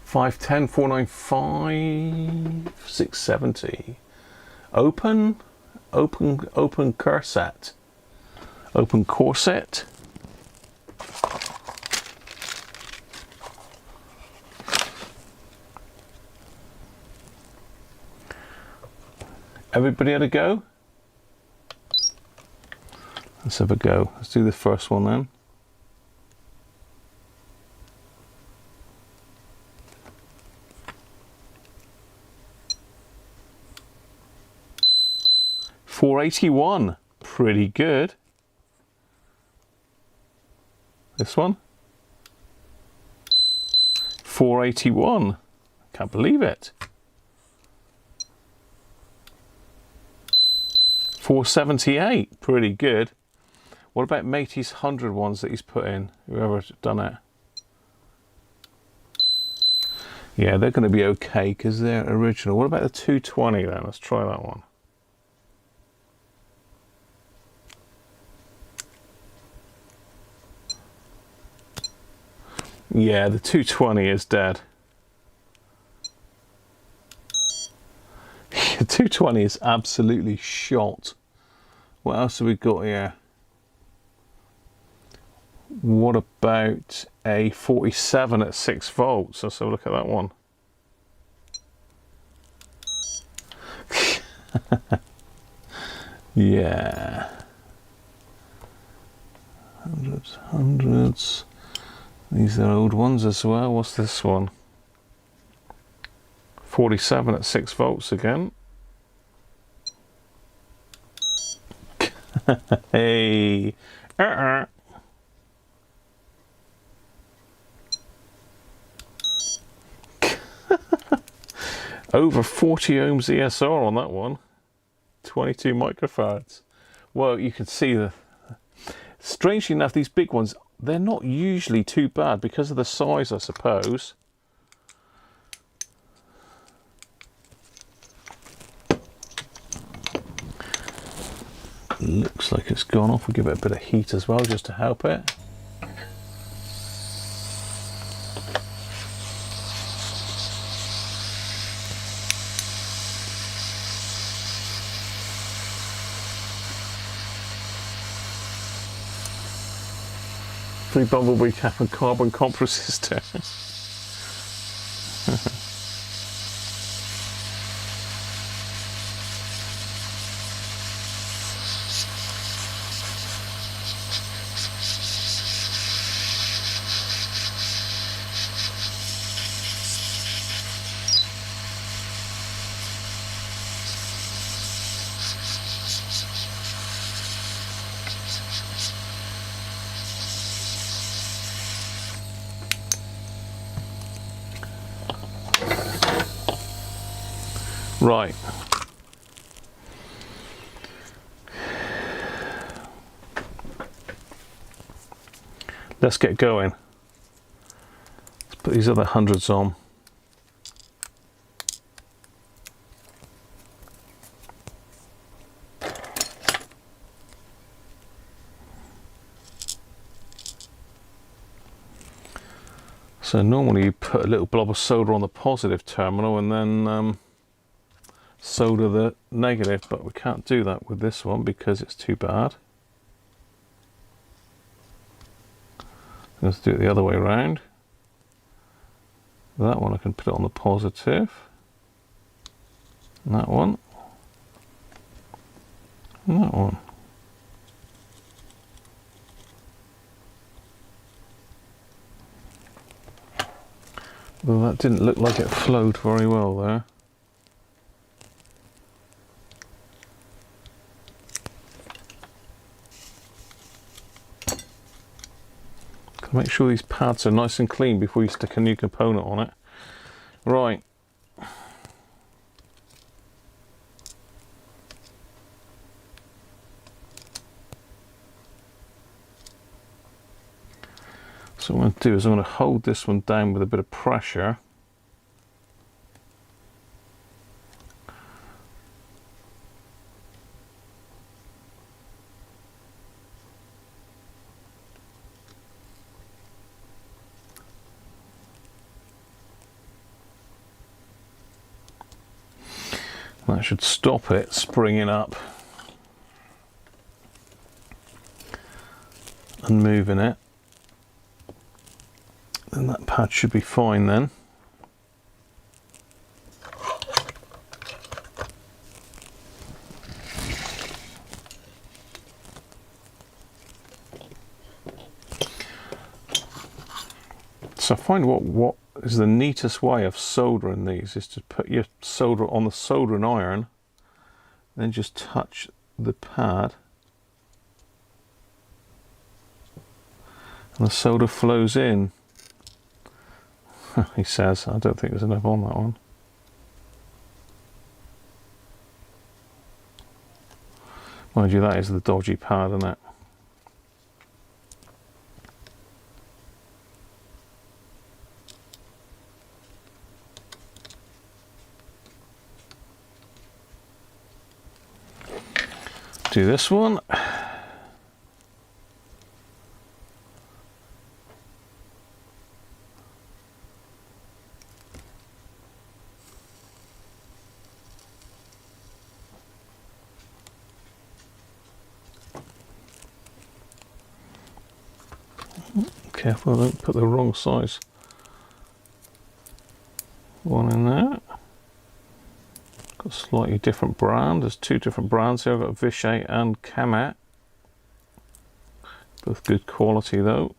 $510, $495, $670. Open corset. Open corset. Everybody had a go? Let's have a go. Let's do the first one then. $481, pretty good. This one, $481, can't believe it. $478, pretty good. What about Matey's 100 ones that he's put in, whoever's done it? Yeah, they're going to be okay because they're original. What about the 220 then? Let's try that one. Yeah, the 220 is dead. The 220 is absolutely shot. What else have we got here? What about a 47 at 6 volts? Let's have a look at that one. Yeah. Hundreds. These are old ones as well. What's this one? 47 at 6 volts again. Hey. Over 40 ohms ESR on that one. 22 microfarads. Well, you can see the... Strangely enough, these big ones they're not usually too bad because of the size, I suppose. Looks like it's gone off. We'll give it a bit of heat as well just to help it. Free bumblebee cap and carbon comp resistor. Right. Let's get going. Let's put these other hundreds on. So normally you put a little blob of solder on the positive terminal and then solder the negative, but we can't do that with this one because it's too bad. Let's do it the other way around. That one I can put it on the positive. And that one. And that one. Well, that didn't look like it flowed very well there. Make sure these pads are nice and clean before you stick a new component on it. Right. So what I'm going to do is I'm going to hold this one down with a bit of pressure. That should stop it springing up and moving it. And that pad should be fine then. So I find what is the neatest way of soldering these is to put your solder on the soldering iron, then just touch the pad and the solder flows in. He says, I don't think there's enough on that one. Mind you, that is the dodgy pad, isn't it? Do this one. Careful, I don't put the wrong size one in there. Got a slightly different brand. There's two different brands here. I've got Vichy and Kamat. Both good quality though.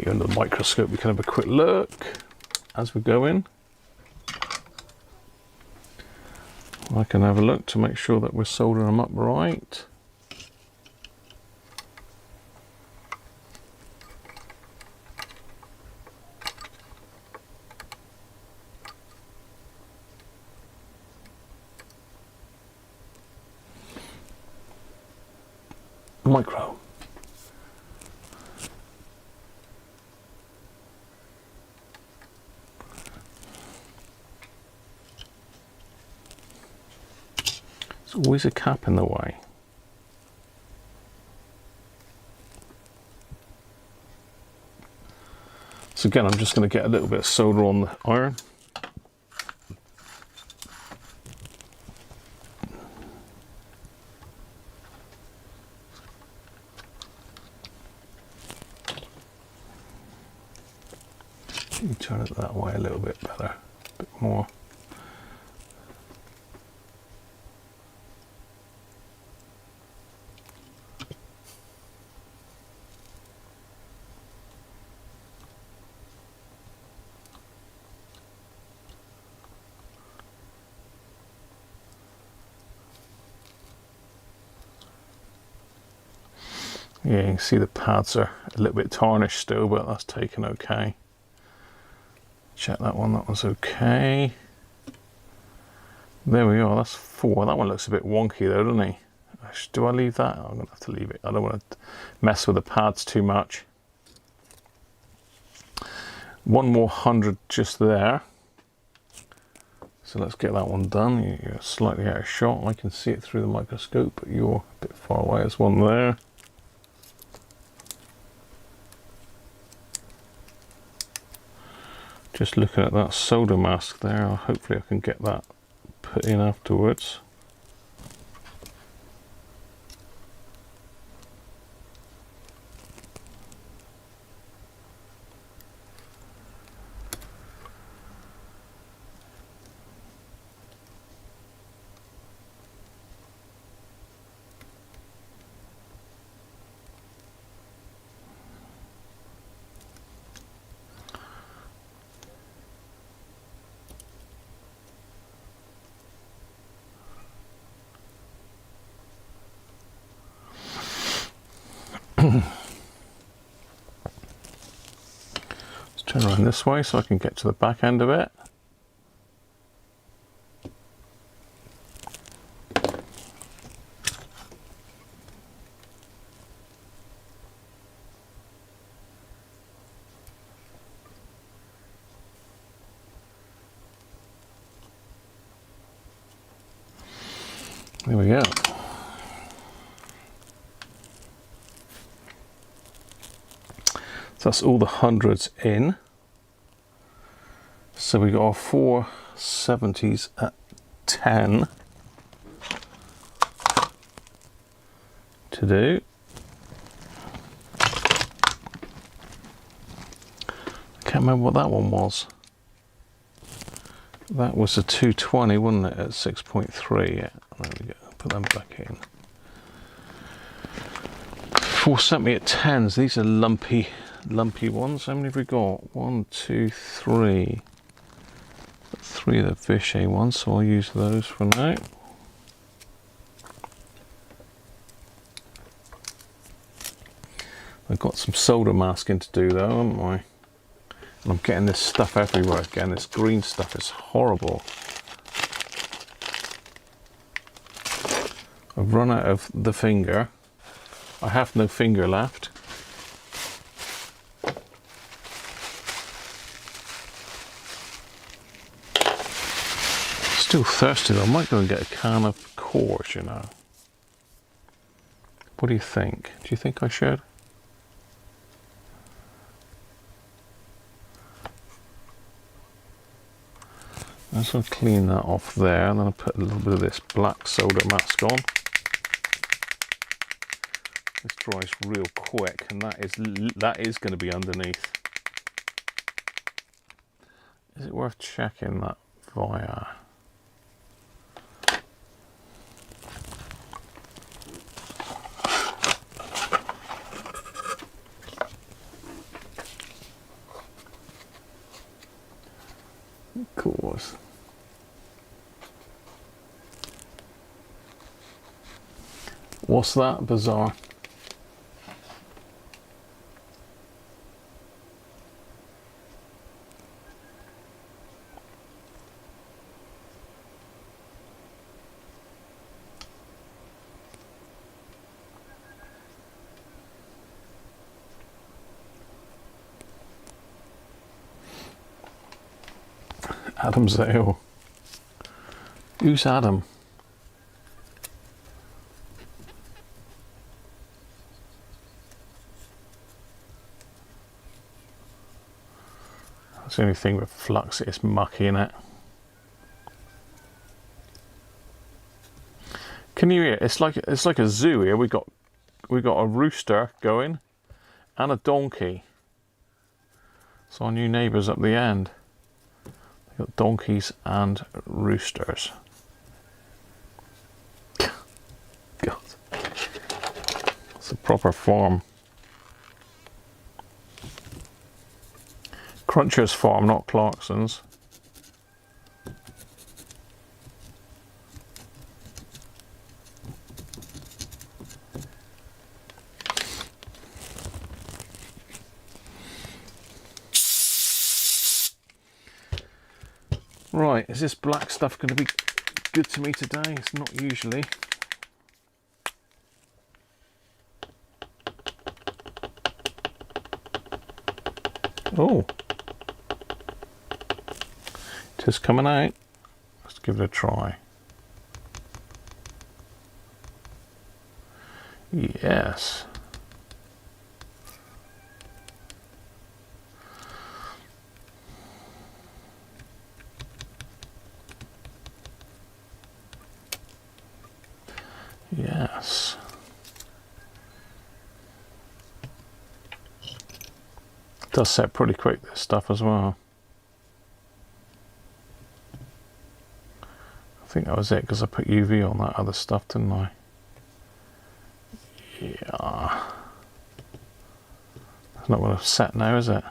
you under the microscope. We can have a quick look as we go in. I can have a look to make sure that we're soldering them up right. Micro. There's always a cap in the way. So again, I'm just going to get a little bit of solder on the iron. You turn it that way a little bit better, a bit more. Yeah, you can see the pads are a little bit tarnished still, but that's taken okay. Check that one's okay. There we are, that's 4. That one looks a bit wonky though, doesn't he? Do I leave that? I'm gonna have to leave it. I don't want to mess with the pads too much. One more 100 just there. So let's get that one done. You're slightly out of shot. I can see it through the microscope, but you're a bit far away. There's one there. Just looking at that solder mask there, hopefully I can get that put in afterwards. Let's turn around this way so I can get to the back end of it. There we go. So that's all the 100s in. So we got our 4 70s at 10 to do. I can't remember what that one was. That was a 220, wasn't it, at 6.3? Yeah, there we go. Put them back in. 470 at 10s. These are lumpy ones. How many have we got? 1, 2, 3. 3 of the Vichy ones, so I'll use those for now. I've got some solder masking to do though, haven't I? And I'm getting this stuff everywhere again. This green stuff is horrible. I've run out of the finger. I have no finger left. Still thirsty though. I might go and get a can of Coors, you know. What do you think? Do you think I should? I'm just going to clean that off there, and then I'll put a little bit of this black solder mask on. This dries real quick, and that is going to be underneath. Is it worth checking that via? course. What's that? Bizarre. Adam Zale. Who's Adam? That's the only thing with flux, it's mucky in it. Can you hear? It's like a zoo here. We got a rooster going and a donkey. It's our new neighbours up the end. We've got donkeys and roosters. God. It's a proper farm. Cruncher's farm, not Clarkson's. Right, is this black stuff going to be good to me today? It's not usually. Oh, just coming out. Let's give it a try. Yes. Yes. It does set pretty quick, this stuff as well. I think that was it because I put UV on that other stuff, didn't I? Yeah. It's not going to set now, is it?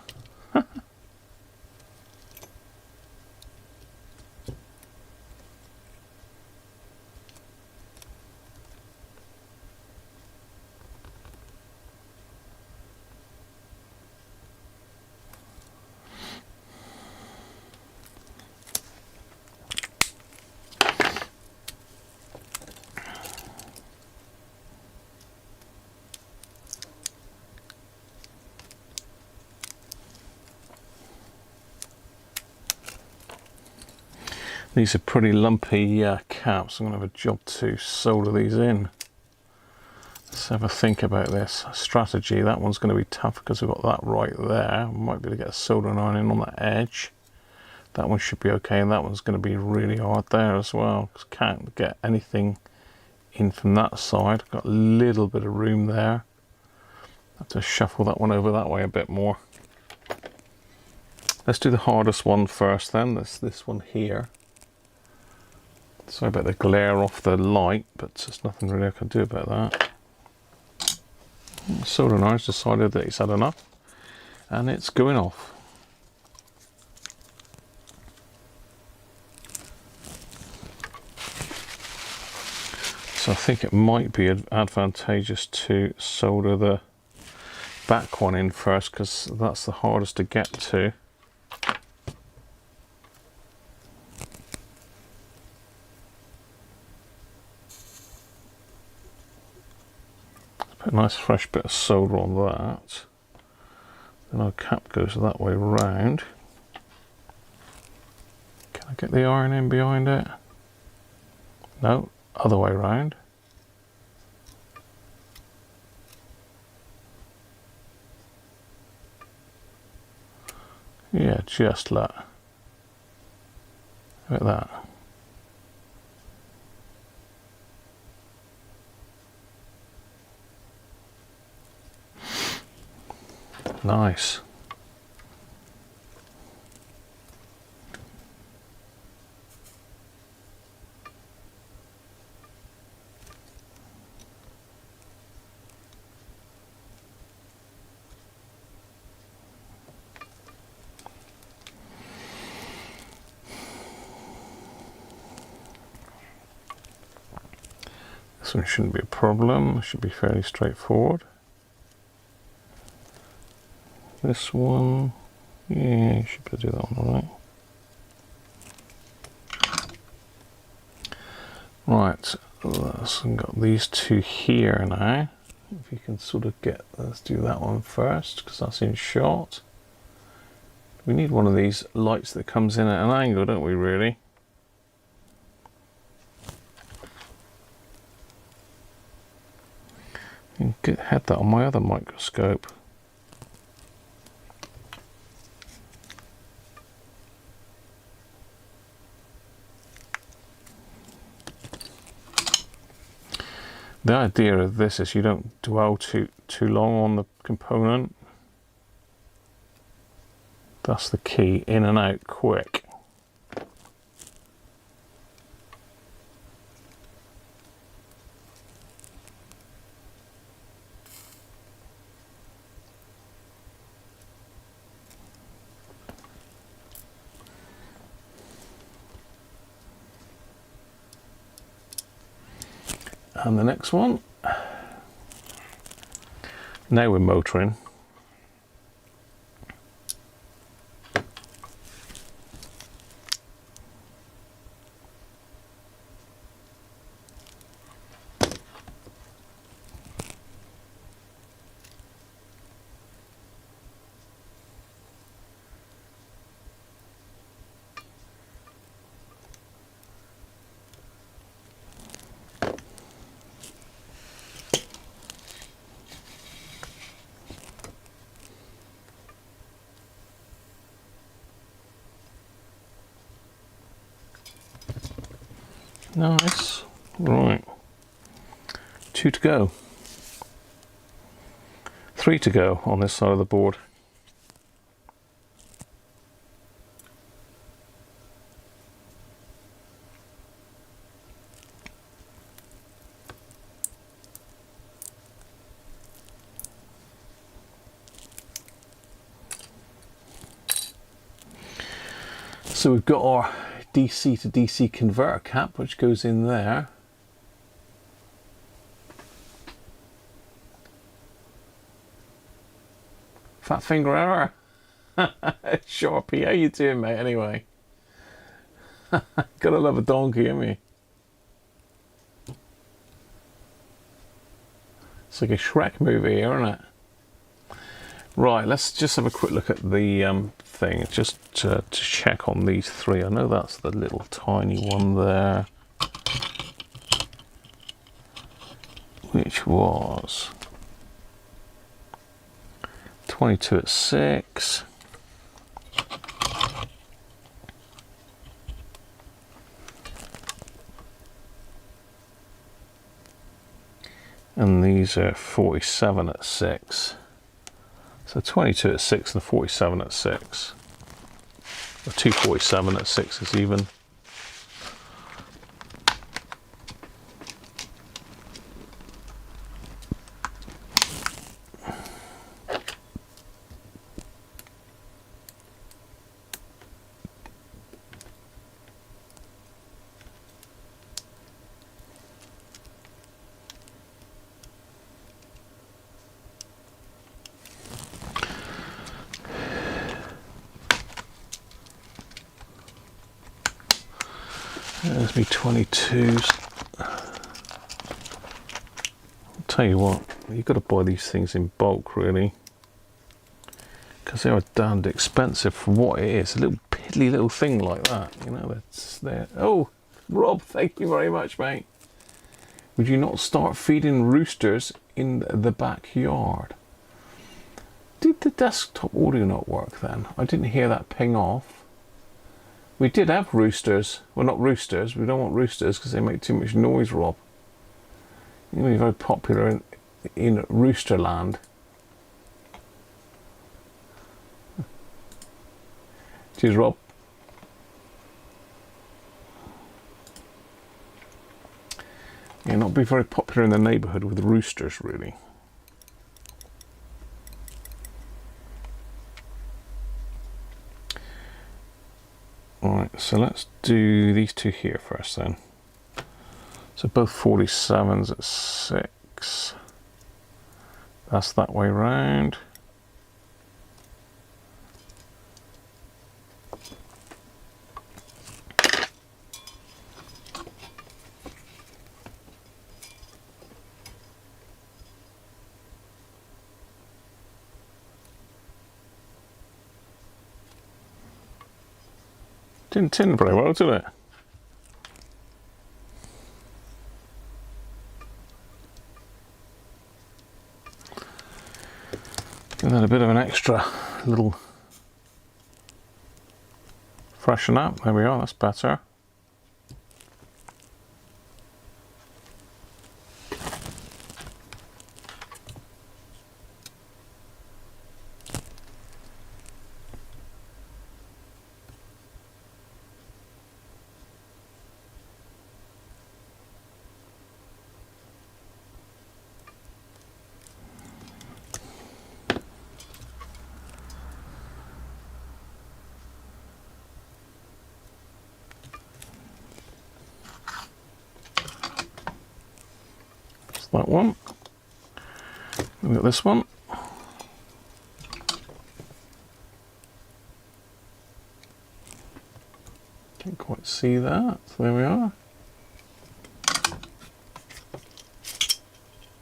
These are pretty lumpy caps. I'm going to have a job to solder these in. Let's have a think about this strategy. That one's going to be tough because we've got that right there. We might be able to get a soldering iron in on that edge. That one should be okay, and that one's going to be really hard there as well, because can't get anything in from that side. Got a little bit of room there. Have to shuffle that one over that way a bit more. Let's do the hardest one first then. That's this one here. Sorry about the glare off the light, but there's nothing really I can do about that. Soldering iron's decided that it's had enough, and it's going off. So I think it might be advantageous to solder the back one in first, because that's the hardest to get to. Put a nice fresh bit of solder on that. Then our cap goes that way round. Can I get the iron in behind it? No, other way round. Yeah, just like that. Look at that. Nice. This one shouldn't be a problem, it should be fairly straightforward. This one, yeah, you should be able to do that one alright. Right, I've got these two here now. If you can sort of get, let's do that one first because that's in shot. We need one of these lights that comes in at an angle, don't we, really? You can had that on my other microscope. The idea of this is you don't dwell too long on the component. That's the key, in and out quick. And the next one, now we're motoring. Nice. Right. 2 to go. 3 to go on this side of the board. So we've got our DC to DC converter cap, which goes in there. Fat finger error. Sharpie, how you doing, mate? Anyway, gotta love a donkey, haven't you? It's like a Shrek movie here, isn't it? Right, let's just have a quick look at the thing, just to check on these three. I know that's the little tiny one there, which was 22 at 6. And these are 47 at 6. So 22 at 6 and 47 at 6. Or 247 at 6 is even. There's me 22s. I'll tell you what, you've got to buy these things in bulk, really, because they are damned expensive for what it is. A little piddly little thing like that, you know. That's there. Oh, Rob, thank you very much, mate. Would you not start feeding roosters in the backyard? Did the desktop audio not work then? I didn't hear that ping off. We did have roosters. Well, not roosters. We don't want roosters because they make too much noise, Rob. You know, you're very popular in rooster land. Cheers, Rob. Yeah, not be very popular in the neighbourhood with roosters, really. Alright, so let's do these two here first then. So both 47s at 6. That's that way round. Didn't tin very well, did it? Give that a bit of an extra little freshen up. There we are, that's better. That one. We've got this one. Can't quite see that. So there we are.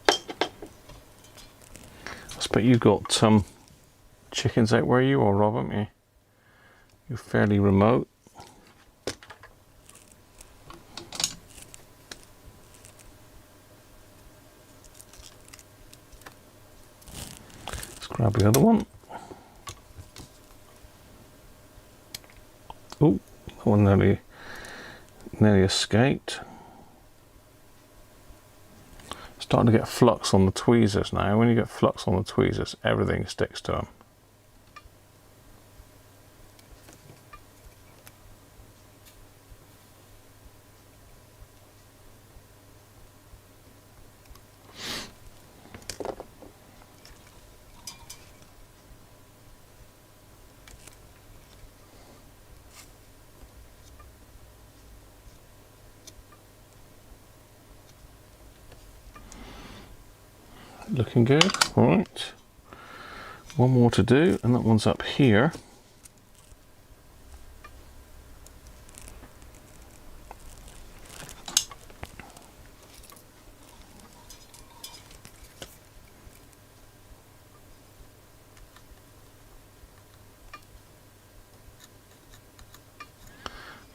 I expect you've got some chickens out where you are, Rob, haven't you? You're fairly remote. Grab the other one. Oh, that one nearly escaped. Starting to get flux on the tweezers now. When you get flux on the tweezers, everything sticks to them. Looking good. All right, one more to do, and that one's up here.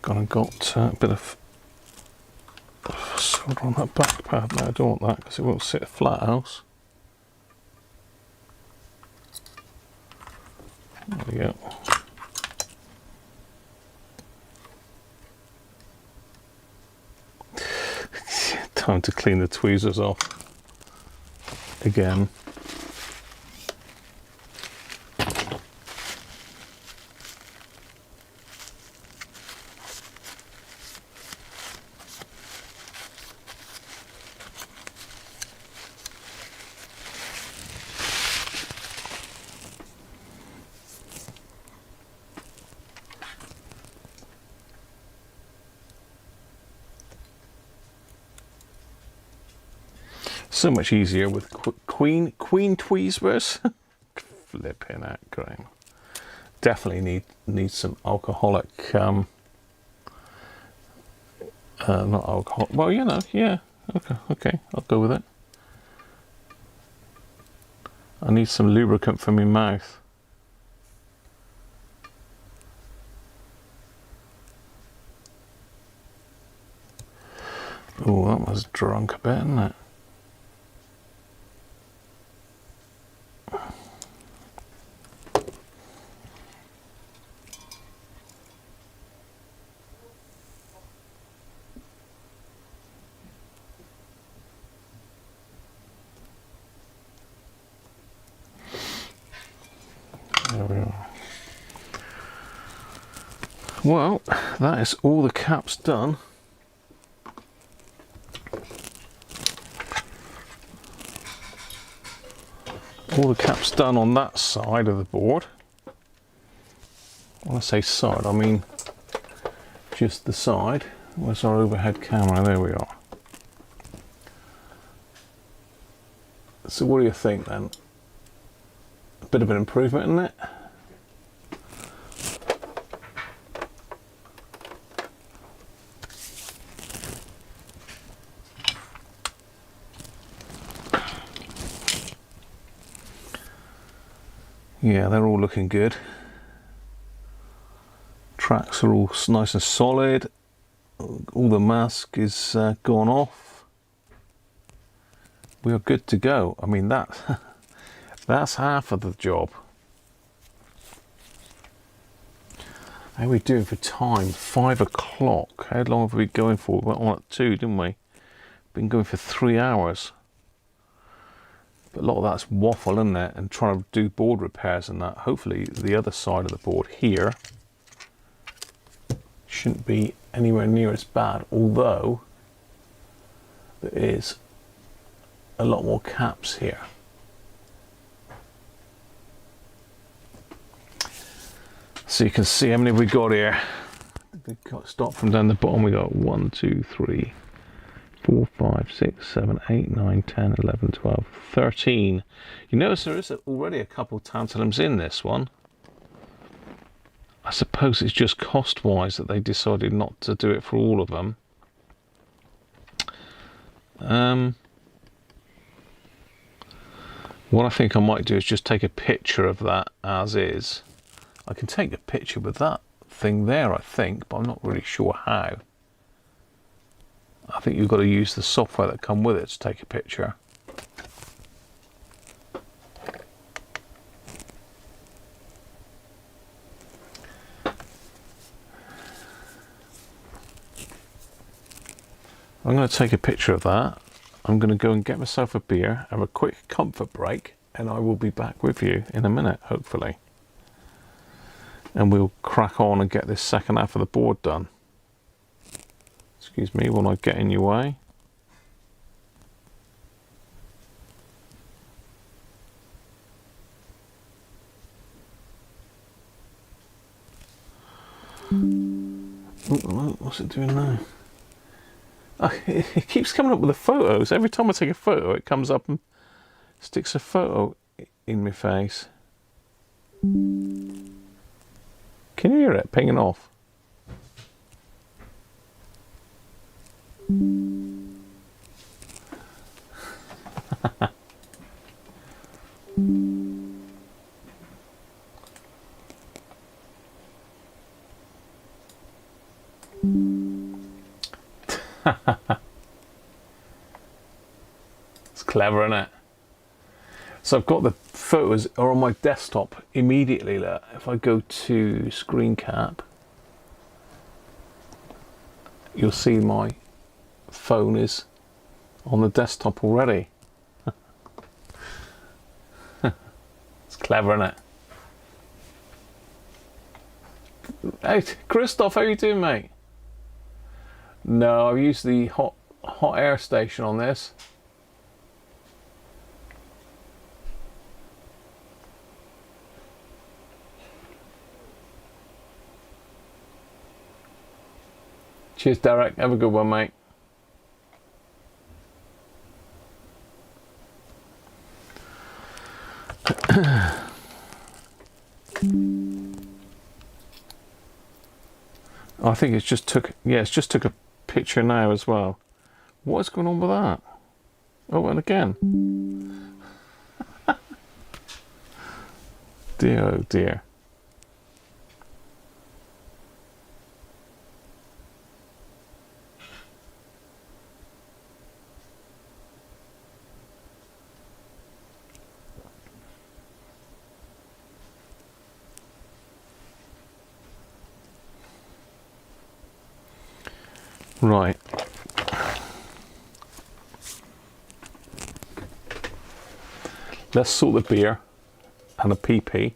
Got a bit of solder on that back pad now. I don't want that because it won't sit flat else. There we go. Time to clean the tweezers off again. So much easier with queen tweezers. Flipping out, Graham. Definitely need some alcoholic. Not alcohol. Well, you know, yeah. Okay, I'll go with it. I need some lubricant for my mouth. Oh, that was drunk a bit, isn't it? There we are. Well, that is all the caps done. All the caps done on that side of the board. When I say side, I mean just the side. Where's our overhead camera? There we are. So what do you think then? A bit of an improvement, isn't it? Yeah, they're all looking good. Tracks are all nice and solid. All the mask is gone off. We are good to go. I mean, that's half of the job. How are we doing for time? 5 o'clock. How long have we been going for? We went on at 2, didn't we? Been going for 3 hours. But a lot of that's waffle, isn't it? And trying to do board repairs and that. Hopefully the other side of the board here shouldn't be anywhere near as bad, although there is a lot more caps here. So you can see how many we got here. We got start from down the bottom. We got 1, 2, 3, 4, 5, 6, 7, 8, 9, 10, 11, 12, 13. You notice there is already a couple tantalums in this one. I suppose it's just cost-wise that they decided not to do it for all of them. What I think I might do is just take a picture of that as is. I can take a picture with that thing there, I think, but I'm not really sure how. I think you've got to use the software that come with it to take a picture. I'm going to take a picture of that. I'm going to go and get myself a beer, have a quick comfort break, and I will be back with you in a minute, hopefully. And we'll crack on and get this second half of the board done. Excuse me while I get in your way. Oh, what's it doing now? Oh, it keeps coming up with the photos. Every time I take a photo, it comes up and sticks a photo in my face. Can you hear it pinging off? It's clever, isn't it? So I've got the photos are on my desktop immediately. Look, if I go to screen cap, you'll see my phone is on the desktop already. It's clever, isn't it? Hey, Christoph, how you doing, mate? No, I've used the hot air station on this. Cheers, Derek. Have a good one, mate. I think it's just took, yeah, it's just took a picture now as well. What is going on with that? Oh, and again. Dear, oh dear. Right. Let's sort the beer and the PP.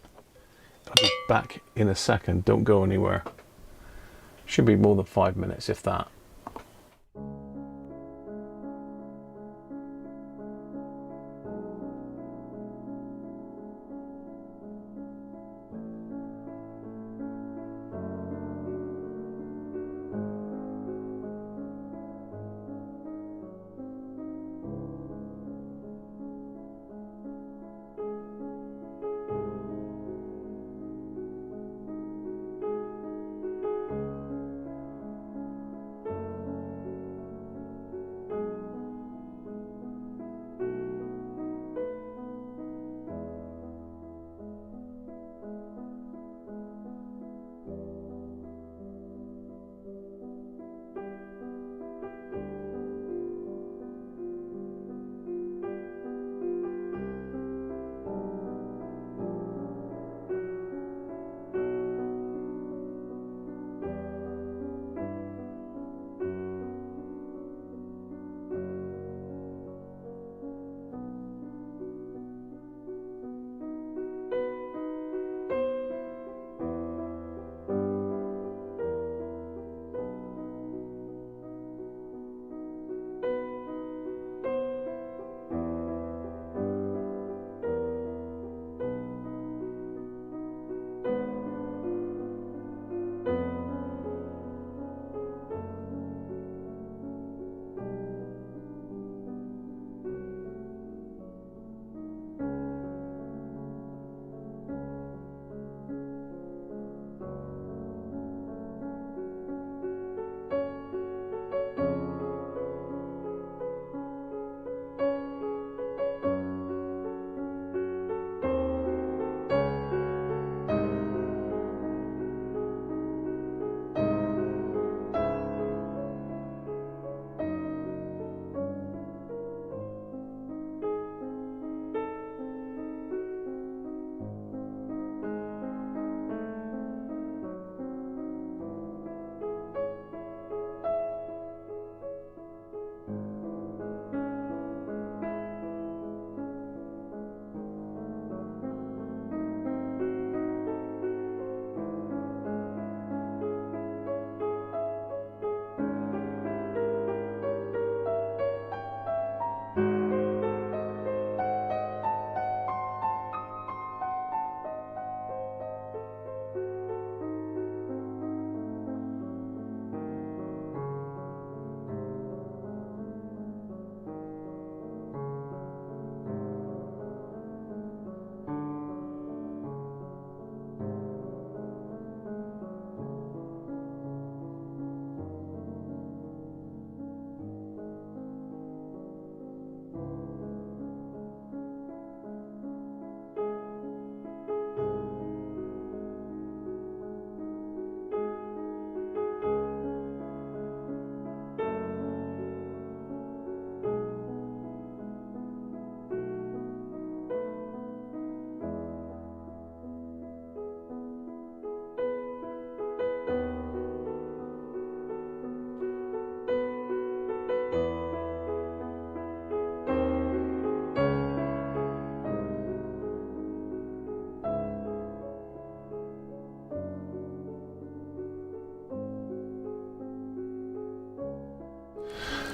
I'll be back in a second. Don't go anywhere. Should be more than 5 minutes, if that.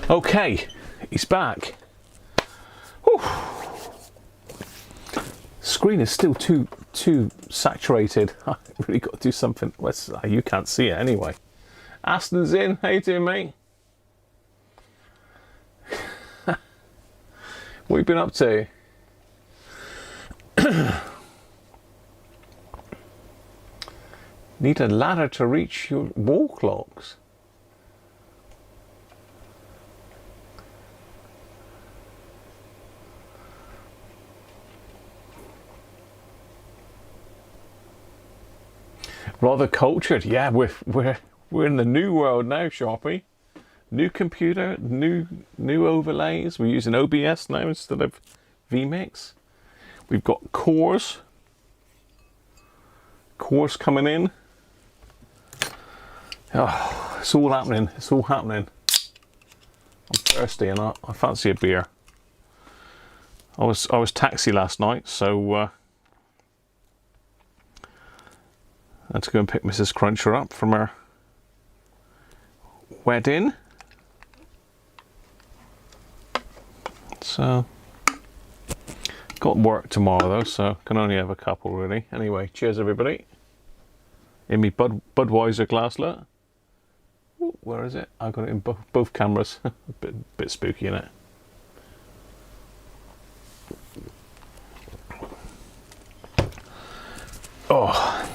Okay, he's back. Whew. Screen is still too saturated. I really got to do something. Well, you can't see it anyway. Aston's in. How you doing, mate? What have you been up to? Need a ladder to reach your wall clocks. Rather cultured. Yeah, we're in the new world now, Sharpie. New computer, new overlays. We're using OBS now instead of vMix. We've got cores coming in. Oh, it's all happening. It's all happening. I'm thirsty and I fancy a beer. I was taxi last night, so I had to go and pick Mrs. Cruncher up from her wedding. So got work tomorrow though, so can only have a couple really. Anyway, cheers everybody. In me Budweiser glasslet. Ooh, where is it? I got it in both cameras. a bit spooky in it. Oh,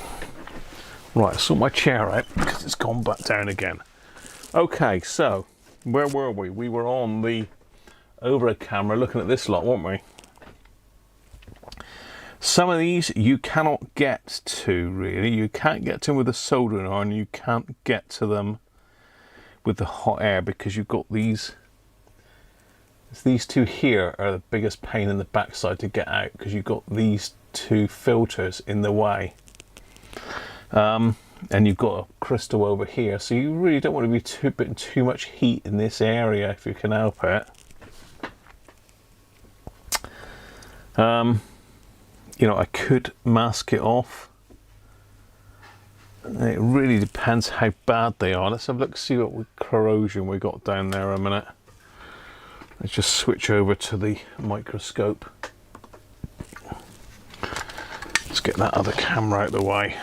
right. I sort my chair out because it's gone back down again. Okay, so where were we? We were on the overhead camera looking at this lot, weren't we? Some of these you cannot get to really. You can't get to them with a soldering iron. You can't get to them with the hot air because you've got these. These two here are the biggest pain in the backside to get out because you've got these two filters in the way. And you've got a crystal over here, so you really don't want to be putting too much heat in this area if you can help it. You know, I could mask it off. It really depends how bad they are. Let's have a look, see what corrosion we got down there a minute. Let's just switch over to the microscope. Let's get that other camera out of the way.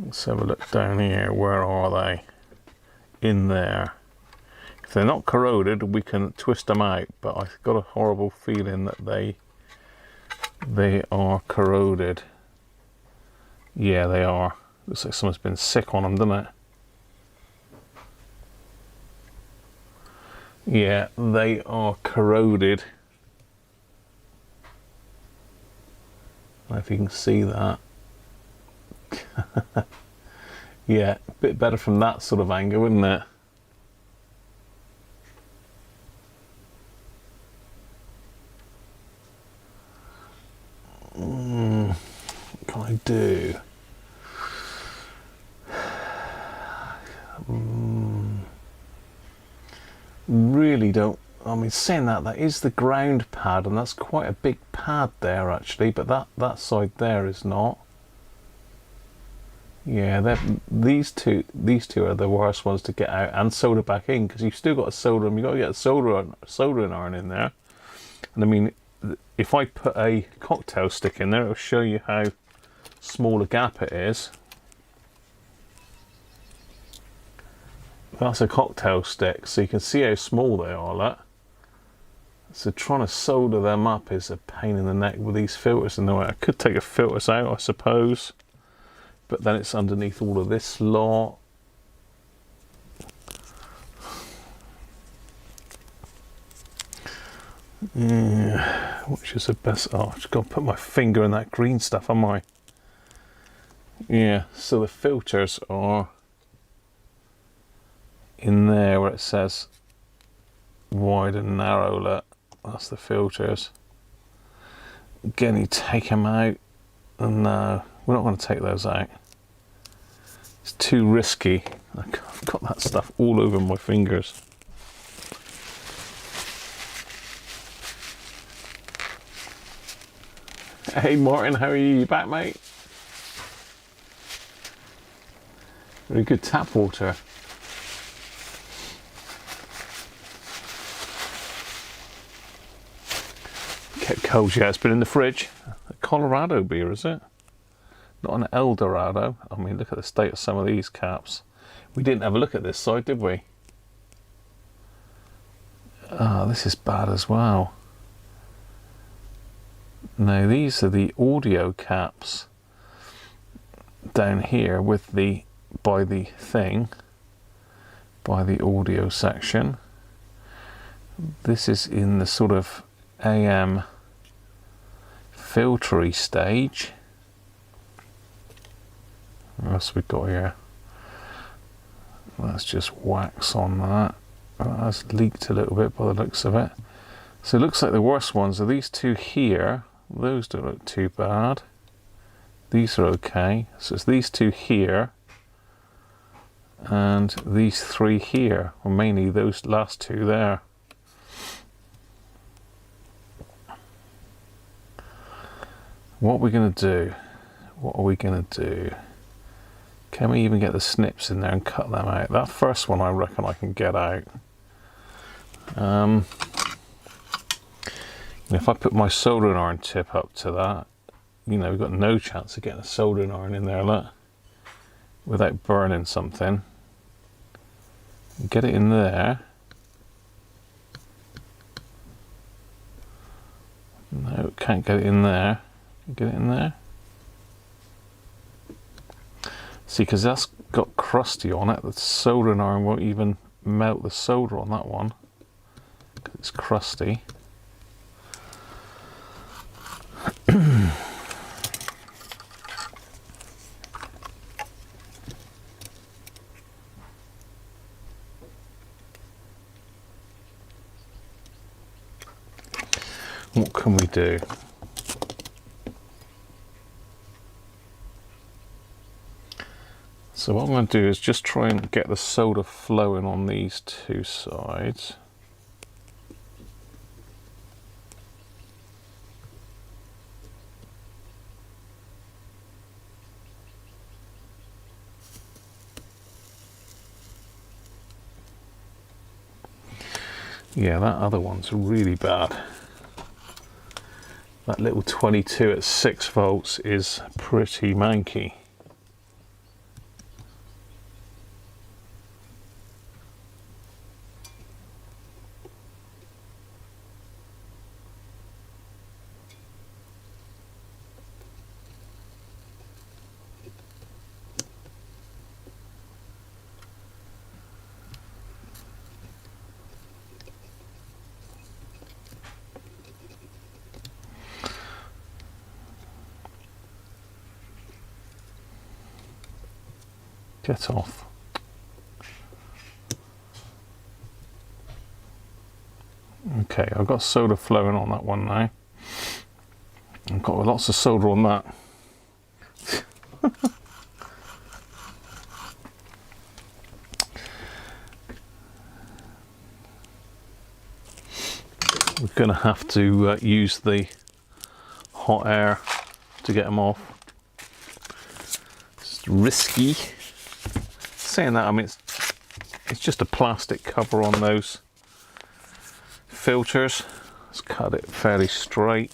Let's have a look down here. Where are they? In there. If they're not corroded, we can twist them out, but I've got a horrible feeling that they are corroded. Yeah, they are. Looks like someone's been sick on them, doesn't it? Yeah, they are corroded. I don't know if you can see that. Yeah, a bit better from that sort of angle, wouldn't it? What can I do? Really don't. I mean, saying that is the ground pad, and that's quite a big pad there actually, but that side there is not. Yeah, these two are the worst ones to get out and solder back in, because you've still got to solder them. You've got to get a soldering iron in there. And I mean, if I put a cocktail stick in there, it'll show you how small a gap it is. That's a cocktail stick, so you can see how small they are, look. So trying to solder them up is a pain in the neck with these filters in the way. I could take the filters out, I suppose, but then it's underneath all of this lot. Yeah, which is the best? Oh, I've just got to put my finger in that green stuff, am I? Yeah, so the filters are in there where it says wide and narrow, look. That's the filters. Again, you take them out, and no, we're not going to take those out. It's too risky. I've got that stuff all over my fingers. Hey Martin, how are you? You back, mate? Very good tap water. cold. Yeah, it's been in the fridge. A Colorado beer, is it? Not an El Dorado. I mean, look at the state of some of these caps. We didn't have a look at this side, did we? Ah, this is bad as well. Now, these are the audio caps down here with the, by the audio section. This is in the sort of AM filtery stage. What else we got here? That's just wax on that. That's leaked a little bit by the looks of it. So it looks like the worst ones are these two here. Those don't look too bad. These are okay. So it's these two here and these three here, or mainly those last two there. What are we going to do? What are we going to do? Can we even get the snips in there and cut them out? That first one I reckon I can get out. If I put my soldering iron tip up to that, you know, we've got no chance of getting a soldering iron in there, look, without burning something. Get it in there. No, can't get it in there. Get it in there. See, because that's got crusty on it, the soldering iron won't even melt the solder on that one, because it's crusty. What can we do? So what I'm going to do is just try and get the solder flowing on these two sides. Yeah, that other one's really bad. That little 22 at 6 volts is pretty manky. Get off. Okay, I've got solder flowing on that one now. I've got lots of solder on that. We're going to have to use the hot air to get them off. It's risky. Saying that, I mean, it's just a plastic cover on those filters. Let's cut it fairly straight.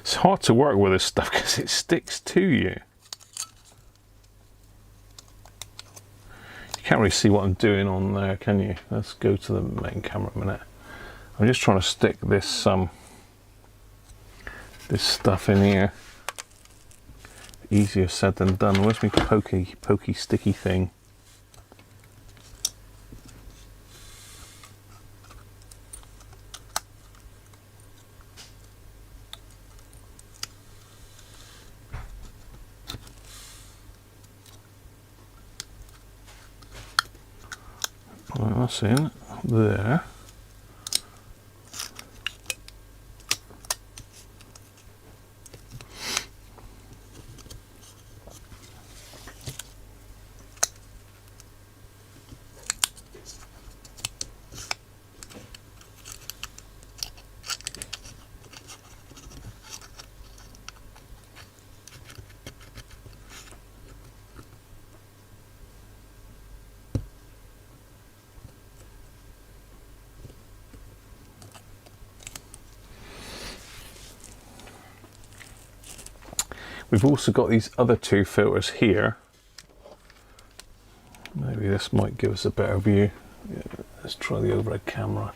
It's hard to work with this stuff because it sticks to you. You can't really see what I'm doing on there, can you? Let's go to the main camera a minute. I'm just trying to stick this this stuff in here. Easier said than done. Where's my pokey sticky thing? That's in there. We've also got these other two filters here. Maybe this might give us a better view. Yeah, let's try the overhead camera.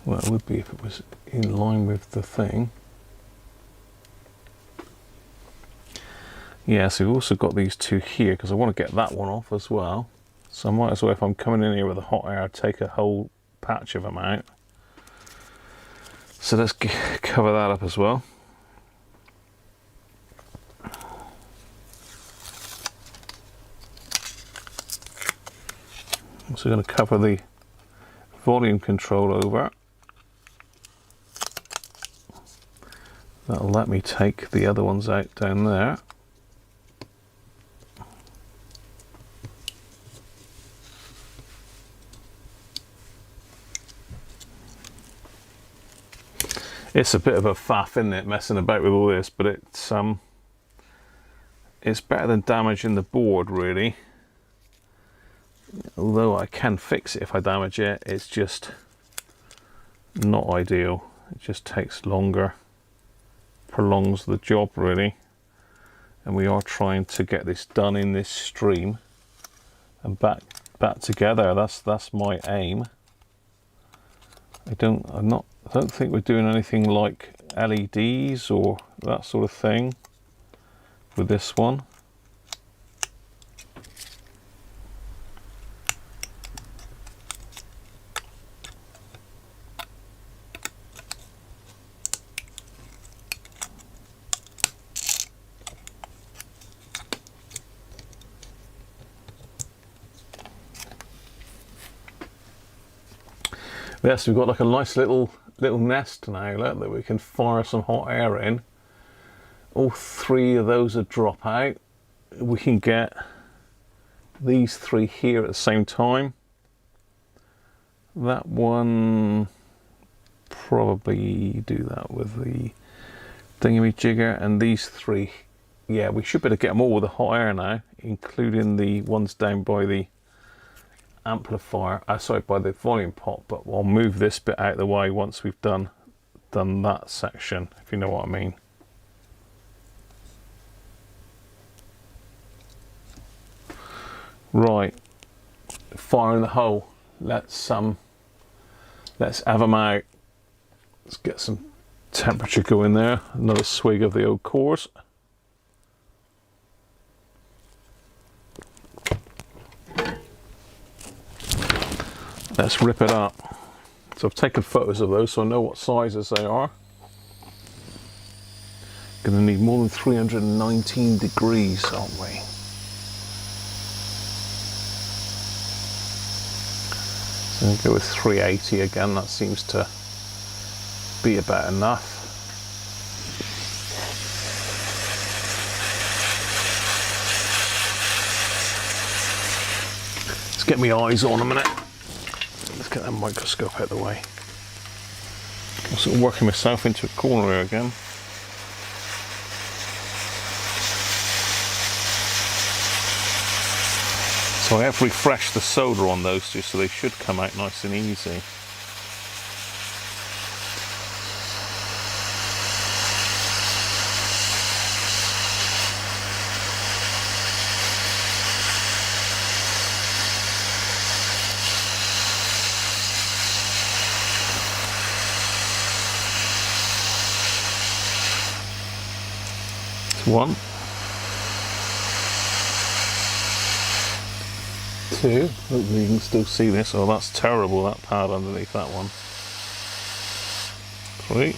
Well, it would be if it was in line with the thing. Yeah, so we've also got these two here because I want to get that one off as well. So I might as well, if I'm coming in here with a hot air, take a whole patch of them out. So let's cover that up as well. I'm also going to cover the volume control over. That'll let me take the other ones out down there. It's a bit of a faff, isn't it, messing about with all this, but it's better than damaging the board, really. Although I can fix it if I damage it, it's just not ideal. It just takes longer, prolongs the job, really. And we are trying to get this done in this stream and back together. That's my aim. I don't think we're doing anything like LEDs or that sort of thing with this one. Yes, we've got like a nice little nest now, look, that we can fire some hot air in. All three of those would drop out. We can get these three here at the same time. That one, probably do that with the thingamajigger, and these three, yeah, we should be able to get them all with the hot air now, including the ones down by the amplifier, sorry, by the volume pot, but I'll move this bit out of the way once we've done that section, if you know what I mean. Right, fire in the hole. Let's have them out. Let's get some temperature going there. Another swig of the old cores. Let's rip it up. So I've taken photos of those so I know what sizes they are. Gonna need more than 319 degrees, aren't we? So I'm gonna go with 380 again, that seems to be about enough. Let's get my eyes on a minute. Let's get that microscope out of the way. I'm sort of working myself into a corner here again. So I have refreshed the solder on those two, so they should come out nice and easy. One, two, hopefully you can still see this. Oh, that's terrible, that pad underneath that one. Three.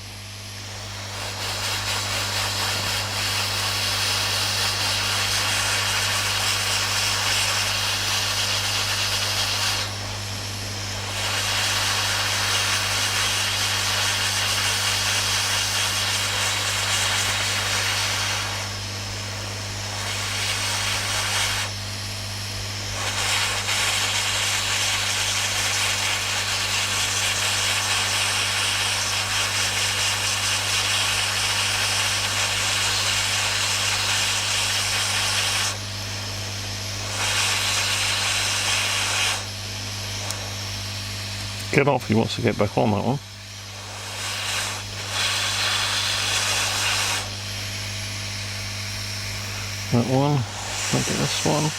get off. He wants to get back on that one. That one. Look at this one.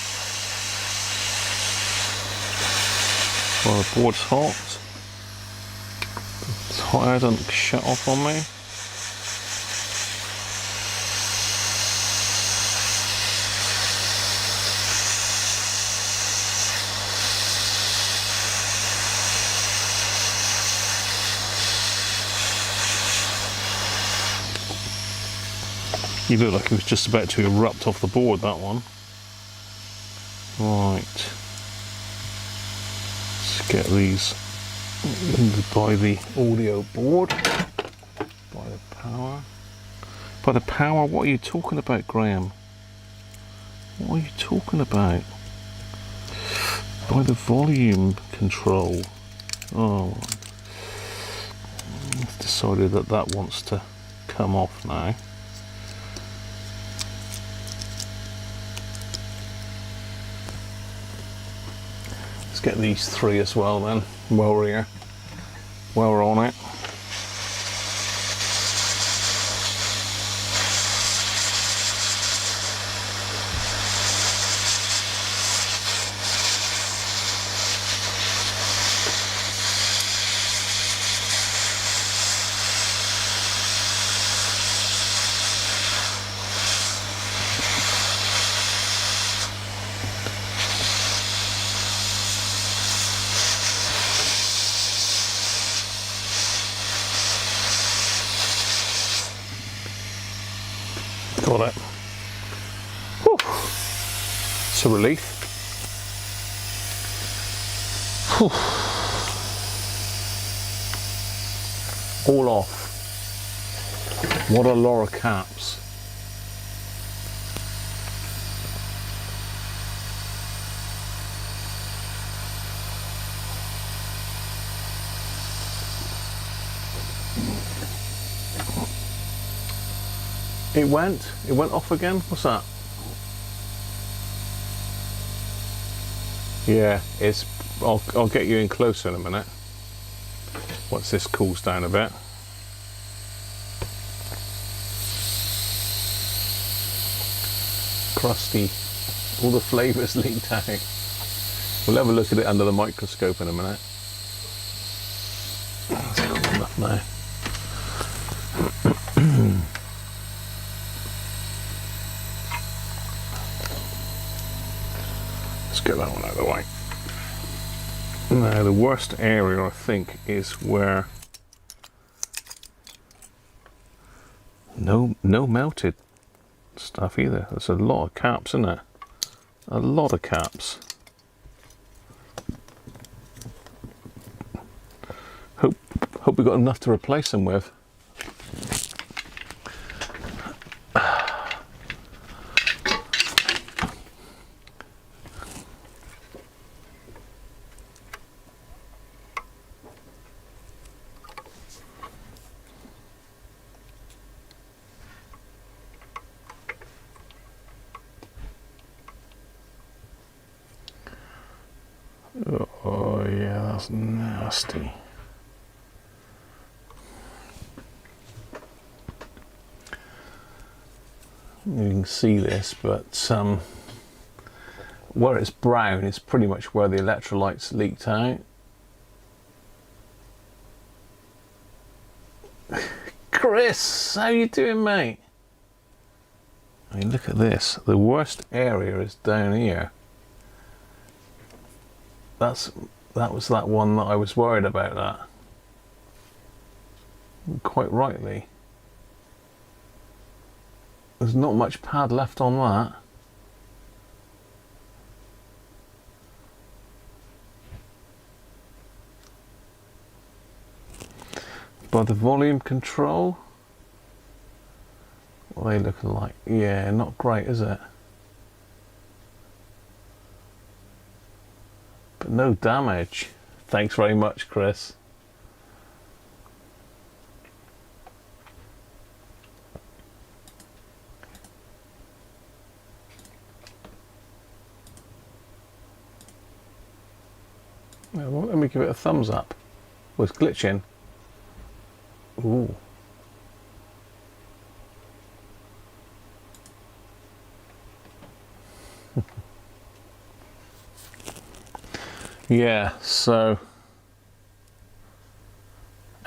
Well, the board's hot. It's hot air doesn't shut off on me. You look like it was just about to erupt off the board, that one. Right. Let's get these by the audio board. By the power. By the power? What are you talking about, Graham? What are you talking about? By the volume control. Oh. I've decided that that wants to come off now. Get these three as well then, while we're here, while we're on it. Got it. Whew. It's a relief. Whew. All off. What a lot of caps. It went off again. What's that? Yeah, it's. I'll get you in closer in a minute. Once this cools down a bit. Crusty. All the flavours leaked out. We'll have a look at it under the microscope in a minute. That's cool enough now. Get that one out of the way. Now the worst area I think is where no melted stuff either. There's a lot of caps, isn't it? A lot of caps. Hope we got enough to replace them with. Oh yeah, that's nasty. You can see this, but where it's brown is pretty much where the electrolytes leaked out. Chris, how you doing, mate? I mean, look at this. The worst area is down here. That was that one that I was worried about. That quite rightly. There's not much pad left on that. By the volume control, what are they looking like? Yeah, not great, is it? But no damage. Thanks very much, Chris. Well, let me give it a thumbs up. Oh, it's glitching. Ooh. Yeah, so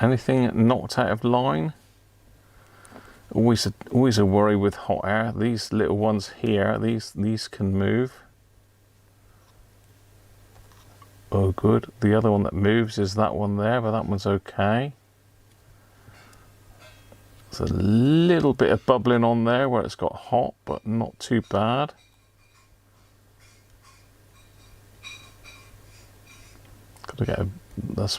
anything knocked out of line? Always a worry with hot air. These little ones here, these can move. Oh good. The other one that moves is that one there, but that one's okay. There's a little bit of bubbling on there where it's got hot, but not too bad. Gotta get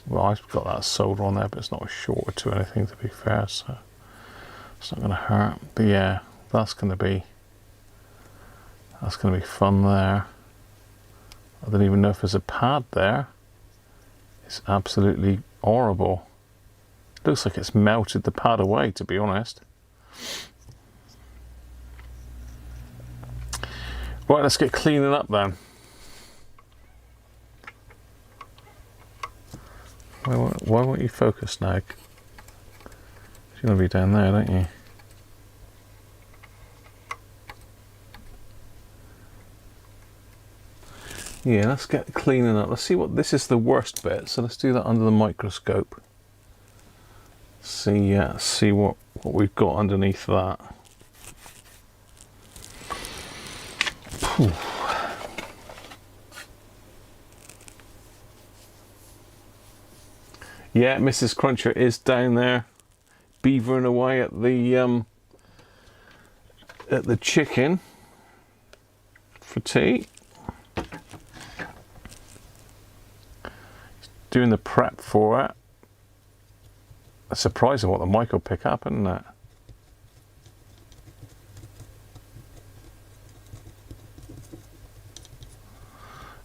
well, I've got that solder on there, but it's not a shorter to anything, to be fair, so it's not gonna hurt. But yeah, that's gonna be fun there. I don't even know if there's a pad there. It's absolutely horrible. Looks like it's melted the pad away, to be honest. Right, let's get cleaning up then. Why won't you focus now? You're gonna be down there, don't you? Yeah, let's get cleaning up. Let's see what, this is the worst bit, so let's do that under the microscope. See what we've got underneath that. Whew. Yeah, Mrs. Cruncher is down there beavering away at the chicken for tea. Doing the prep for it. It's surprising what the mic will pick up, isn't it?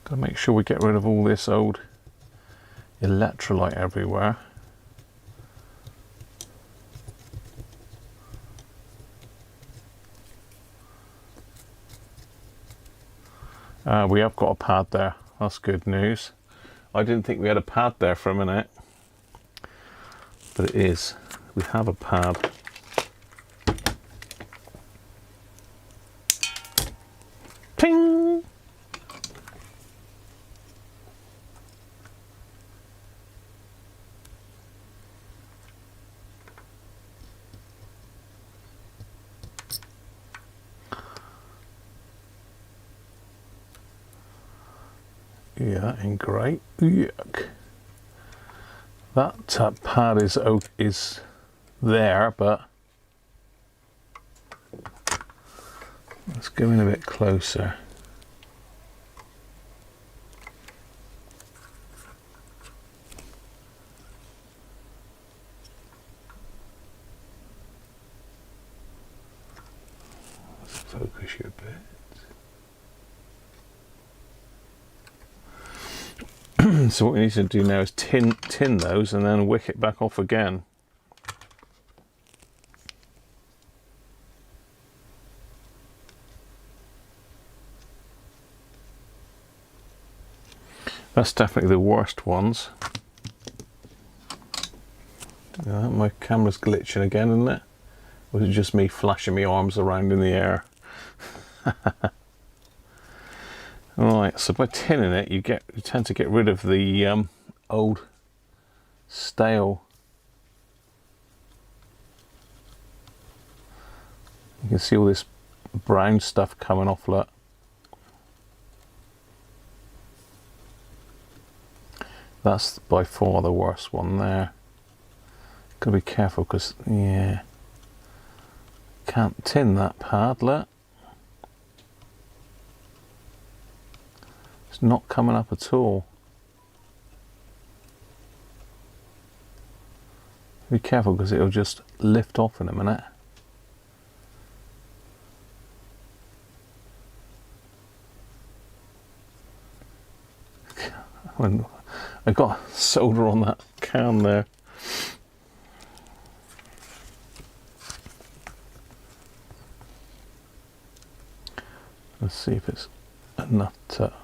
Gotta make sure we get rid of all this old electrolyte everywhere. We have got a pad there. That's good news. I didn't think we had a pad there for a minute, but it is. We have a pad. Ping! Yeah, that ain't great. Yuck. That pad is there, but let's go in a bit closer. Let's focus you a bit. So what we need to do now is tin those and then wick it back off again. That's definitely the worst ones. My camera's glitching again, isn't it? Or is it just me flashing my arms around in the air? Right, so by tinning it, you tend to get rid of the old stale. You can see all this brown stuff coming off. Look, that's by far the worst one there. Gotta be careful because yeah, can't tin that pad. Look. Not coming up at all. Be careful because it'll just lift off in a minute. I got solder on that can there. Let's see if it's enough to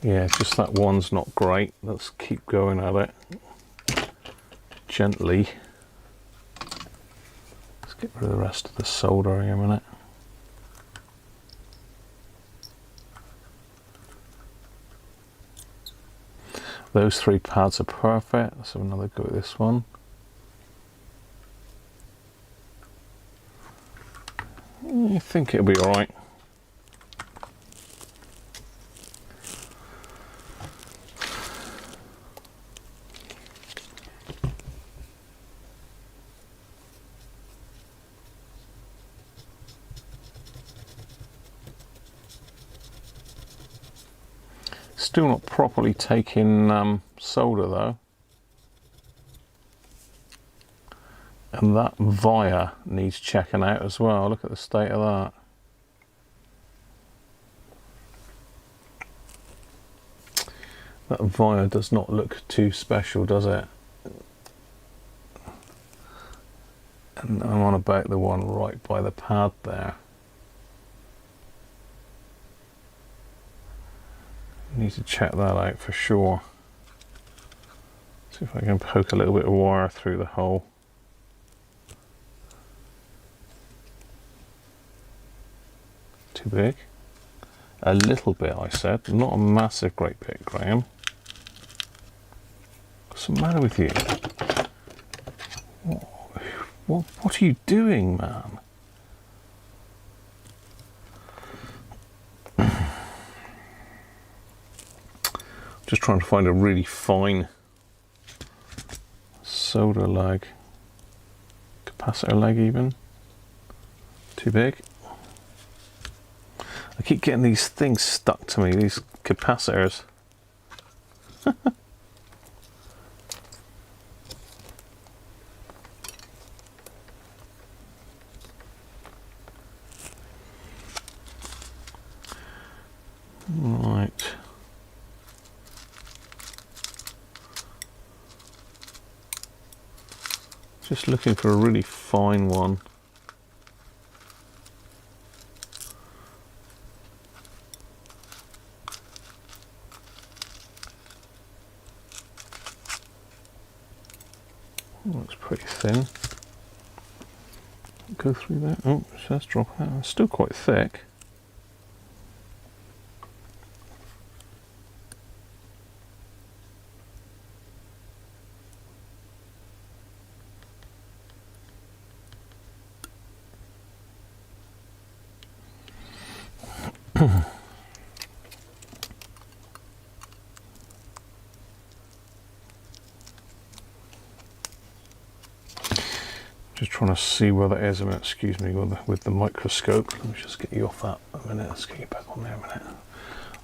Yeah, just that one's not great. Let's keep going at it. Gently. Let's get rid of the rest of the solder here a minute. Those 3 pads are perfect. Let's have another go at this one. I think it'll be alright. Still not properly taking solder though. And that via needs checking out as well. Look at the state of that. That via does not look too special, does it? And I'm on about the one right by the pad there. Need to check that out for sure. See if I can poke a little bit of wire through the hole. Too big? A little bit, I said. Not a massive great bit, Graham. What's the matter with you? What are you doing, man? Just trying to find a really fine solder leg, capacitor leg even. Too big. I keep getting these things stuck to me, these capacitors. Right. Just looking for a really fine one. Looks pretty thin. Go through that. Oh, let's drop that. It's still quite thick. Just trying to see where that is. I mean, excuse me, with the microscope. Let me just get you off that a minute. Let's get you back on there a minute.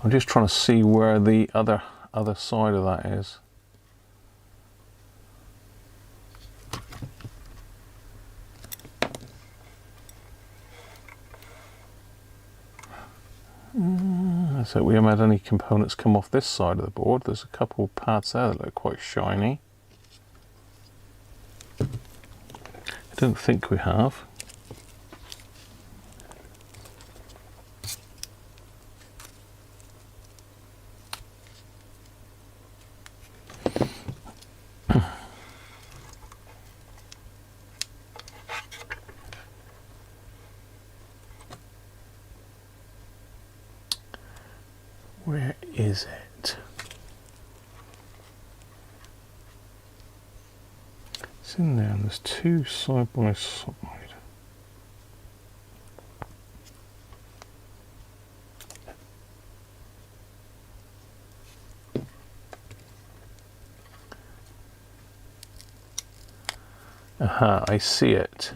I'm just trying to see where the other side of that is. So we haven't had any components come off this side of the board. There's a couple of pads there that look quite shiny. I don't think we have. Where is it? It's in there, and there's two side by side. Aha, I see it.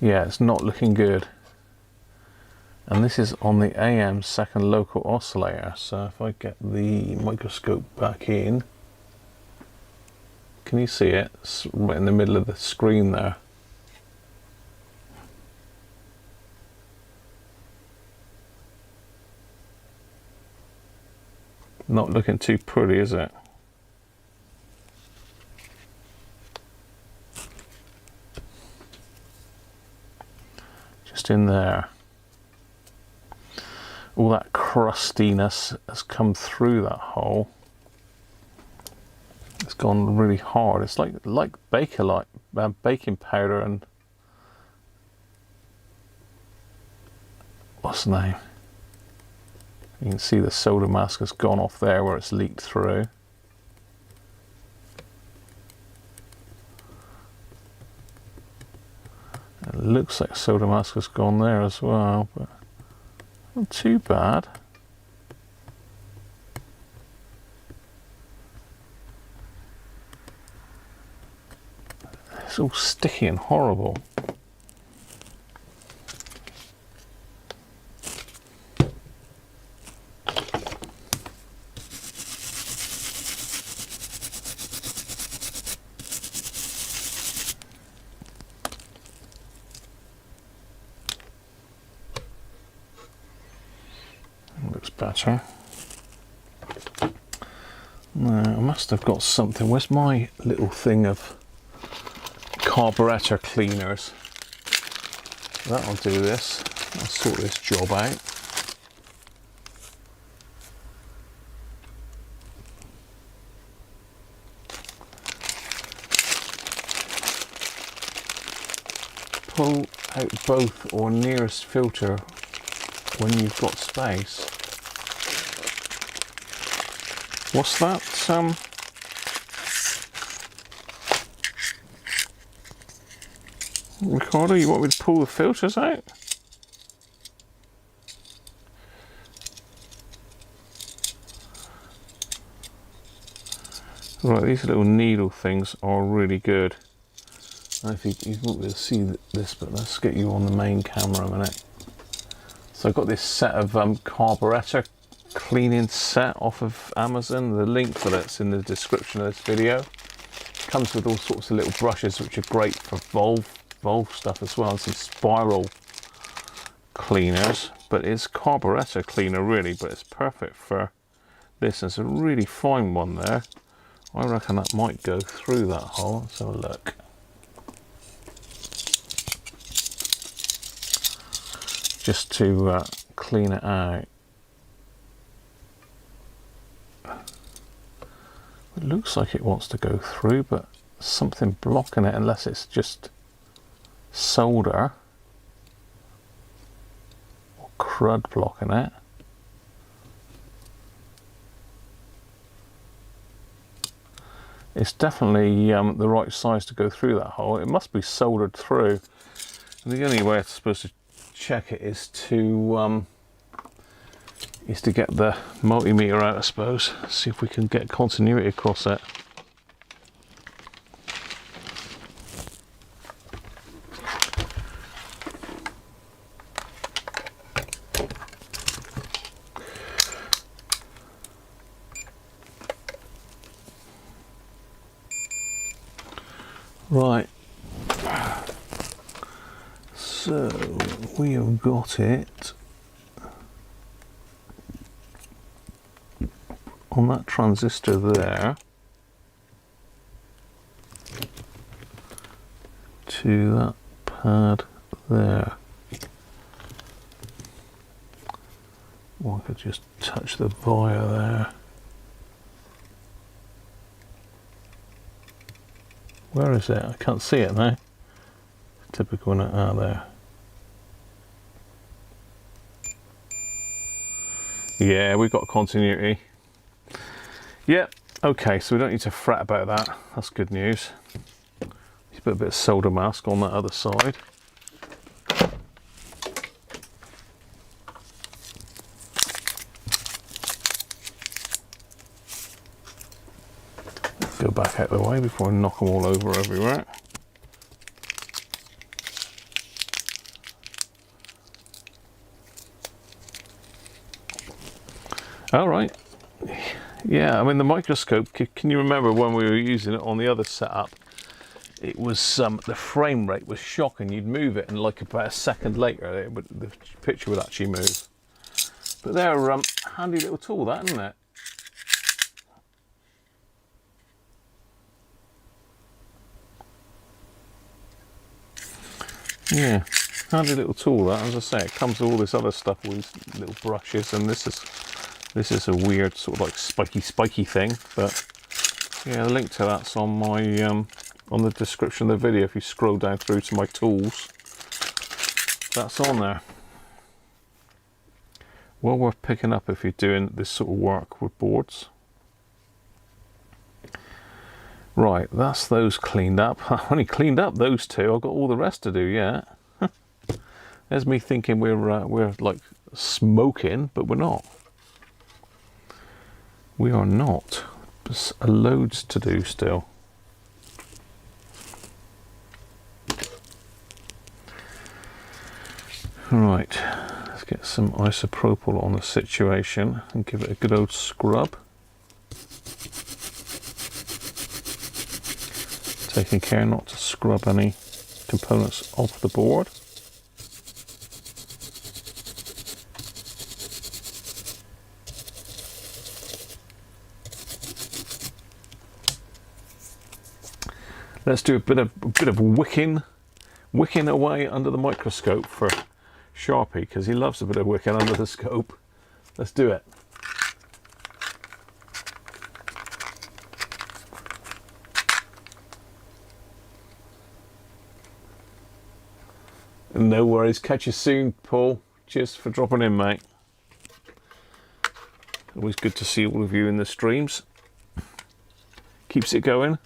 Yeah, it's not looking good. And this is on the AM second local oscillator. So if I get the microscope back in, can you see it? It's right in the middle of the screen there. Not looking too pretty, is it? Just in there. All that crustiness has come through that hole. It's gone really hard. It's like baking powder and what's the name? You can see the soda mask has gone off there where it's leaked through. It looks like soda mask has gone there as well, but not too bad. It's all sticky and horrible. Looks better. Now, I must have got something. Where's my little thing of carburetor cleaners? That'll do this. I'll sort this job out. Pull out both or nearest filter when you've got space. What's that? Ricardo, you want me to pull the filters out? Right, these little needle things are really good. I don't know if you won't be able to see this, but let's get you on the main camera a minute. So I've got this set of carburetor cleaning set off of Amazon. The link for that's in the description of this video. It comes with all sorts of little brushes which are great for valve stuff as well, and some spiral cleaners, but it's carburetor cleaner really, but it's perfect for this. It's a really fine one there. I reckon that might go through that hole. Let's have a look. Just to clean it out. It looks like it wants to go through, but something blocking it, unless it's just solder or crud blocking it. It's definitely the right size to go through that hole. It must be soldered through. And the only way I'm supposed to check it is to get the multimeter out, I suppose. See if we can get continuity across it. Right, so we have got it on that transistor there to that pad there. Or I could just touch the wire there. Where is it? I can't see it now. Typical, there. Yeah, we've got continuity. Yep, okay, so we don't need to fret about that. That's good news. Just put a bit of solder mask on that other side. Go back out of the way before I knock them all over everywhere. All right. Yeah, I mean the microscope, can you remember when we were using it on the other setup? It was, the frame rate was shocking. You'd move it and like about a second later the picture would actually move. But they're handy little tool, that, isn't it? Yeah, Handy little tool that, as I say, it comes with all this other stuff, all these little brushes, and this is a weird sort of like spiky thing, but yeah, the link to that's on my on the description of the video. If you scroll down through to my tools, that's on there. Well worth picking up if you're doing this sort of work with boards. Right, that's those cleaned up. I only cleaned up those two. I've got all the rest to do yet. There's me thinking we're like smoking, but we're not. We are not. There's loads to do still. Right, let's get some isopropyl on the situation and give it a good old scrub. Taking care not to scrub any components off the board. Let's do a bit of wicking away under the microscope for Sharpie, because he loves a bit of wicking under the scope. Let's do it. No worries. Catch you soon, Paul. Cheers for dropping in, mate. Always good to see all of you in the streams. Keeps it going.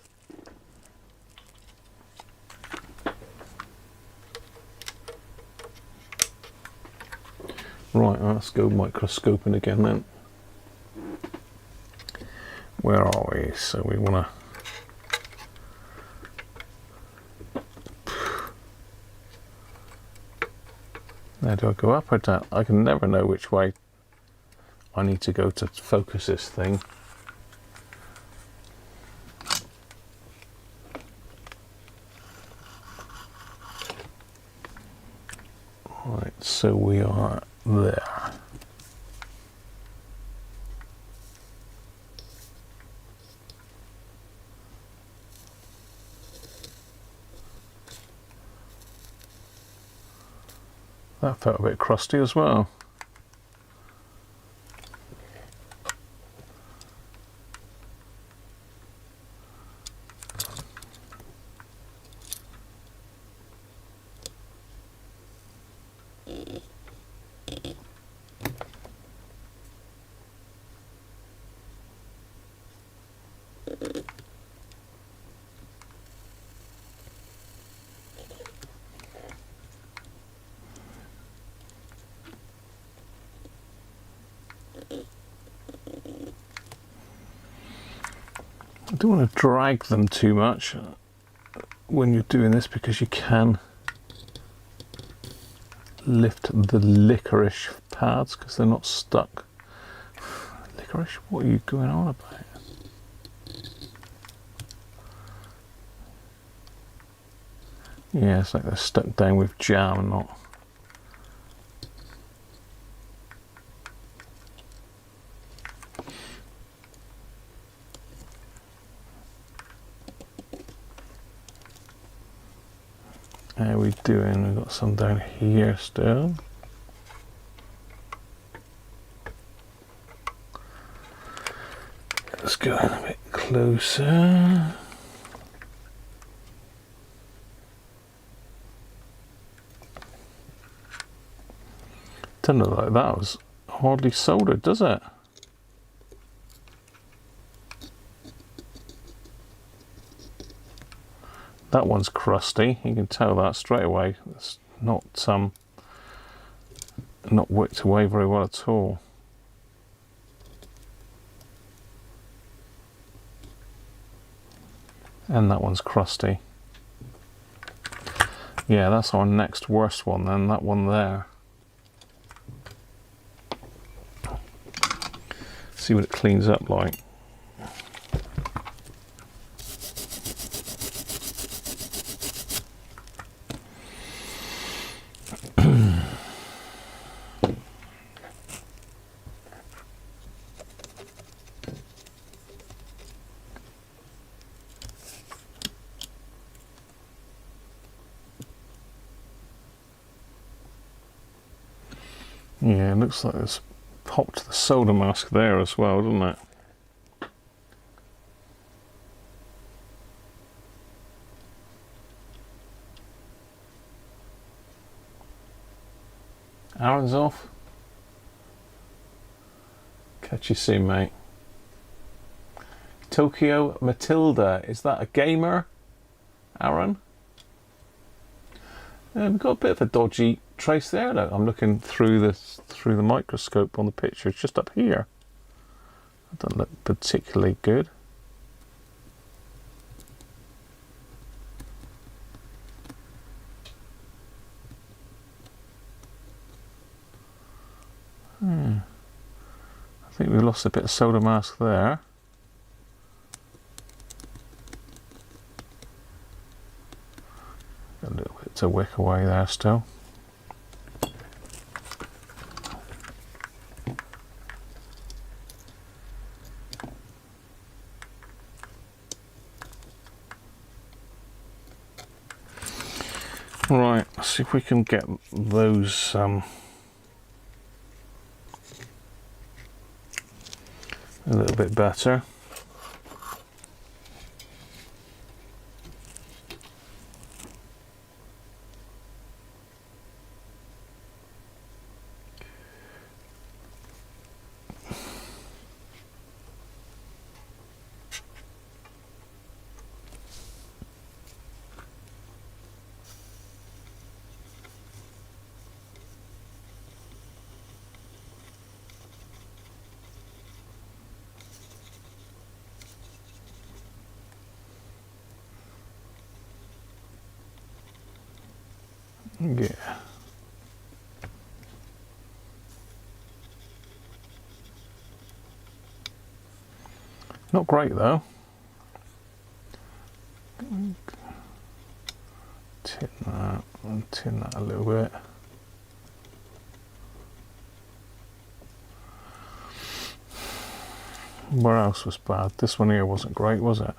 Right, let's go microscoping again then. Where are we? So we want to... Now, do I go up or down? I can never know which way I need to go to focus this thing. Right, so we are there. That felt a bit crusty as well. I don't want to drag them too much when you're doing this, because you can lift the licorice pads because they're not stuck. Licorice? What are you going on about? Yeah, it's like they're stuck down with jam and not. How are we doing? We've got some down here still. Let's go in a bit closer. Doesn't look like that was hardly soldered, does it? That one's crusty. You can tell that straight away. It's not worked away very well at all. And that one's crusty. Yeah, that's our next worst one then, that one there. See what it cleans up like. Yeah, it looks like it's popped the solder mask there as well, doesn't it? Aaron's off. Catch you soon, mate. Tokyo Matilda, is that a gamer, Aaron? We've got a bit of a dodgy trace there. Though. I'm looking through the microscope on the picture. It's just up here. That doesn't look particularly good. I think we lost a bit of solder mask there. A little bit to wick away there still. Right, let's see if we can get those a little bit better. Yeah. Not great though. Tin that a little bit. Where else was bad? This one here wasn't great, was it?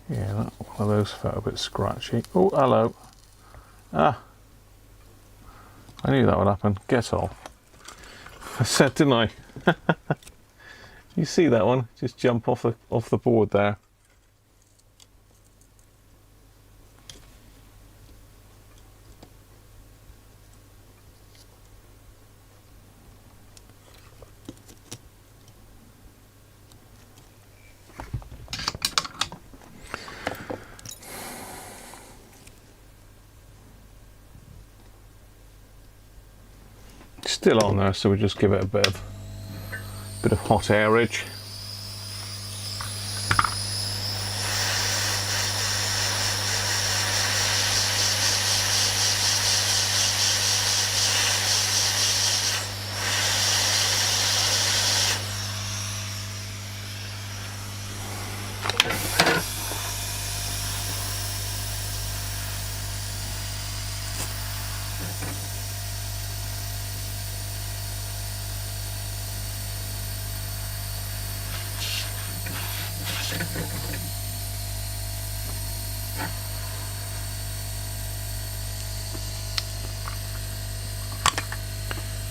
Yeah, that one of those felt a bit scratchy. Oh, hello. Ah. I knew that would happen. Get off. I said, didn't I? You see that one? Just jump off the board there. Still on there, so we just give it a bit of hot airage.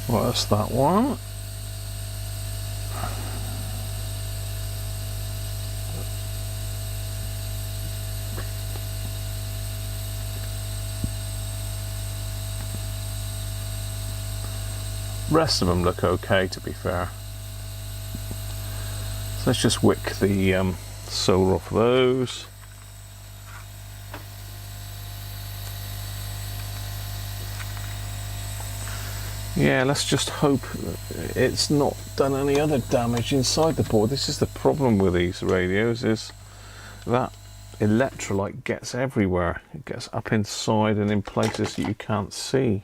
Well, that's that one. Rest of them look okay, to be fair. So let's just wick the solder off those. Yeah, let's just hope it's not done any other damage inside the board. This is the problem with these radios, is that electrolyte gets everywhere. It gets up inside and in places that you can't see.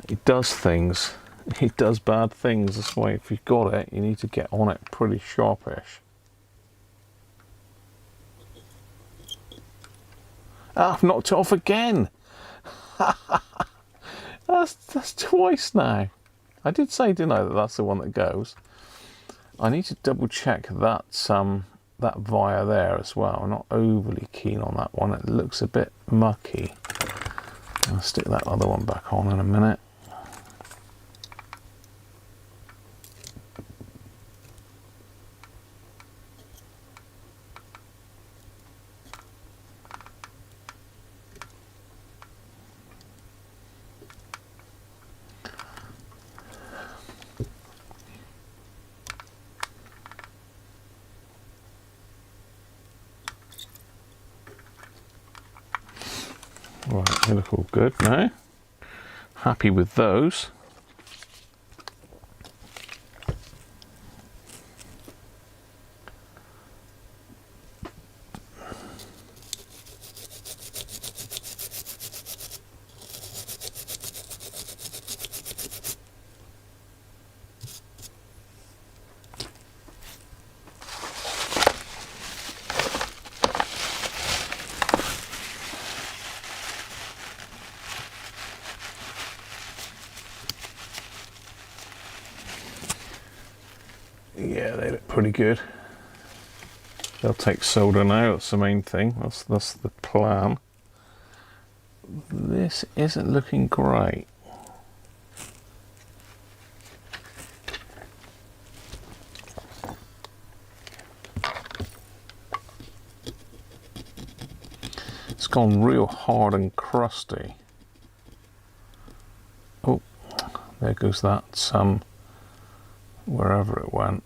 It does things. It does bad things. That's why if you've got it, you need to get on it pretty sharpish. Ah, I've knocked it off again. That's twice now. I did say, didn't I, that that's the one that goes. I need to double check that that via there as well. I'm not overly keen on that one. It looks a bit mucky. I'll stick that other one back on in a minute. Right, they look all good now. Happy with those. Yeah, they look pretty good. They'll take solder now, that's the main thing. That's the plan. This isn't looking great. It's gone real hard and crusty. Oh, there goes that wherever it went.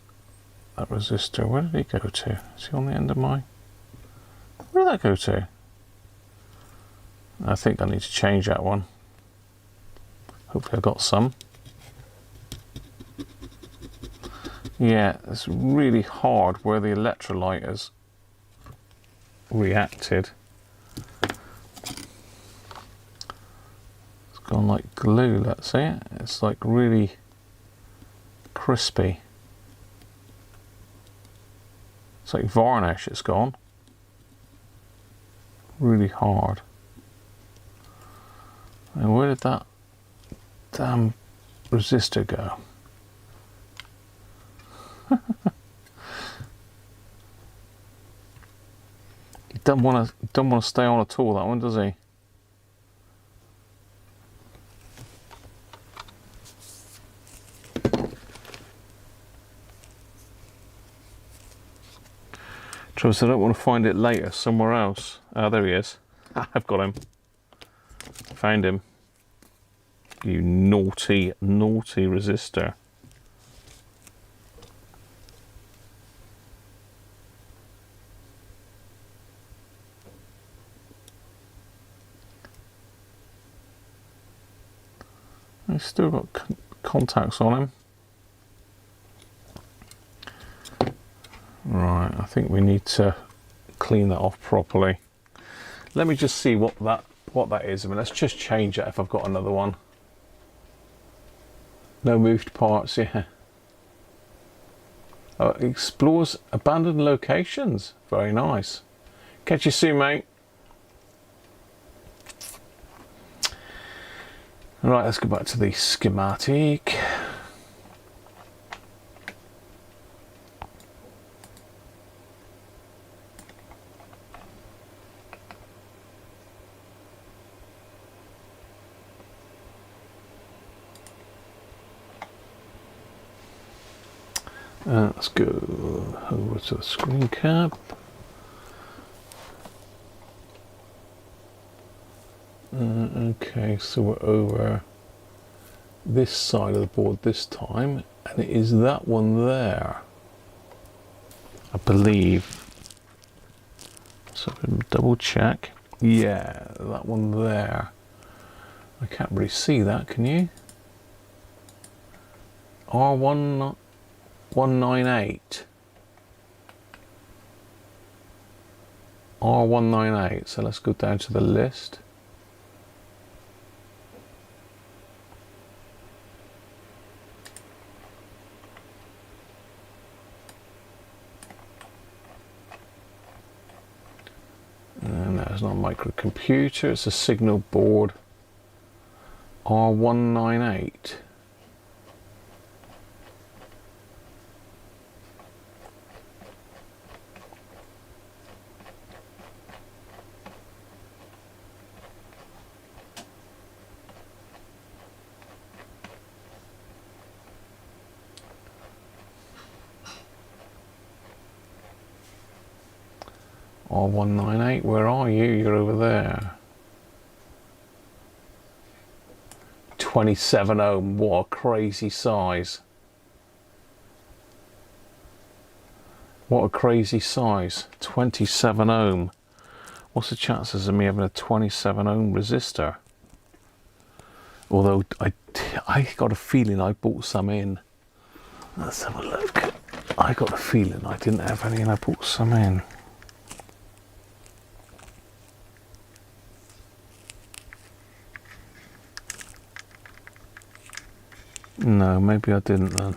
That resistor, where did he go to? Is he on the end of mine? Where did that go to? I think I need to change that one. Hopefully I got some. Yeah, it's really hard where the electrolyte has reacted. It's gone like glue, let's see it. It's like really crispy. It's like varnish, it's gone. Really hard. And where did that damn resistor go? He don't want to stay on at all, that one, does he? Trouble is I don't want to find it later somewhere else. Oh, there he is. I've got him. Found him. You naughty, naughty resistor. He's still got contacts on him. Right, I think we need to clean that off properly. Let me just see what that is. I mean, let's just change that if I've got another one. No moved parts, yeah. Oh, it explores abandoned locations. Very nice. Catch you soon, mate. Right, let's go back to the schematic. Let's go over to the screen cap. Okay, so we're over this side of the board this time, and it is that one there, I believe. So double check. Yeah, that one there. I can't really see that, can you? R198. R198. So let's go down to the list. And that's not a microcomputer, it's a signal board. R198. R198, where are you? You're over there. 27 ohm, what a crazy size. What a crazy size. 27 ohm. What's the chances of me having a 27 ohm resistor? Although I got a feeling I bought some in. Let's have a look. I got a feeling I didn't have any and I bought some in. No, maybe I didn't then.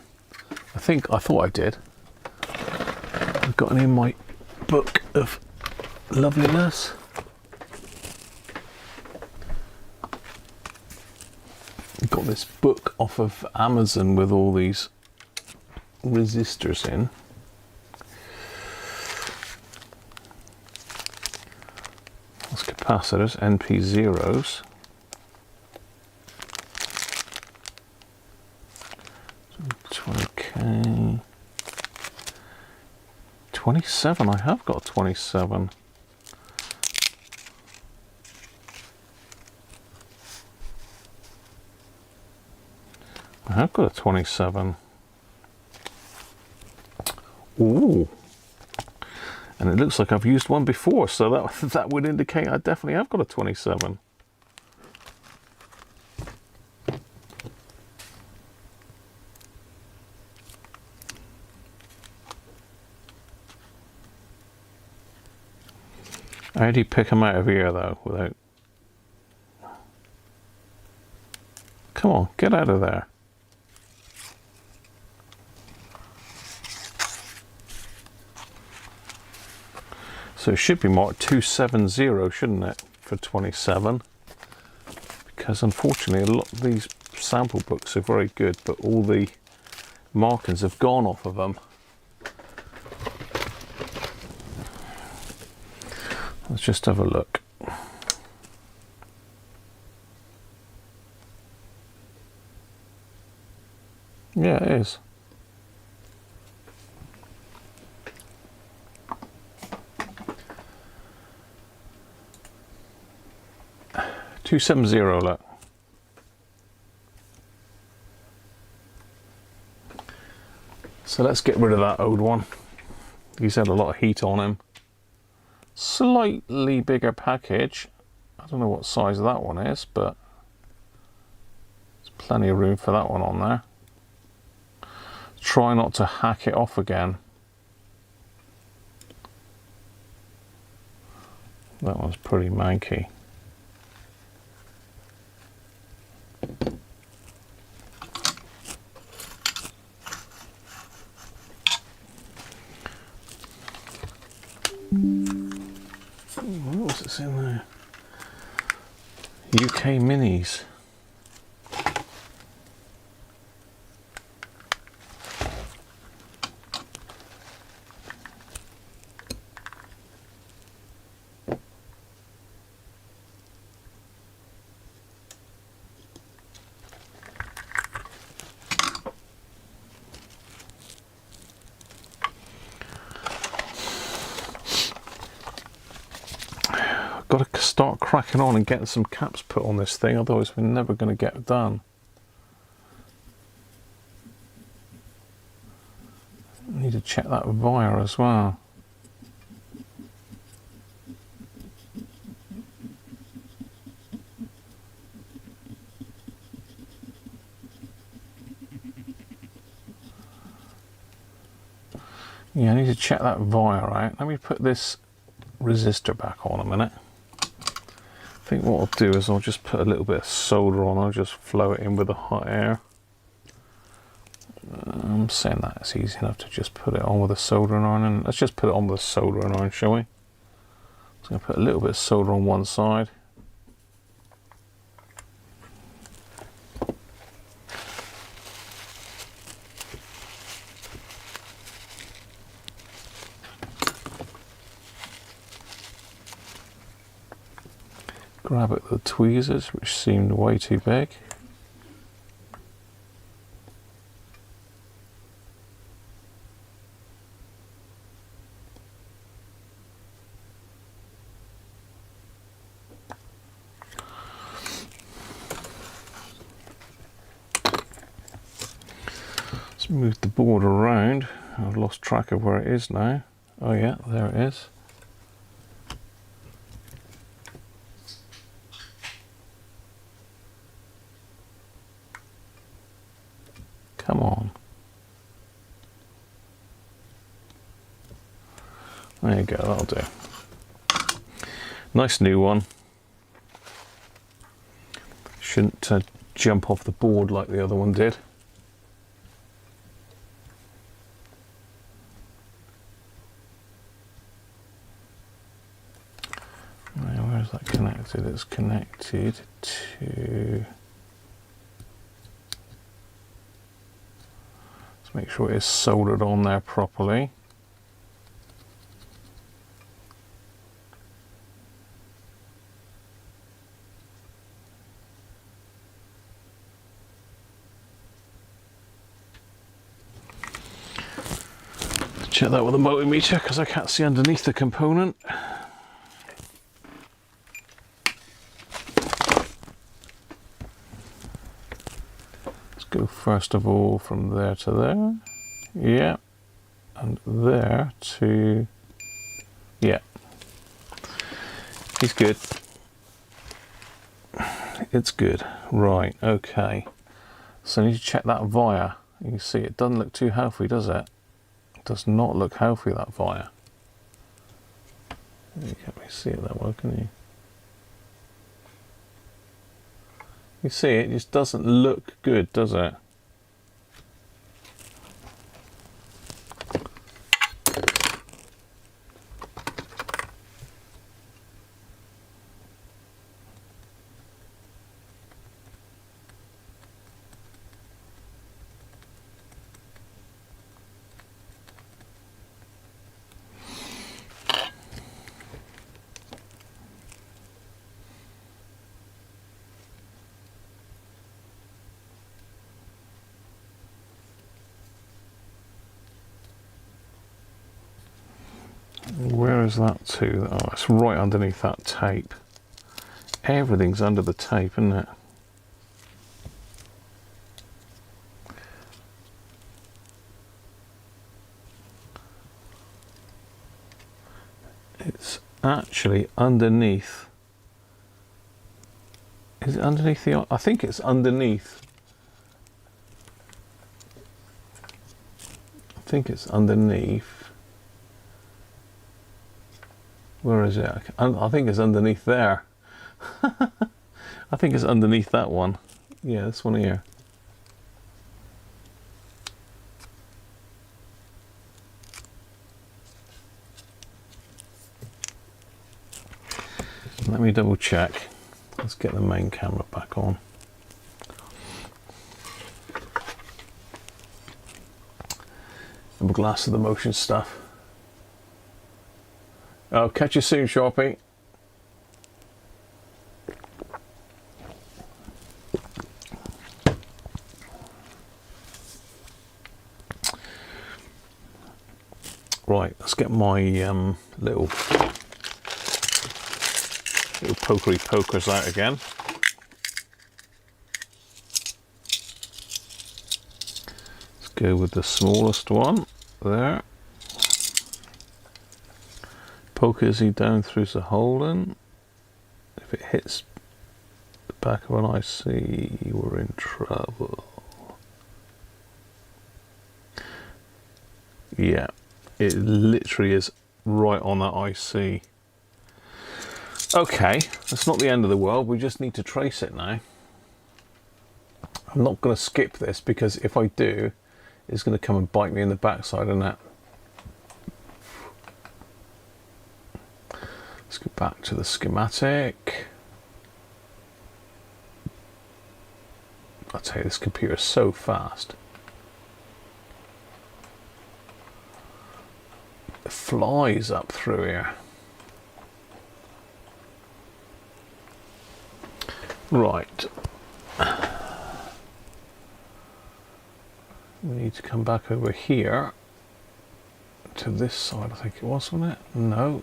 I thought I did. I've got it in my book of loveliness. I've got this book off of Amazon with all these resistors in. That's capacitors, NP zeros. 20k. 27, I have got 27. I have got a 27. Ooh. And it looks like I've used one before, so that would indicate I definitely have got a 27. How do you pick them out of here though without... Come on, get out of there. So it should be marked 270, shouldn't it, for 27? Because unfortunately a lot of these sample books are very good, but all the markings have gone off of them. Let's just have a look. Yeah, it is. $270, look. So let's get rid of that old one. He's had a lot of heat on him. Slightly bigger package. I don't know what size that one is, but there's plenty of room for that one on there. Try not to hack it off again. That one's pretty manky. What was it in there? UK minis. Got to start cracking on and getting some caps put on this thing, otherwise we're never going to get it done. Need to check that wire as well. Yeah, I need to check that wire out. Let me put this resistor back on a minute. I think what I'll do is I'll just put a little bit of solder on. I'll just flow it in with the hot air. I'm saying that it's easy enough to just put it on with a soldering iron. And let's just put it on with a soldering iron, shall we? So I'm going to put a little bit of solder on one side. Grab at the tweezers, which seemed way too big. Move the board around. I've lost track of where it is now. Oh yeah, there it is. Come on. There you go, that'll do. Nice new one. Shouldn't jump off the board like the other one did. Now, where is that connected? It's connected to... Let's make sure it is soldered on there properly. Check that with a multimeter because I can't see underneath the component. Let's go first of all from there to there. Yeah. And there to... Yeah. He's good. It's good. Right, okay. So I need to check that via. You can see it doesn't look too healthy, does it? Does not look healthy, that via. You can't really see it that well, can you? You see it just doesn't look good, does it? Where is that to? Oh, it's right underneath that tape. Everything's under the tape, isn't it? It's actually underneath. Is it underneath the... I think it's underneath. I think it's underneath. Where is it? I think it's underneath there. I think it's underneath that one. Yeah, this one here. Let me double check. Let's get the main camera back on. Double glass of the motion stuff. I'll catch you soon, Sharpie. Right, let's get my little pokery pokers out again. Let's go with the smallest one there. Poke Izzy down through the hole in. If it hits the back of an IC, we're in trouble. Yeah, it literally is right on that IC. Okay, that's not the end of the world, we just need to trace it now. I'm not going to skip this because if I do, it's going to come and bite me in the backside, isn't it? Let's go back to the schematic. I'll tell you, this computer is so fast. It flies up through here. Right. We need to come back over here to this side, I think it was, wasn't it? No.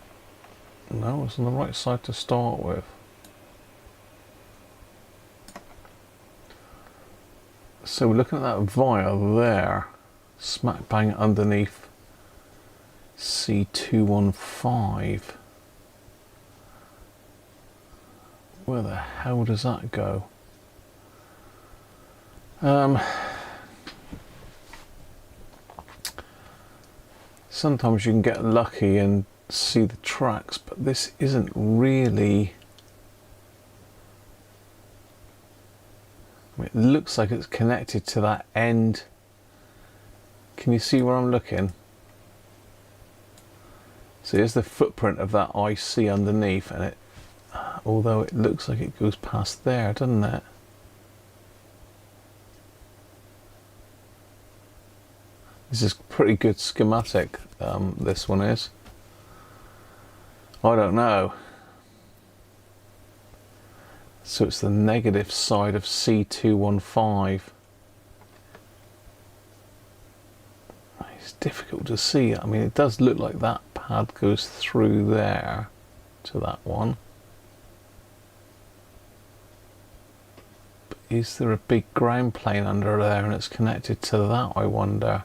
No, it's on the right side to start with. So we're looking at that via there. smack bang underneath C215. Where the hell does that go? Sometimes you can get lucky and see the tracks, but this isn't really. It looks like it's connected to that end. Can you see where I'm looking? So here's the footprint of that IC underneath, and it, although it looks like it goes past there, doesn't it? This is pretty good schematic, this one is. I don't know. So it's the negative side of C215. It's difficult to see. I mean, it does look like that pad goes through there to that one. But is there a big ground plane under there and it's connected to that, I wonder?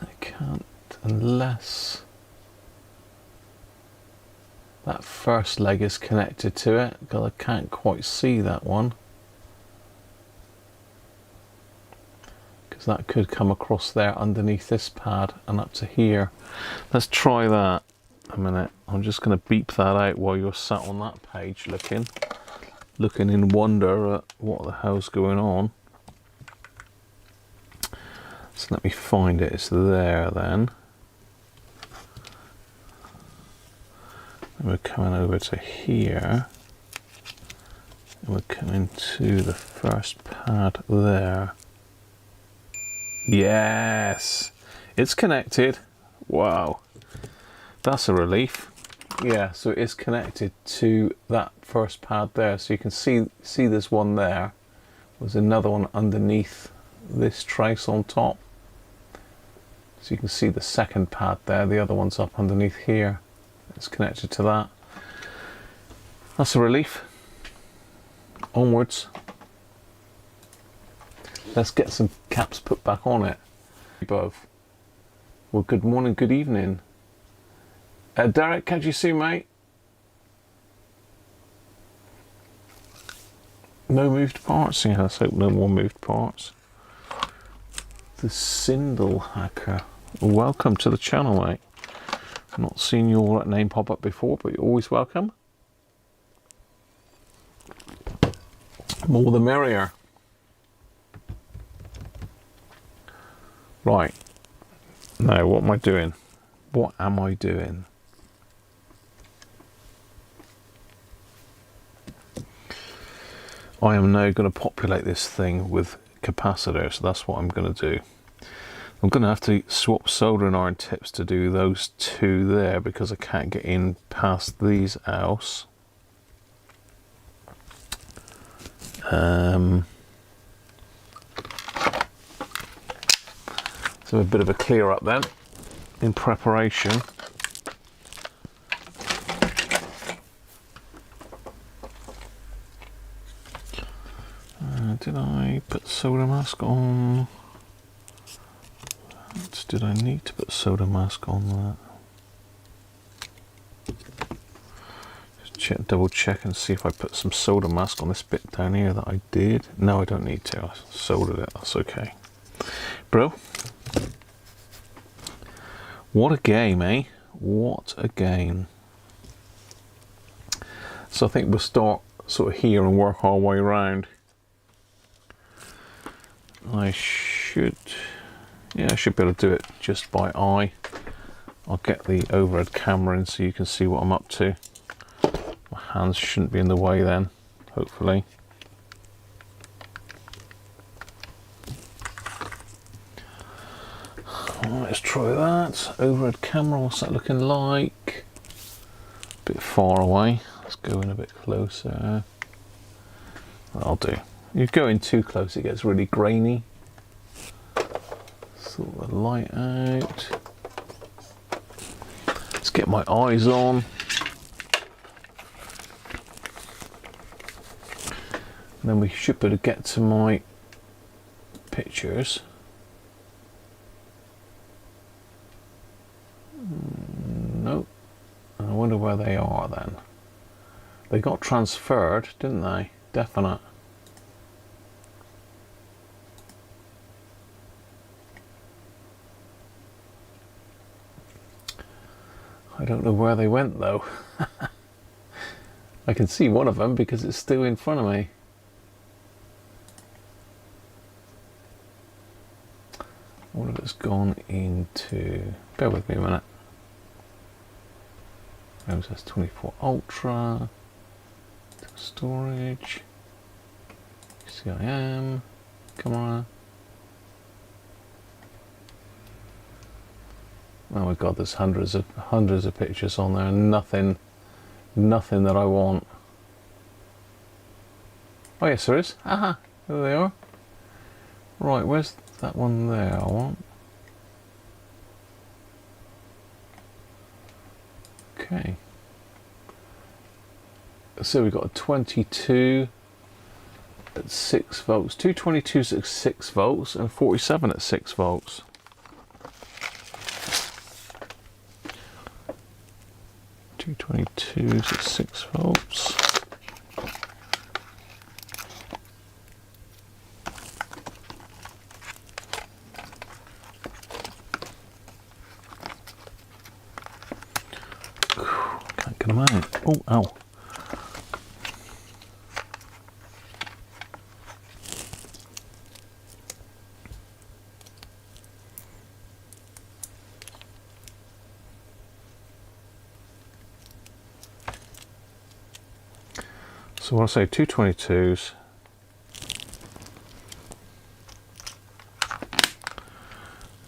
I can't, unless that first leg is connected to it, because I can't quite see that one. Because that could come across there underneath this pad and up to here. Let's try that a minute. I'm just going to beep that out while you're sat on that page looking in wonder at what the hell's going on. So let me find it. It's there then. And we're coming over to here. And we're coming to the first pad there. Yes! It's connected. Wow. That's a relief. Yeah, so it's connected to that first pad there. So you can see there's one there. There's another one underneath this trace on top. So you can see the second pad there. The other one's up underneath here. It's connected to that. That's a relief. Onwards. Let's get some caps put back on it. Both. Well, good morning, good evening. Derek, catch you soon, mate. No moved parts. Yeah, let's hope no more moved parts. The Sindel Hacker. Welcome to the channel, mate. Not seen your name pop up before, but you're always welcome. More the merrier. Right. Now, what am I doing? What am I doing? I am now going to populate this thing with capacitors, so that's what I'm going to do. I'm going to have to swap soldering iron tips to do those two there because I can't get in past these else. So a bit of a clear up then in preparation. Did I put solder mask on? Did I need to put solder mask on that? Just double check and see if I put some solder mask on this bit down here that I did. No, I don't need to. I soldered it. That's okay. Bro. What a game, eh? What a game. So I think we'll start sort of here and work our way around. I should be able to do it just by eye. I'll get the overhead camera in so you can see what I'm up to. My hands shouldn't be in the way then, hopefully. Right, let's try that. Overhead camera, what's that looking like? A bit far away. Let's go in a bit closer. That'll do. You go in too close, it gets really grainy. Sort the light out. Let's get my eyes on. And then we should be able to get to my pictures. Nope. I wonder where they are then. They got transferred, didn't they? Definite. I don't know where they went though. I can see one of them because it's still in front of me. I wonder if it's gone into... Bear with me a minute. MSS 24 Ultra. Storage. CIM. Camera. Oh my god, there's hundreds of pictures on there and nothing that I want. Oh yes, there is. Aha, there they are. Right, where's that one there I want? Okay. So we've got a 22 at 6 volts, two 22s at 6 volts and 47 at 6 volts. Two 22s at 6 volts. Can't get them out. Oh, ow. So when I say two 22s,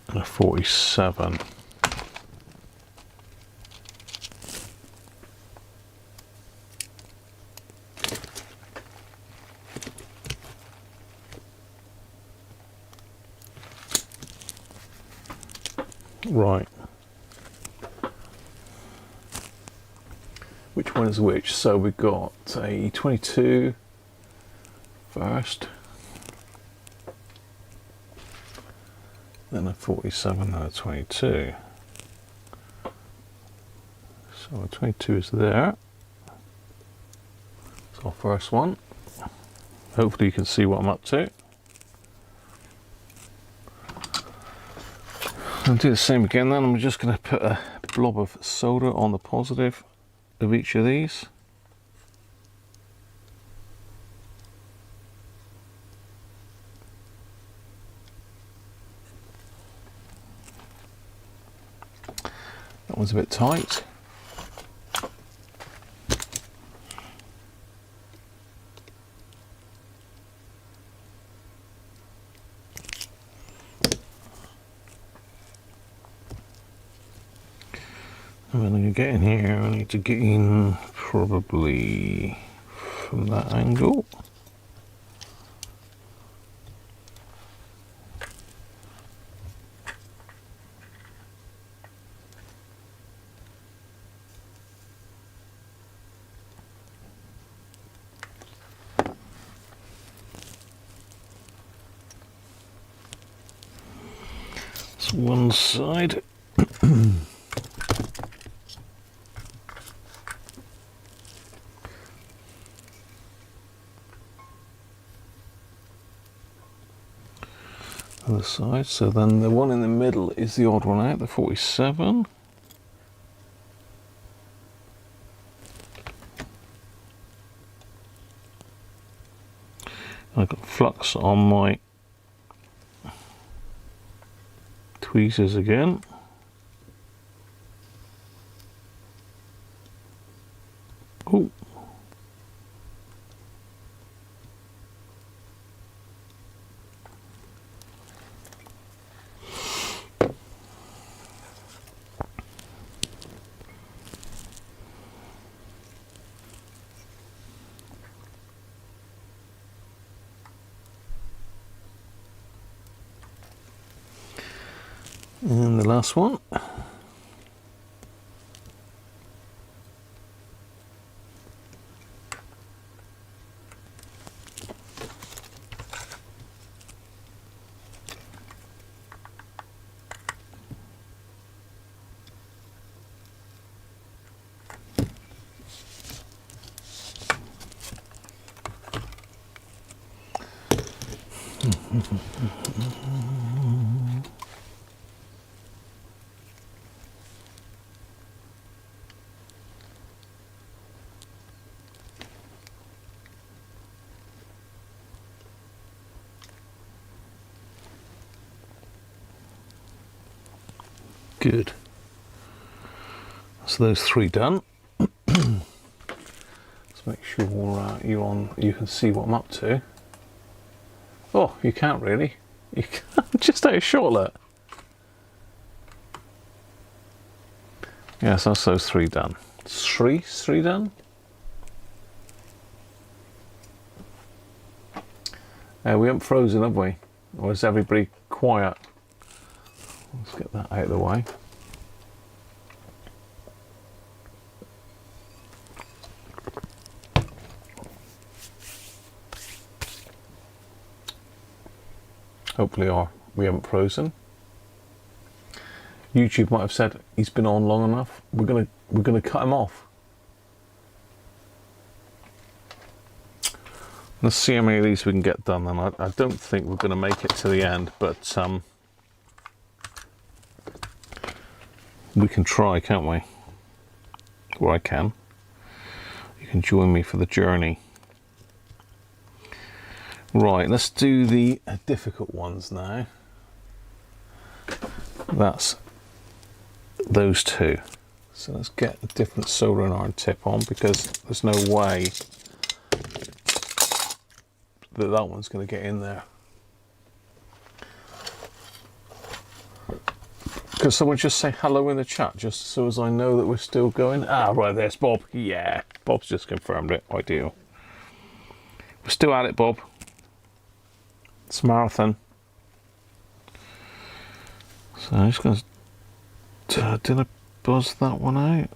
and a 47. Right. Which one is which? So we've got a 22 first, then a 47 and a 22. So a 22 is there. It's our first one. Hopefully you can see what I'm up to. I'll do the same again then. I'm just going to put a blob of solder on the positive of each of these. That one's a bit tight. And when I get in here, I need to get in probably from that angle. That's one side. Other side, so then the one in the middle is the odd one out, the 47. I've got flux on my tweezers again. Oh. And the last one. Good. So those 3 done. Let's make sure you're on. You can see what I'm up to. Oh, you can't really. You can't, just out of shot, look. Yes, that's those 3 done. Three done. We haven't frozen, have we? Or is everybody quiet? Let's get that out of the way. Hopefully we haven't frozen. YouTube might have said he's been on long enough. We're gonna cut him off. Let's see how many of these we can get done. And I don't think we're gonna make it to the end, but we can try, can't we? Or I can. You can join me for the journey. Right, let's do the difficult ones now. That's those 2. So let's get a different soldering iron tip on, because there's no way that one's going to get in there. Could someone just say hello in the chat, just so as I know that we're still going? Ah, right, there's Bob. Yeah, Bob's just confirmed it. Ideal. We're still at it, Bob. It's a marathon. So I'm just going to... did I buzz that one out?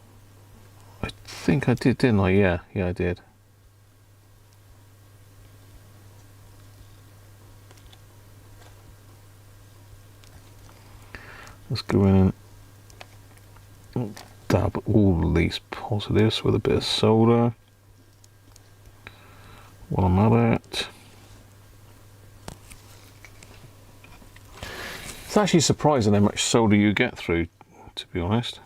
I think I did, didn't I? Yeah, I did. Let's go in and dab all these positives with a bit of solder while I'm at it. It's actually surprising how much solder you get through, to be honest.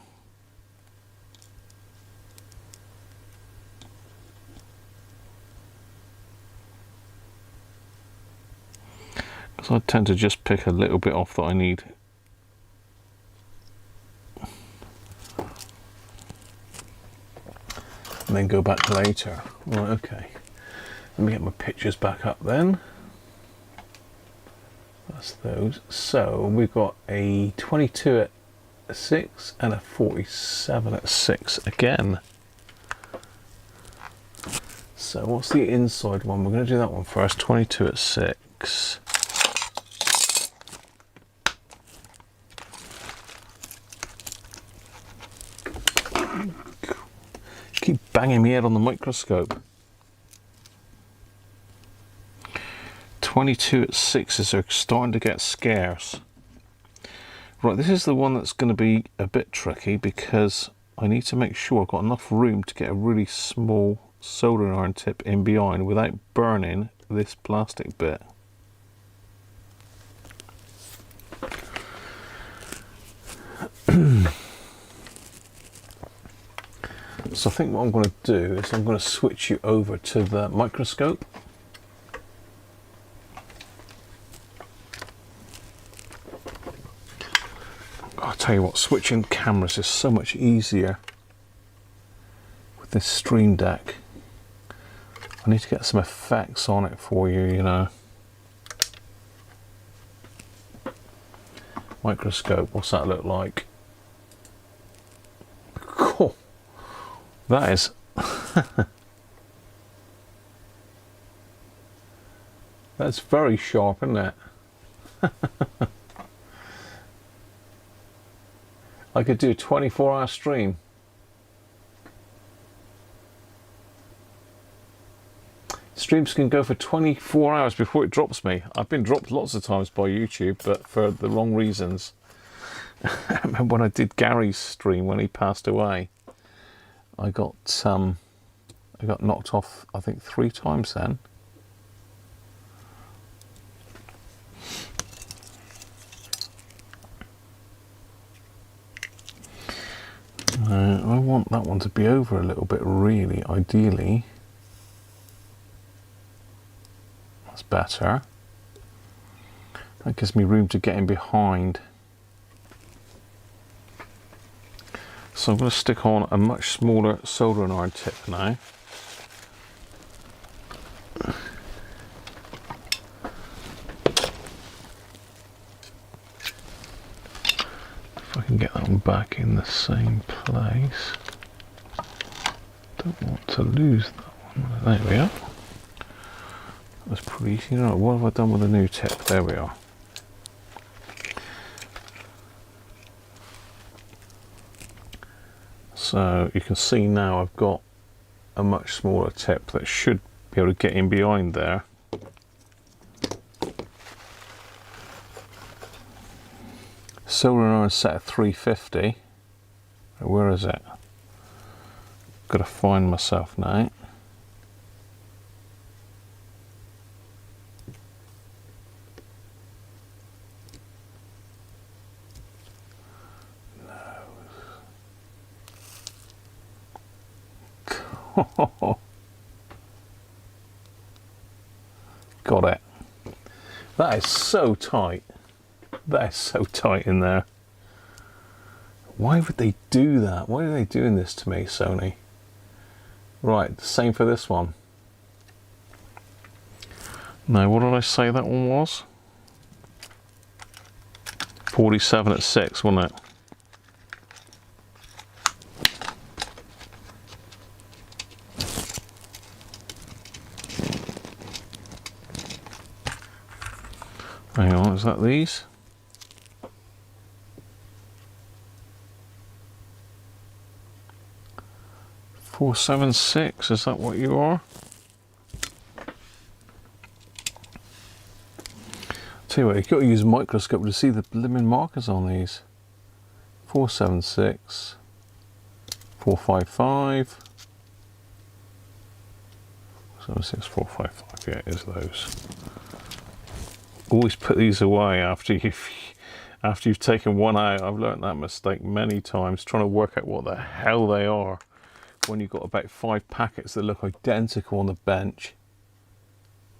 Because I tend to just pick a little bit off that I need. And then go back later. Right, okay. Let me get my pictures back up then. That's those. So we've got a 22 at 6 and a 47 at 6 again. So what's the inside one? We're going to do that one first. 22 at 6. Keep banging me head on the microscope. 22 at 6s are starting to get scarce. Right, this is the one that's going to be a bit tricky, because I need to make sure I've got enough room to get a really small soldering iron tip in behind without burning this plastic bit. So I think what I'm going to do is I'm going to switch you over to the microscope. I'll tell you what, switching cameras is so much easier with this Stream Deck. I need to get some effects on it for you, you know. Microscope, what's that look like? Cool. That is... That's very sharp, isn't it? I could do a 24-hour stream. Streams can go for 24 hours before it drops me. I've been dropped lots of times by YouTube, but for the wrong reasons. I remember when I did Gary's stream when he passed away. I got knocked off, I think, 3 times then. I want that one to be over a little bit, really, ideally. That's better. That gives me room to get in behind. So I'm going to stick on a much smaller soldering iron tip now. If I can get that one back in the same place. Don't want to lose that one. There we are. That's pretty easy. Right, what have I done with the new tip? There we are. So you can see now I've got a much smaller tip that should be able to get in behind there. Soldering iron set at 350. Where is it? Got to find myself now. Got it. That is so tight. That is so tight in there. Why would they do that? Why are they doing this to me, Sony? Right, the same for this one. Now, what did I say that one was? 47 at 6, wasn't it? Hang on, is that these? .476, is that what you are? Tell you what, you've got to use a microscope to see the blimmin' markers on these. 476, 455, 76, 455, yeah, it is those. Always put these away after you've taken one out. I've learned that mistake many times, trying to work out what the hell they are when you've got about 5 packets that look identical on the bench.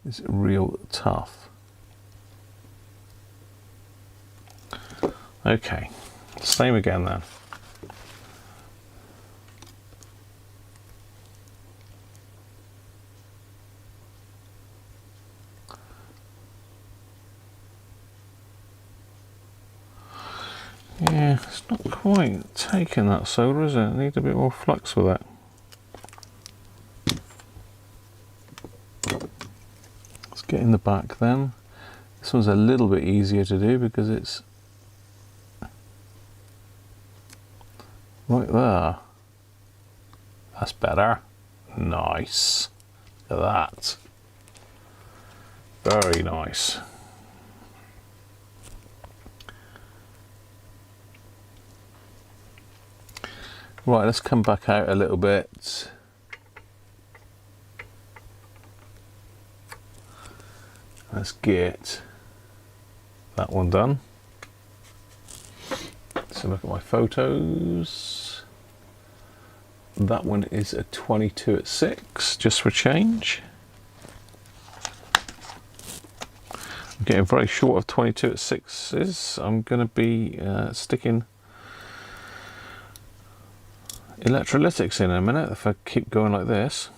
It's real tough. Okay, same again then. Yeah, it's not quite taking that solder, is it? I need a bit more flux with it. Let's get in the back then. This one's a little bit easier to do because it's right there. That's better. Nice. Look at that. Very nice. Right, let's come back out a little bit. Let's get that one done. So look at my photos. That one is a 22 at 6, just for change. I'm getting very short of 22 at 6s. I'm going to be sticking electrolytics in a minute if I keep going like this.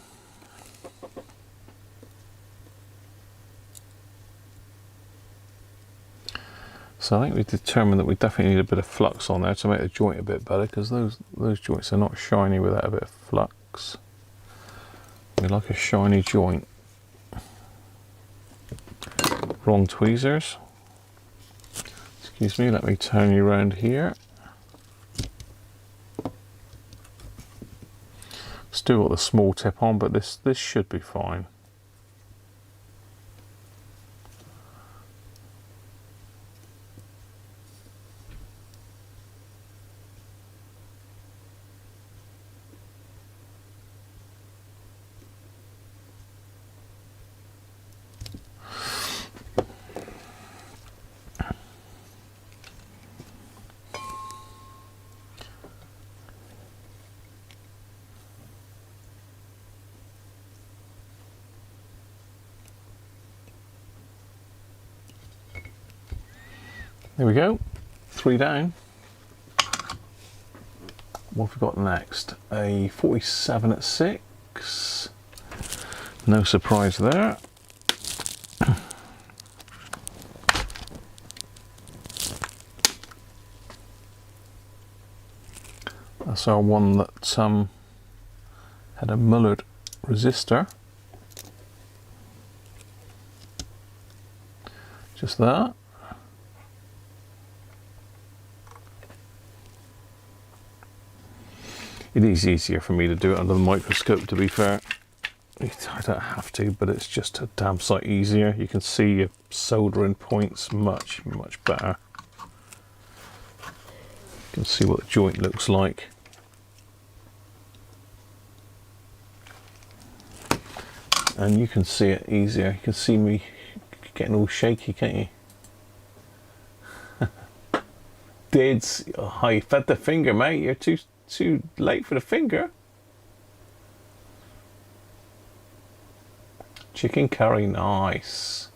So I think we determined that we definitely need a bit of flux on there to make the joint a bit better, because those joints are not shiny without a bit of flux. We like a shiny joint. Wrong tweezers. Excuse me, let me turn you around here. Still got the small tip on, but this should be fine. There we go, 3 down. What have we got next? A 47 at 6. No surprise there. That's our one that had a mullered resistor. Just that. It is easier for me to do it under the microscope, to be fair. I don't have to, but it's just a damn sight easier. You can see your soldering points much, much better. You can see what the joint looks like. And you can see it easier. You can see me getting all shaky, can't you? Dids, oh, you fed the finger, mate. You're too late for the finger. Chicken curry, nice.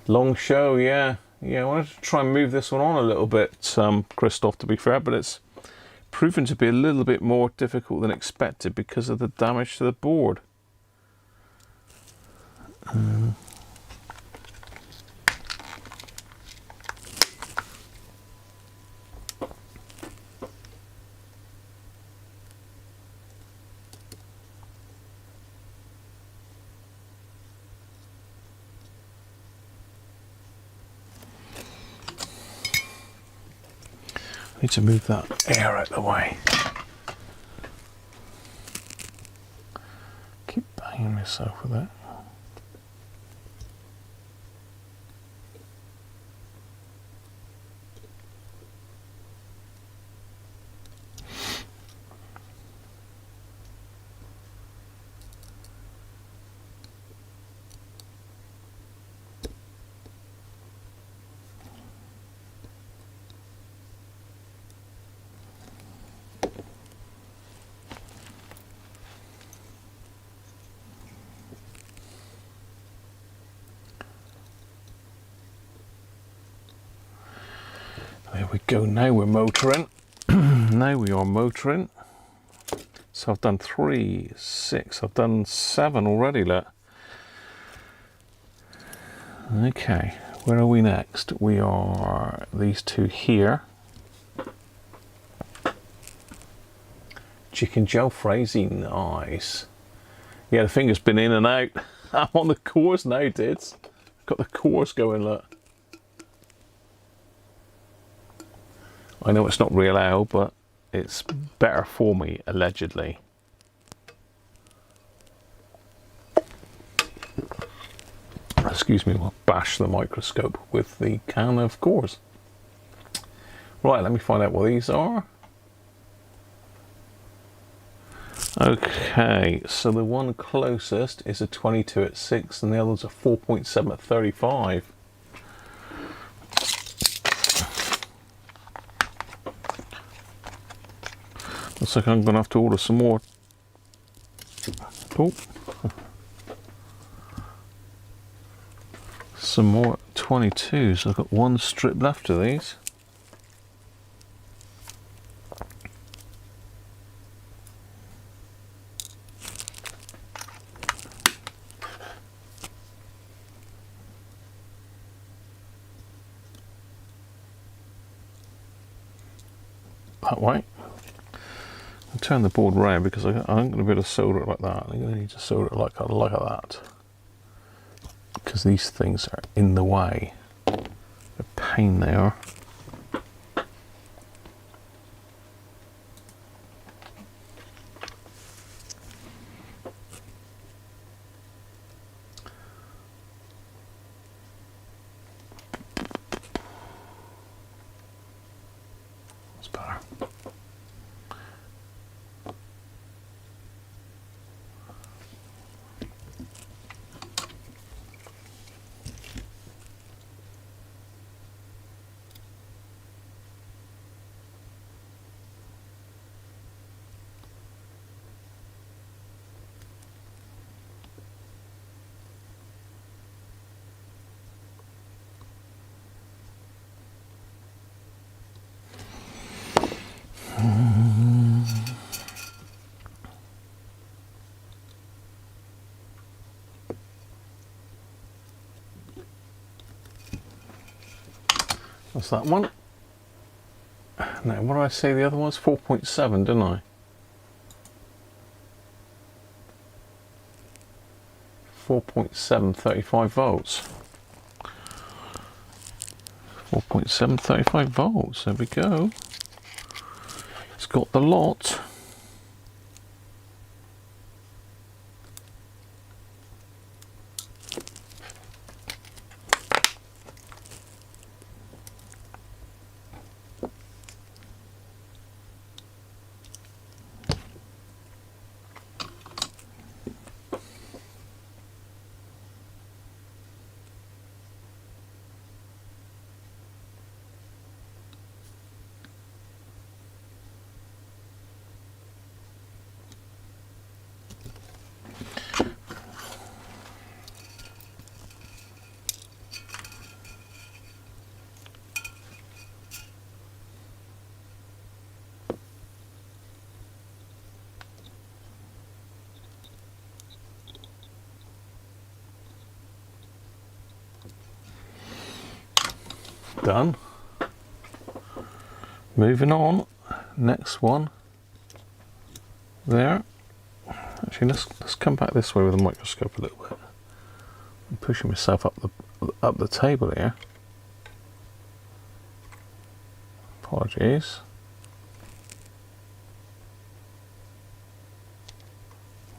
Long show, yeah. Yeah, I wanted to try and move this one on a little bit, Christoph, to be fair, but it's proven to be a little bit more difficult than expected because of the damage to the board. I need to move that air out of the way. Keep banging myself with it. There we go, now we're motoring. Now we are motoring. So I've done 3, 6, I've done 7 already, look. Okay, where are we next? We are these two here. Chicken jalfrezi, nice. Yeah, the finger's been in and out. I'm on the course now, dudes. Got the course going, look. I know it's not real ale, but it's better for me, allegedly. Excuse me, we'll bash the microscope with the can of course. Right, let me find out what these are. Okay, so the one closest is a 22 at 6 and the other's a 4.7 at 35. Looks like I'm going to have to order some more. Oh. Some more 22s. I've got one strip left of these. That way. I'll turn the board round because I'm going to be able to solder it like that. I'm going to need to solder it like that. Because these things are in the way. A pain they are. That's better. That's that one. Now, what did I say the other one's? 4.7, didn't I? 4.7, 35 volts. 4.7, 35 volts. There we go. It's got the lot. Done. Moving on. Next one. There. Actually, let's come back this way with the microscope a little bit. I'm pushing myself up the table here. Apologies.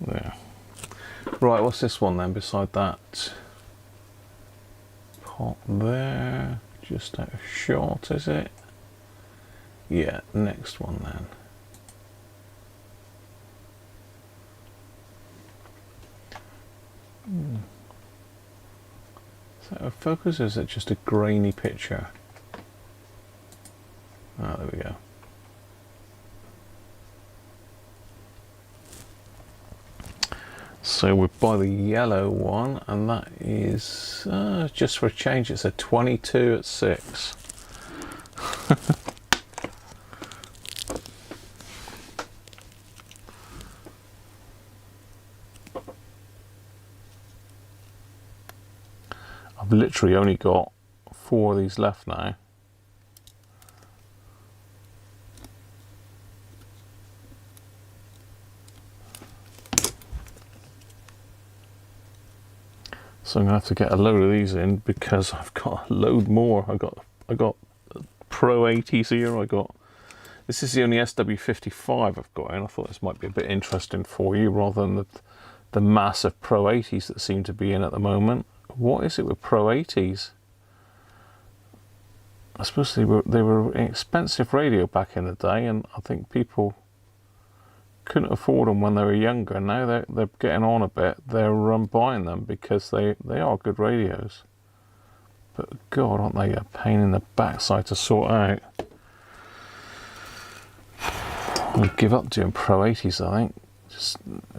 There. Right, what's this one then beside that? Pot there. Just out of shot, is it? Yeah, next one then. Is that a focus or is it just a grainy picture? Ah, there we go. So we're by the yellow one, and that is just for a change. It's a 22 at 6. I've literally only got 4 of these left now. So I'm gonna have to get a load of these in because I've got a load more. I got Pro 80s here. This is the only SW55 I've got in. I thought this might be a bit interesting for you rather than the massive Pro 80s that seem to be in at the moment. What is it with Pro 80s? I suppose they were an expensive radio back in the day, and I think people couldn't afford them when they were younger. Now they're getting on a bit. They're buying them because they are good radios. But God, aren't they a pain in the backside to sort out? I'll give up doing Pro 80s, I think.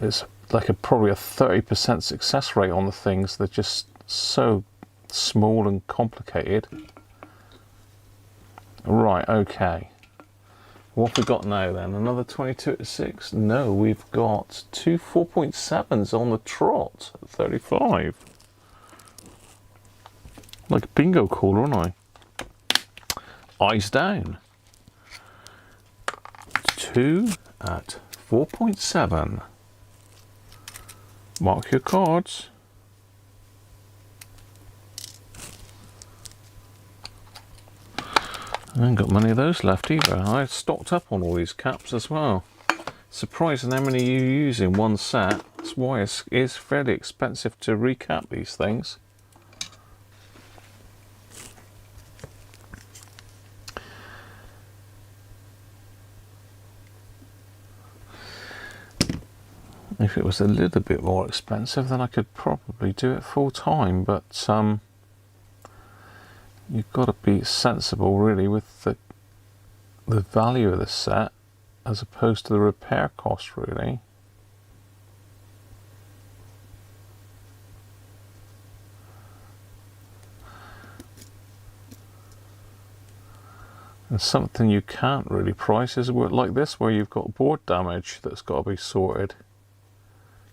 It's like probably a 30% success rate on the things. They're just so small and complicated. Right, okay. What have we got now then? Another 22 at 6? No, we've got 2 4.7s on the trot at 35. Like a bingo caller, aren't I? Eyes down. 2 at 4.7. Mark your cards. I haven't got many of those left either. I stocked up on all these caps as well. Surprising how many you use in one set. That's why it is fairly expensive to recap these things. If it was a little bit more expensive, then I could probably do it full time, but you've got to be sensible really with the value of the set as opposed to the repair cost really. And something you can't really price is work like this, where you've got board damage that's got to be sorted.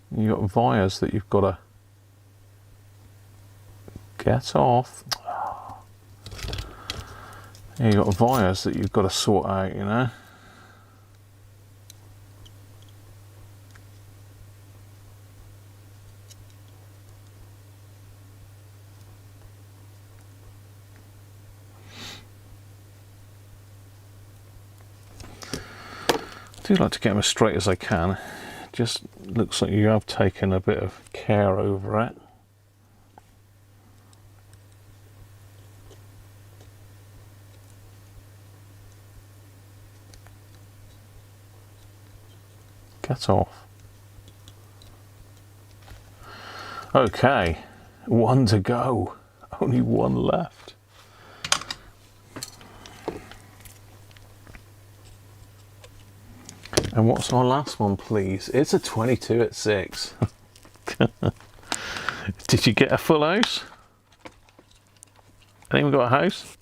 You've got wires that you've got to get off. You've got wires that you've got to sort out, you know. I do like to get them as straight as I can. Just looks like you have taken a bit of care over it. Get off. Okay, one to go. Only one left. And what's our last one, please? It's a 22 at 6. Did you get a full house? Anyone got a house?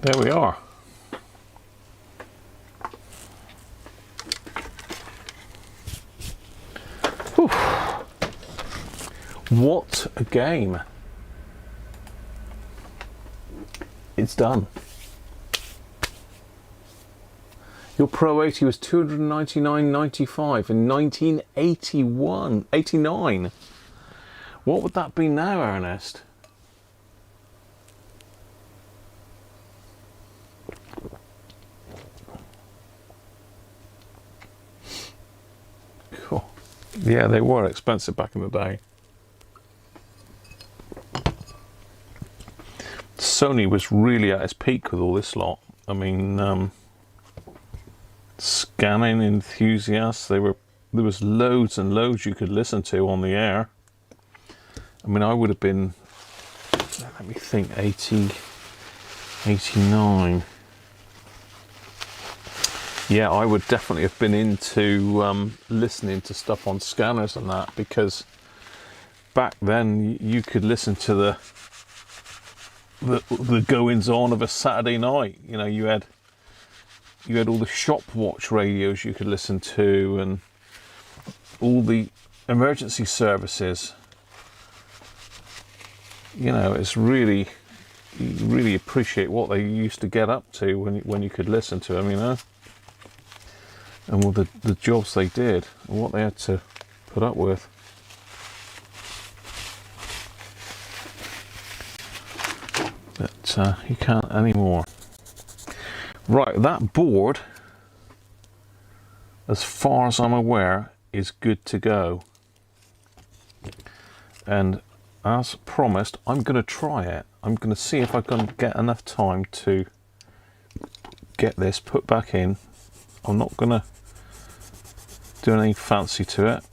There we are. Whew. What a game. It's done. Your Pro 80 was $299.95 in 1989. What would that be now, Ernest? Cool. Yeah, they were expensive back in the day. Sony was really at its peak with all this lot. I mean, scanning enthusiasts, there was loads and loads you could listen to on the air. I mean, I would have been, let me think, 80, 89. Yeah, I would definitely have been into listening to stuff on scanners and that, because back then you could listen to the goings on of a Saturday night. You know, you had all the shop watch radios you could listen to, and all the emergency services. You know, it's really, you really appreciate what they used to get up to when you could listen to them, you know, and all the jobs they did and what they had to put up with. But you can't anymore. Right, that board, as far as I'm aware, is good to go. And as promised, I'm going to try it. I'm going to see if I can get enough time to get this put back in. I'm not going to do anything fancy to it.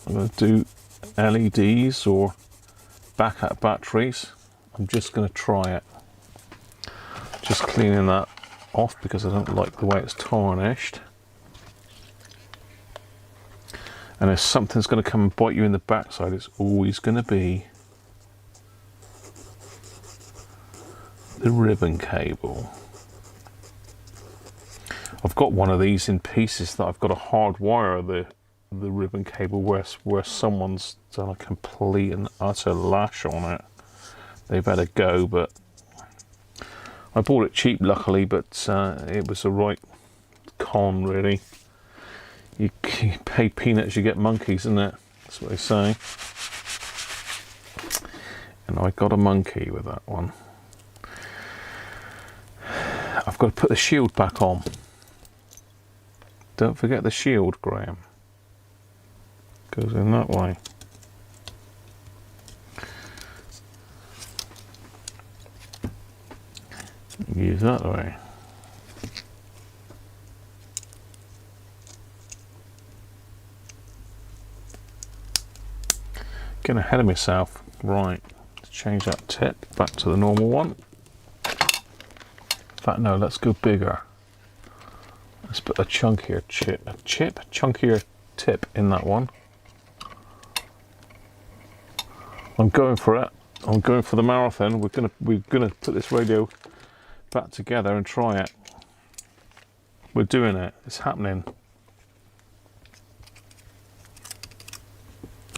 I'm going to do LEDs or backup batteries. I'm just going to try it. Just cleaning that off because I don't like the way it's tarnished. And if something's going to come and bite you in the backside, it's always going to be the ribbon cable. I've got one of these in pieces that I've got to hardwire the ribbon cable where someone's done a complete and utter lash on it. They've had a go, but I bought it cheap, luckily, but it was a right con, really. You pay peanuts, you get monkeys, isn't it? That's what they say. And I got a monkey with that one. I've got to put the shield back on. Don't forget the shield, Graham. Goes in that way. Use that way. Getting ahead of myself. Right, let's change that tip back to the normal one. In fact, no, let's go bigger. Let's put a chunkier chunkier tip in that one. I'm going for it. I'm going for the marathon. We're gonna put this radio back together and try it. We're doing it. It's happening.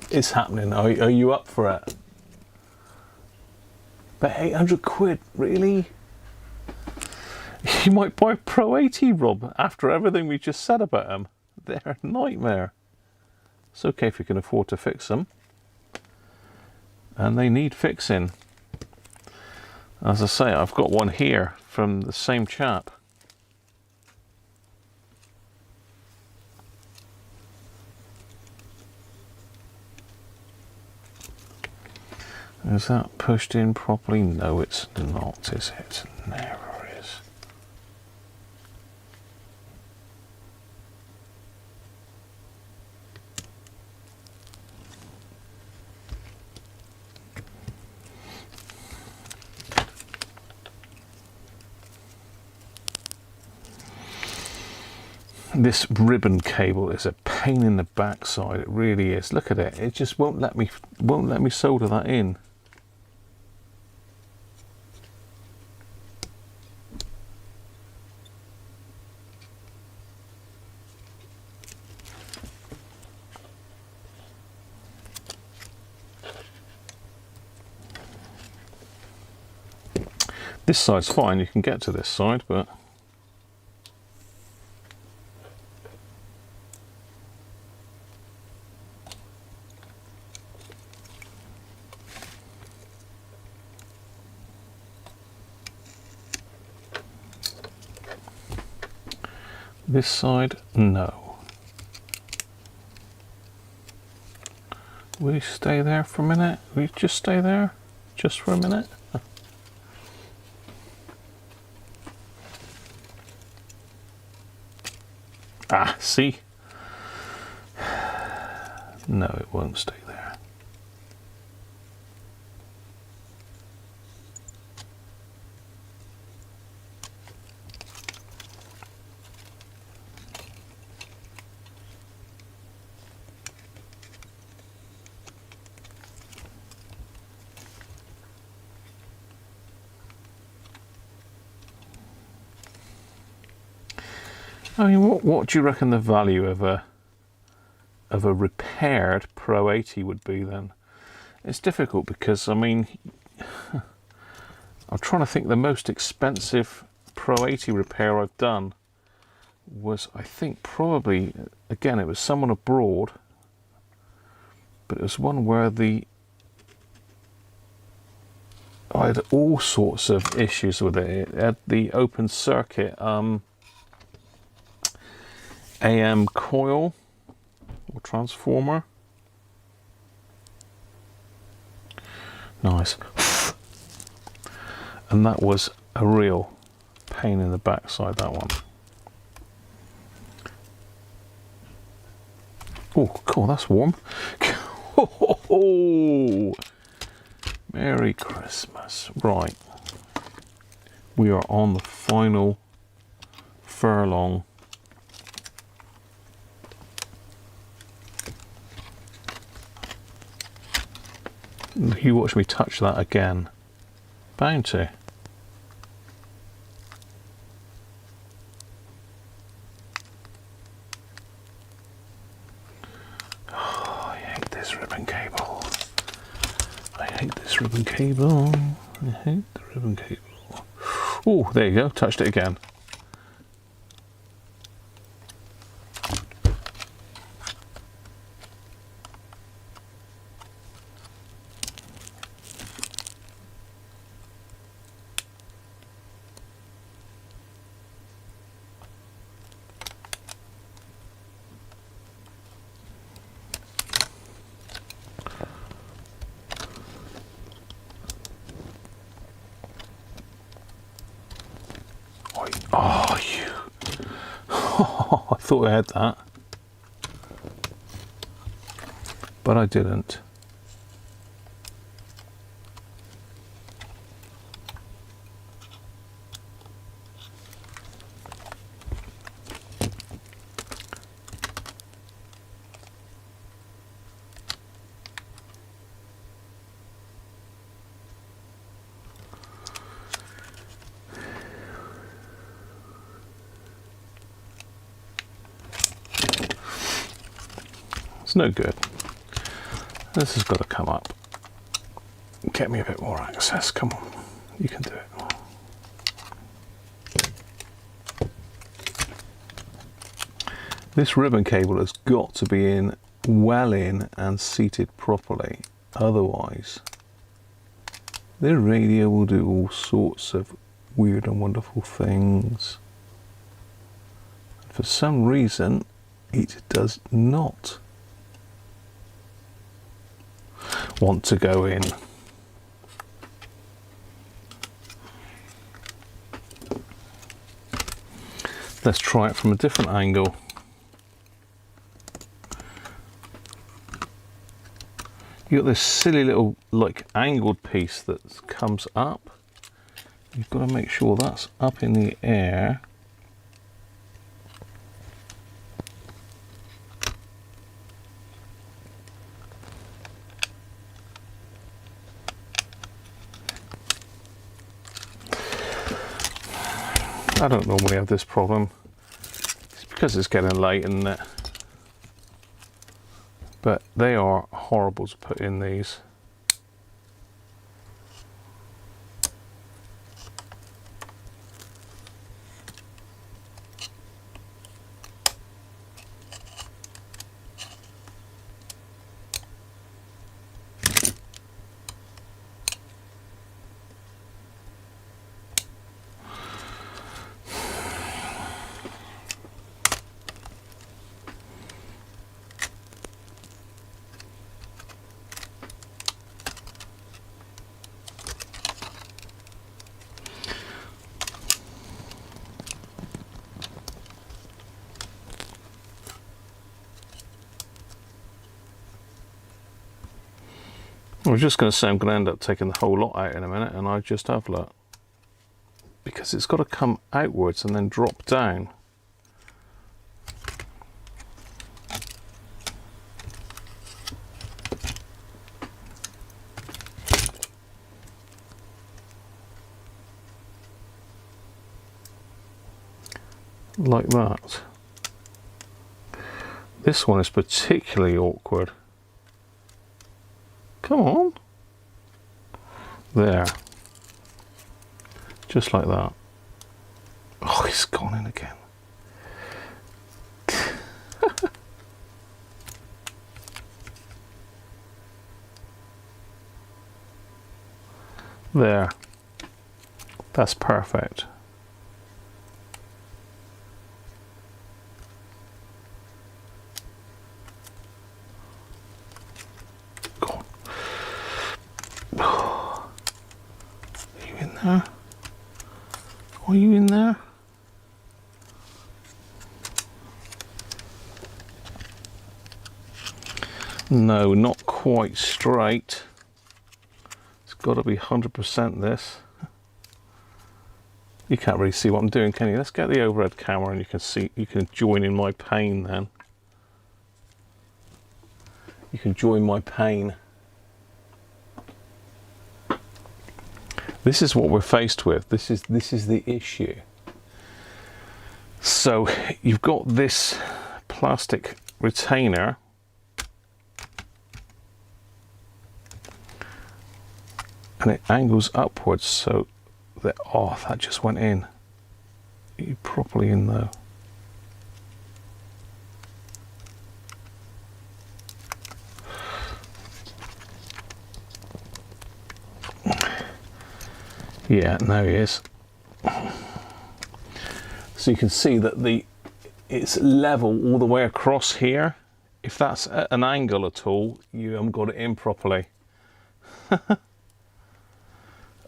It's happening. Are you up for it? But 800 quid, really? You might buy a Pro 80, Rob, after everything we just said about them. They're a nightmare. It's okay if you can afford to fix them. And they need fixing. As I say, I've got one here from the same chap. Is that pushed in properly? No, it's not, is it? Never is. This ribbon cable is a pain in the backside. It really is. Look at it. It just won't let me solder that in. This side's fine. You can get to this side, but this side, no. Will you stay there for a minute? Will you just stay there? Just for a minute? Ah, see? No, it won't stay there. I mean, what do you reckon the value of a repaired Pro 80 would be then? It's difficult because, I mean, I'm trying to think. The most expensive Pro 80 repair I've done was, I think, probably, again, it was someone abroad, but it was one where I had all sorts of issues with it. It had the open circuit AM coil or transformer. Nice. And that was a real pain in the backside, that one. Oh, cool, that's warm. Oh, Merry Christmas. Right. We are on the final furlong. You watch me touch that again. Bound to. Oh, I hate this ribbon cable. I hate this ribbon cable. I hate the ribbon cable. Oh, there you go. Touched it again. thought I had that, but I didn't. It's no good. This has got to come up. Get me a bit more access. Come on, you can do it. This ribbon cable has got to be in, well in, and seated properly. Otherwise, the radio will do all sorts of weird and wonderful things. For some reason, it does not want to go in. Let's try it from a different angle. You got this silly little like angled piece that comes up. You've got to make sure that's up in the air. I don't normally have this problem. It's because it's getting late, isn't it? But they are horrible to put in these. I was just going to say I'm going to end up taking the whole lot out in a minute, and I just have, look, because it's got to come outwards and then drop down. Like that. This one is particularly awkward. Come on. There. Just like that. Oh, he's gone in again. There. That's perfect. Are you in there? No, not quite straight. It's got to be 100% this. You can't really see what I'm doing, can you? Let's get the overhead camera and you can see, you can join in my pain then. You can join my pain. This is what we're faced with. This is the issue. So you've got this plastic retainer, and it angles upwards so that, oh, that just went in. You're properly in though. Yeah, now he is. So you can see that it's level all the way across here. If that's at an angle at all, you haven't got it in properly.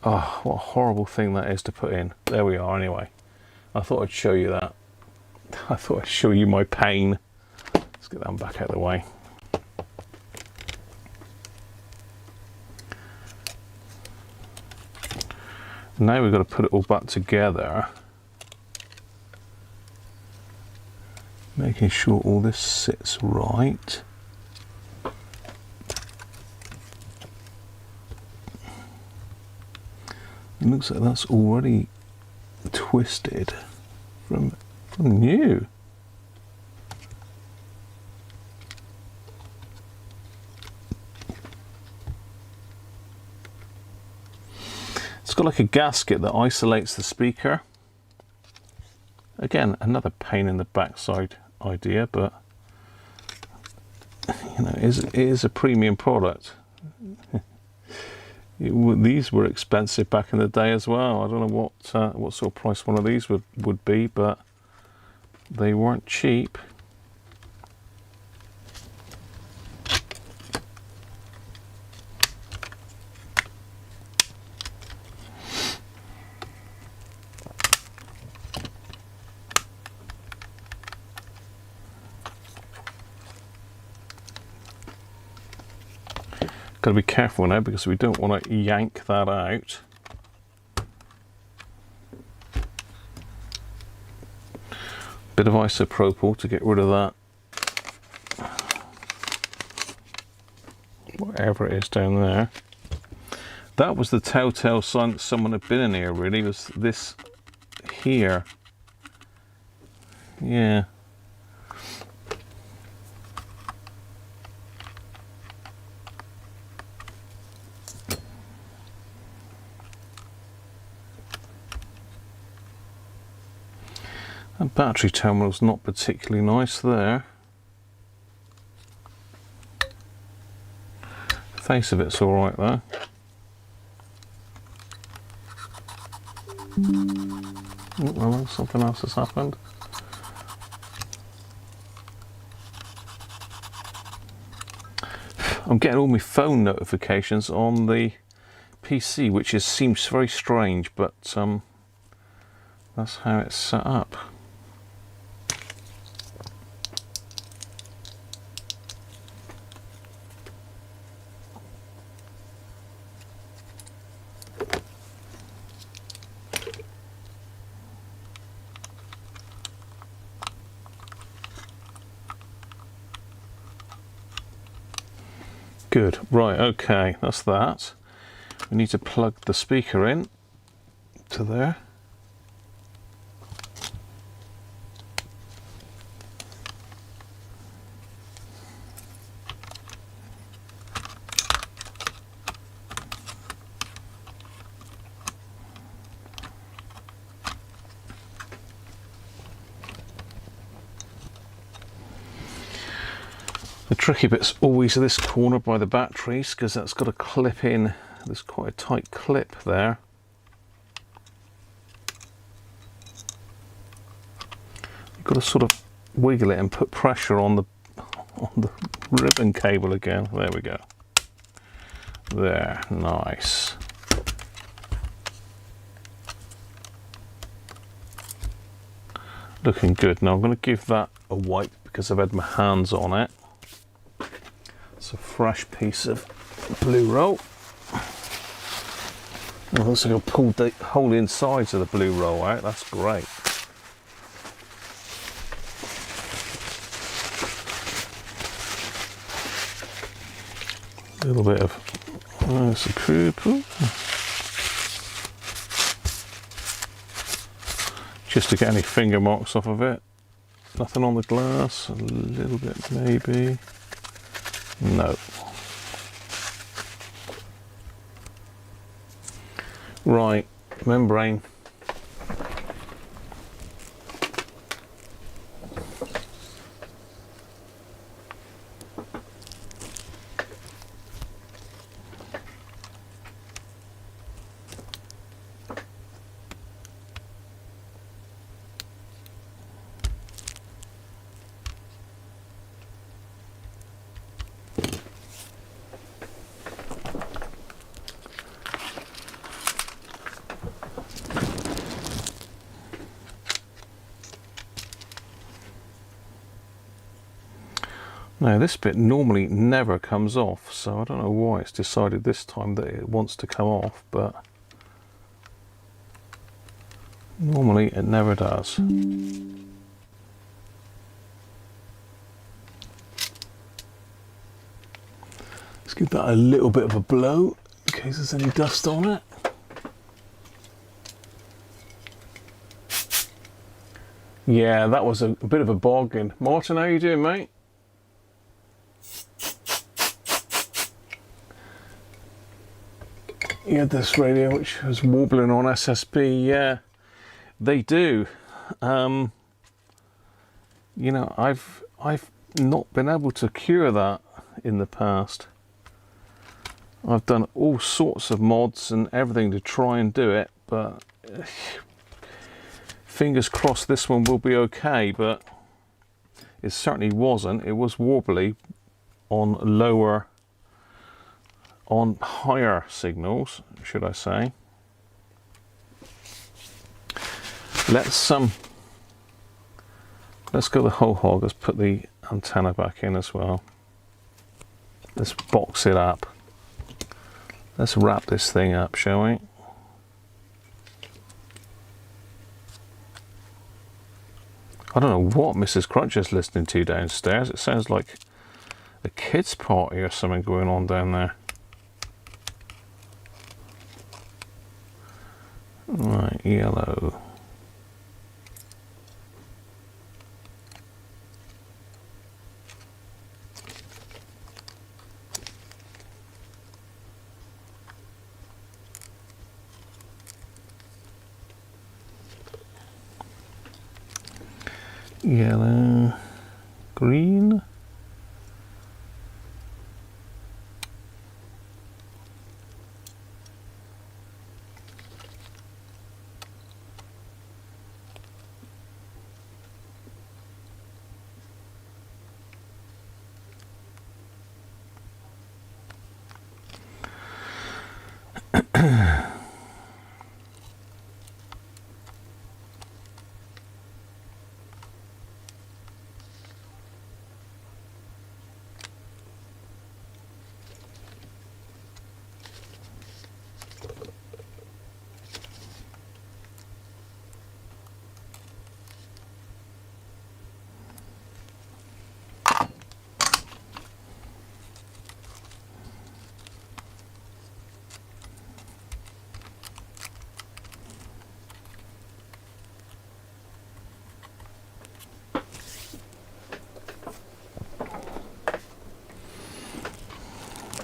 Oh, what a horrible thing that is to put in. There we are anyway. I thought I'd show you that. I thought I'd show you my pain. Let's get that back out of the way. Now we've got to put it all back together, making sure all this sits right. It looks like that's already twisted from new. It's got like a gasket that isolates the speaker. Again, another pain in the backside idea, but you know, it is a premium product. These were expensive back in the day as well. I don't know what sort of price one of these would be, but they weren't cheap. Got to be careful now because we don't want to yank that out. Bit of isopropyl to get rid of that, whatever it is down there. That was the telltale sign that someone had been in here, really, was this here. Yeah. That battery terminal's not particularly nice there. The face of it's alright though. Oh, well, something else has happened. I'm getting all my phone notifications on the PC, which seems very strange, but that's how it's set up. Good, right, okay, that's that. We need to plug the speaker in to there. The tricky bit's always this corner by the batteries, because that's got a clip in. There's quite a tight clip there. You've got to sort of wiggle it and put pressure on the ribbon cable again. There we go. There, nice. Looking good. Now I'm going to give that a wipe because I've had my hands on it. It's a fresh piece of blue roll. I've also got to pull the whole insides of the blue roll out. That's great. A little bit of isopropyl, just to get any finger marks off of it. Nothing on the glass. A little bit maybe. No. Right, membrane. Now this bit normally never comes off, so I don't know why it's decided this time that it wants to come off, but normally it never does. Let's give that a little bit of a blow in case there's any dust on it. Yeah, that was a bit of a bargain. Martin, how you doing, mate? You had this radio which was wobbling on SSB. Yeah, they do. You know, I've not been able to cure that in the past. I've done all sorts of mods and everything to try and do it, but fingers crossed this one will be okay. But it certainly wasn't. It was wobbly on higher signals, should I say. Let's go the whole hog. Let's put the antenna back in as well. Let's box it up. Let's wrap this thing up, shall we? I don't know what Mrs. Cruncher's listening to downstairs. It sounds like a kids' party or something going on down there. Right, yellow. Yellow, green.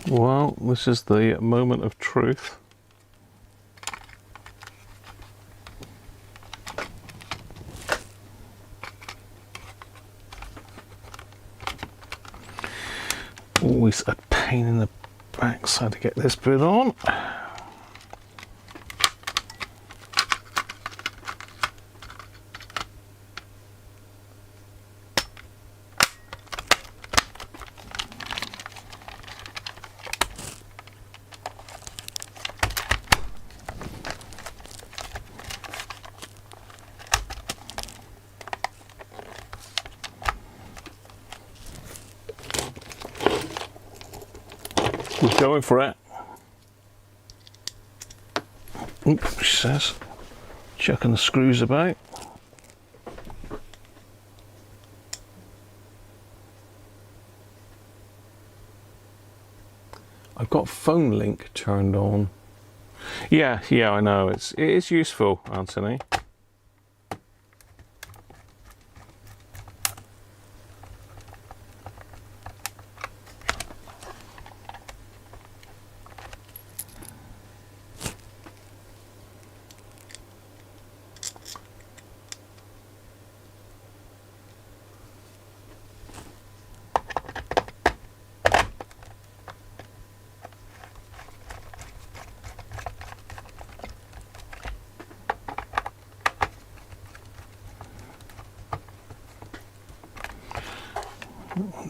Well, this is the moment of truth. Always a pain in the backside to get this bit on. He's going for it. Oops, she says. Chucking the screws about. I've got phone link turned on. Yeah, I know. It is useful, Anthony.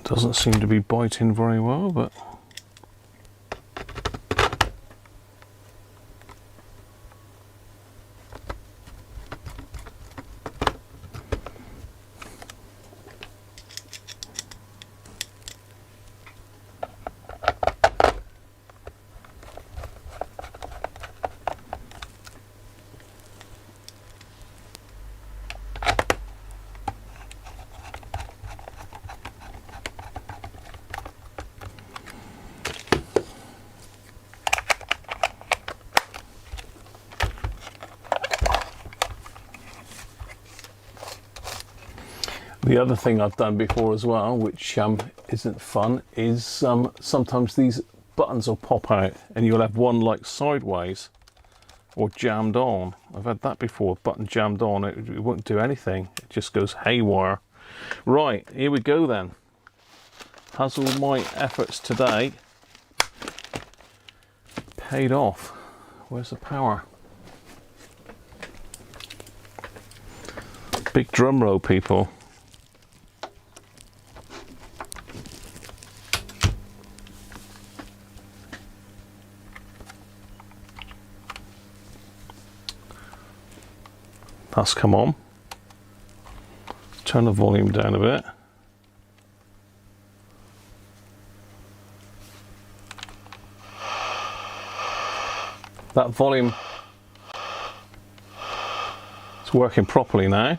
Doesn't seem to be biting very well, but The other thing I've done before as well, which isn't fun, is sometimes these buttons will pop out and you'll have one like sideways or jammed on. I've had that before, button jammed on, it won't do anything, it just goes haywire. Right, here we go then. Has all my efforts today paid off? Where's the power? Big drum roll, people. That's come on. Turn the volume down a bit. That volume is working properly now.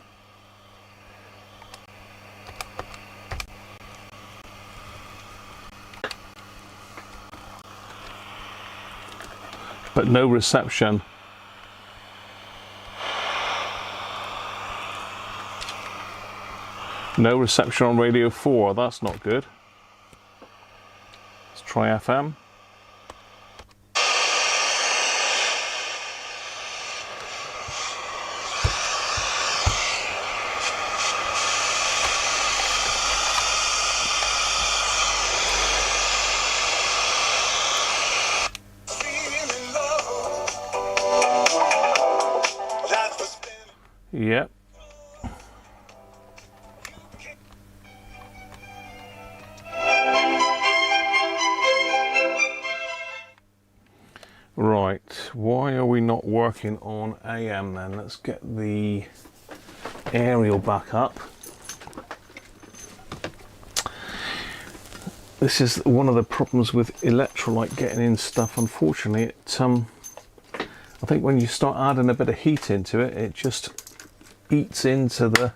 But no reception. No reception on radio 4, that's not good. Let's try FM. Yep. Right, why are we not working on AM then? Let's get the aerial back up. This is one of the problems with electrolyte getting in stuff. Unfortunately, I think when you start adding a bit of heat into it, it just eats into the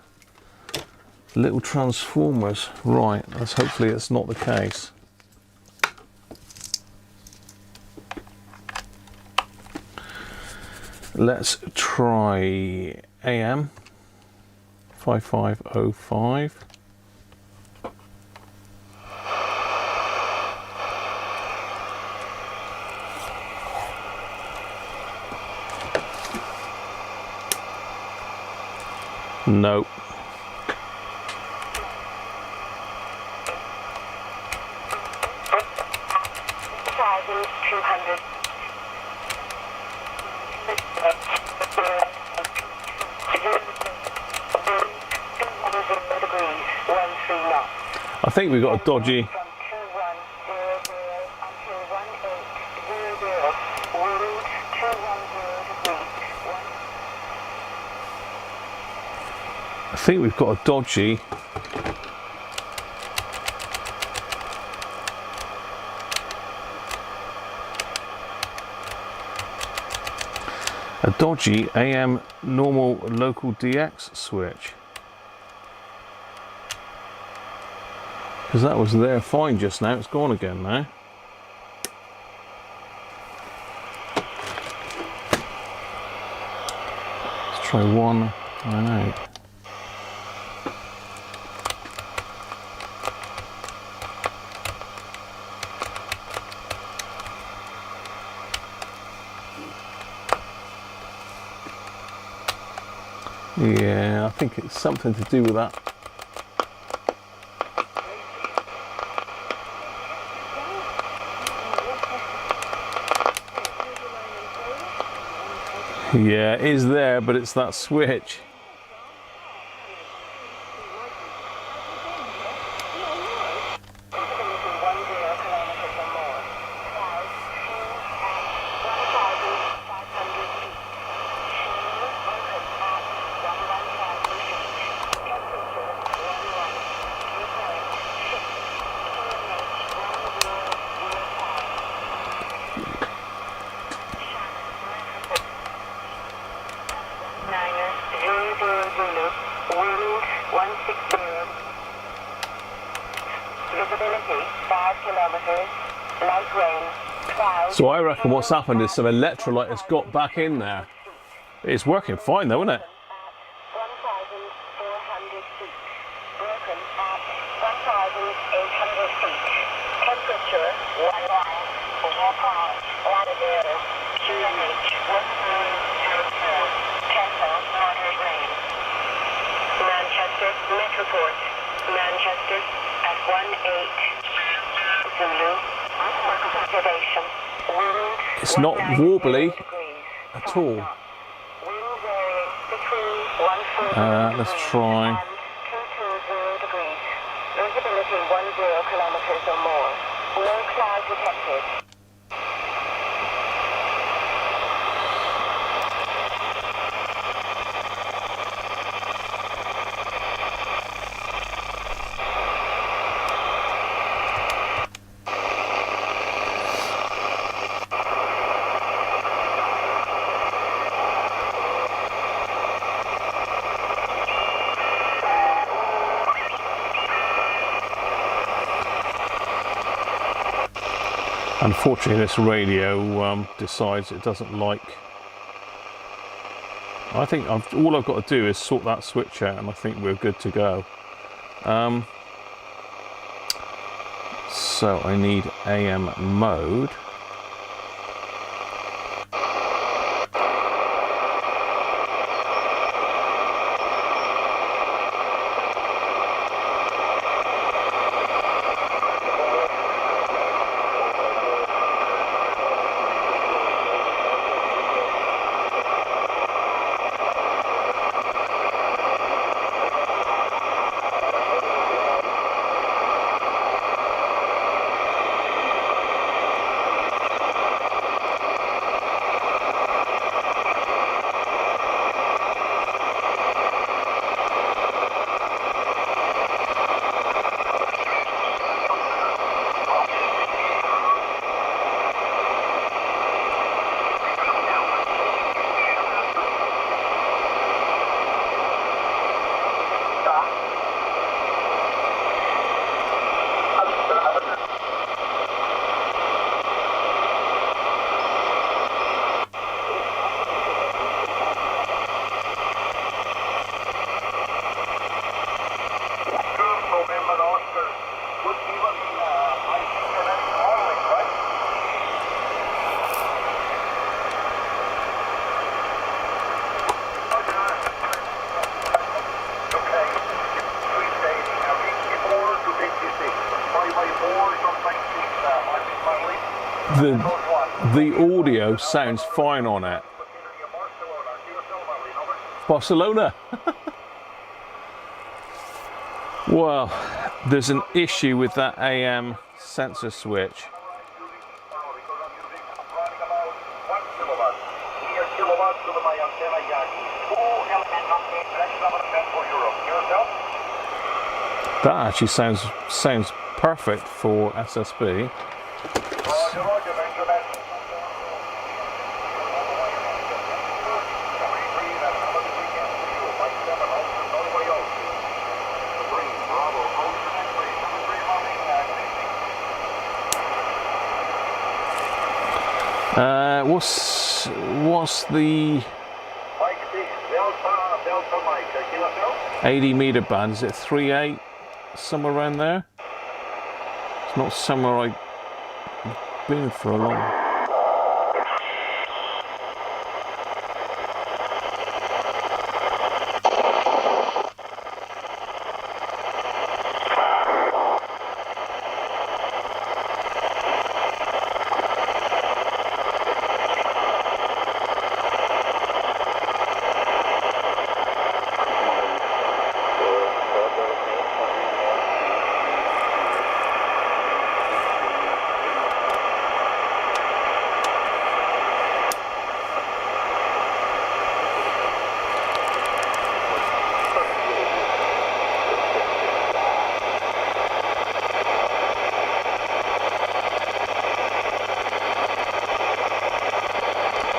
little transformers. Right, hopefully it's not the case. Let's try AM 5505. Nope. I think we've got a dodgy. I think we've got a dodgy. AM normal local DX switch. Because that was there fine just now, it's gone again now. Let's try 198. Yeah, I think it's something to do with that. Yeah, it is there, but it's that switch. So I reckon what's happened is some electrolyte has got back in there. It's working fine though, isn't it? Manchester, Metroport. Manchester at 18 Zulu. Observation. Wind It's not wobbly 190 degrees. at all. Wind varying between 140 Let's degrees try. and 220 degrees. Visibility 10 kilometers or more. No cloud detected. Unfortunately, this radio decides it doesn't like. I think all I've got to do is sort that switch out, and I think we're good to go. So I need AM mode. The audio sounds fine on it. Barcelona. Well, there's an issue with that AM sensor switch. That actually sounds perfect for SSB. What's the 80 meter band? Is it 3.8, somewhere around there? It's not somewhere I've been for a long.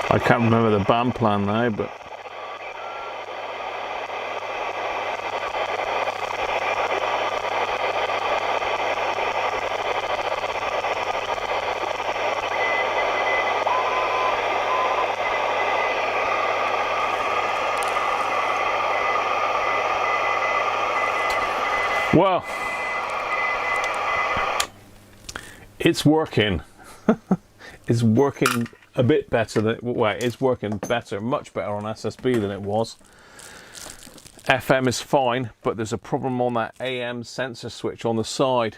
I can't remember the band plan now, but well, It's working. It's working a bit better than, well, it's working better, much better on SSB than it was. FM is fine, but there's a problem on that AM sensor switch on the side.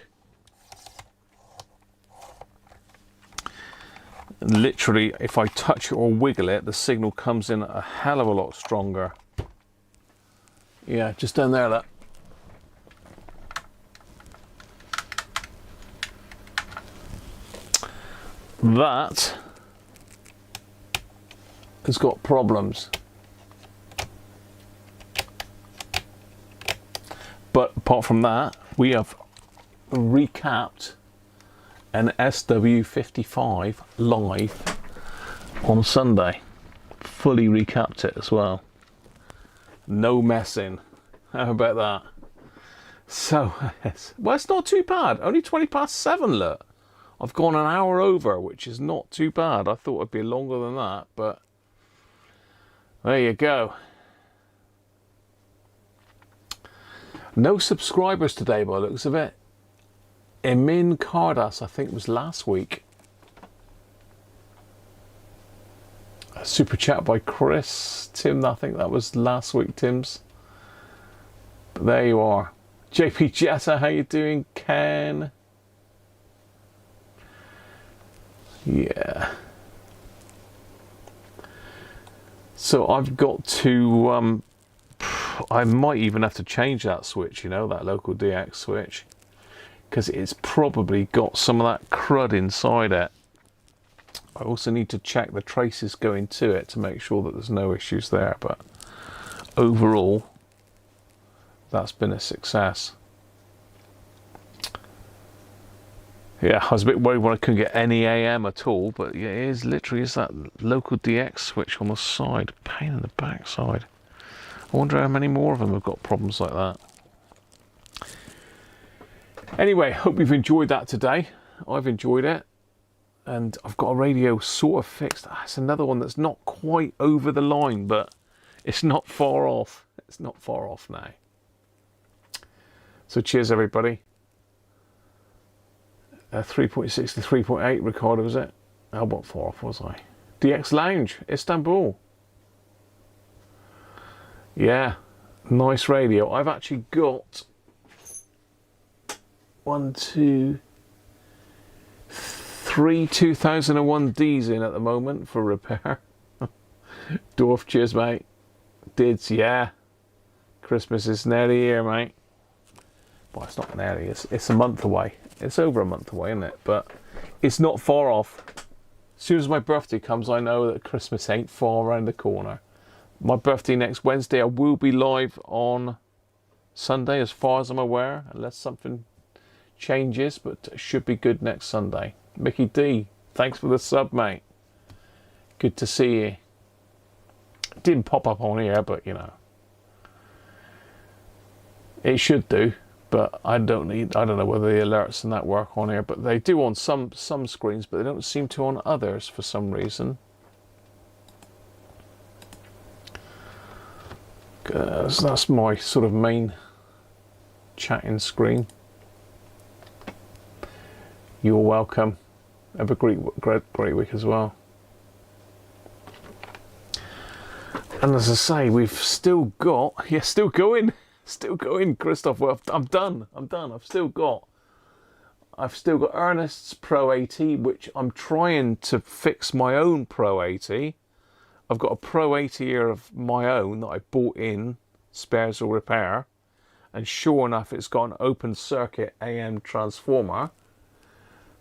Literally, if I touch it or wiggle it, the signal comes in a hell of a lot stronger. Yeah, just down there, that. That has got problems. But apart from that, we have recapped an SW55 live on Sunday. Fully recapped it as well. No messing. How about that? So, well, it's not too bad. Only 7:20, look. I've gone an hour over, which is not too bad. I thought it'd be longer than that, but there you go. No subscribers today by the looks of it. Emin Cardas, I think, was last week. A super chat by Chris. Tim, I think that was last week, Tim's. But there you are. JP Jetta, how you doing? Ken. Yeah. So I've got to, I might even have to change that switch, you know, that local DX switch, because it's probably got some of that crud inside it. I also need to check the traces going to it to make sure that there's no issues there, but overall, that's been a success. Yeah, I was a bit worried when I couldn't get any AM at all, but yeah, it is literally is that local DX switch on the side. Pain in the backside. I wonder how many more of them have got problems like that. Anyway, hope you've enjoyed that today. I've enjoyed it. And I've got a radio sort of fixed. It's another one that's not quite over the line, but it's not far off. It's not far off now. So cheers, everybody. 3.6 to 3.8 recorder, was it? Oh, what far off was I? DX Lounge, Istanbul. Yeah, nice radio. I've actually got 3 2001Ds in at the moment for repair. Dorf, cheers, mate. Dids, yeah. Christmas is nearly here, mate. Well, it's not nearly, it's a month away. It's over a month away, isn't it? But it's not far off. As soon as my birthday comes, I know that Christmas ain't far around the corner. My birthday next Wednesday. I will be live on Sunday, as far as I'm aware, unless something changes, but it should be good next Sunday. Mickey D, thanks for the sub, mate. Good to see you. Didn't pop up on here, but you know, it should do. But I don't know whether the alerts and that work on here, but they do on some screens, but they don't seem to on others for some reason. So that's my sort of main chatting screen. You're welcome. Have a great week as well. And as I say, we've still got, yeah, still going, Christoph. Well, I'm done. I've still got Ernest's Pro 80, which I'm trying to fix my own Pro 80. I've got a Pro 80 here of my own that I bought in, spares or repair, and sure enough, it's got an open circuit AM transformer.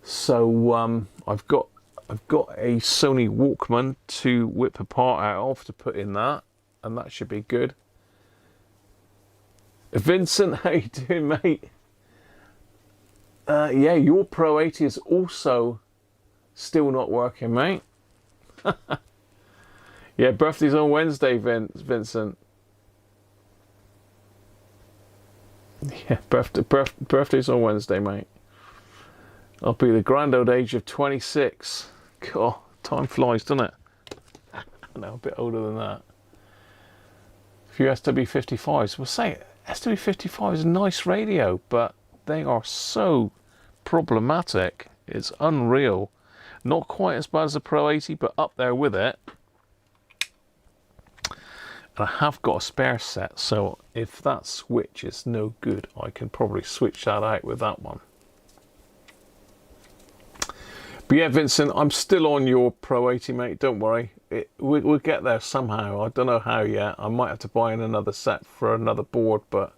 So I've got a Sony Walkman to whip a part out of to put in that, and that should be good. Vincent, how you doing, mate? Yeah, your Pro 80 is also still not working, mate. Yeah, birthday's on Wednesday, Vincent. Yeah, birthday's on Wednesday, mate. I'll be the grand old age of 26. God, time flies, doesn't it? No, a bit older than that. A few SW55s. We'll say SW55 is a nice radio, but they are so problematic. It's unreal. Not quite as bad as a Pro 80, but up there with it. And I have got a spare set, so if that switch is no good, I can probably switch that out with that one. But yeah, Vincent, I'm still on your Pro 80, mate. Don't worry. We'll get there somehow. I don't know how yet. I might have to buy in another set for another board, but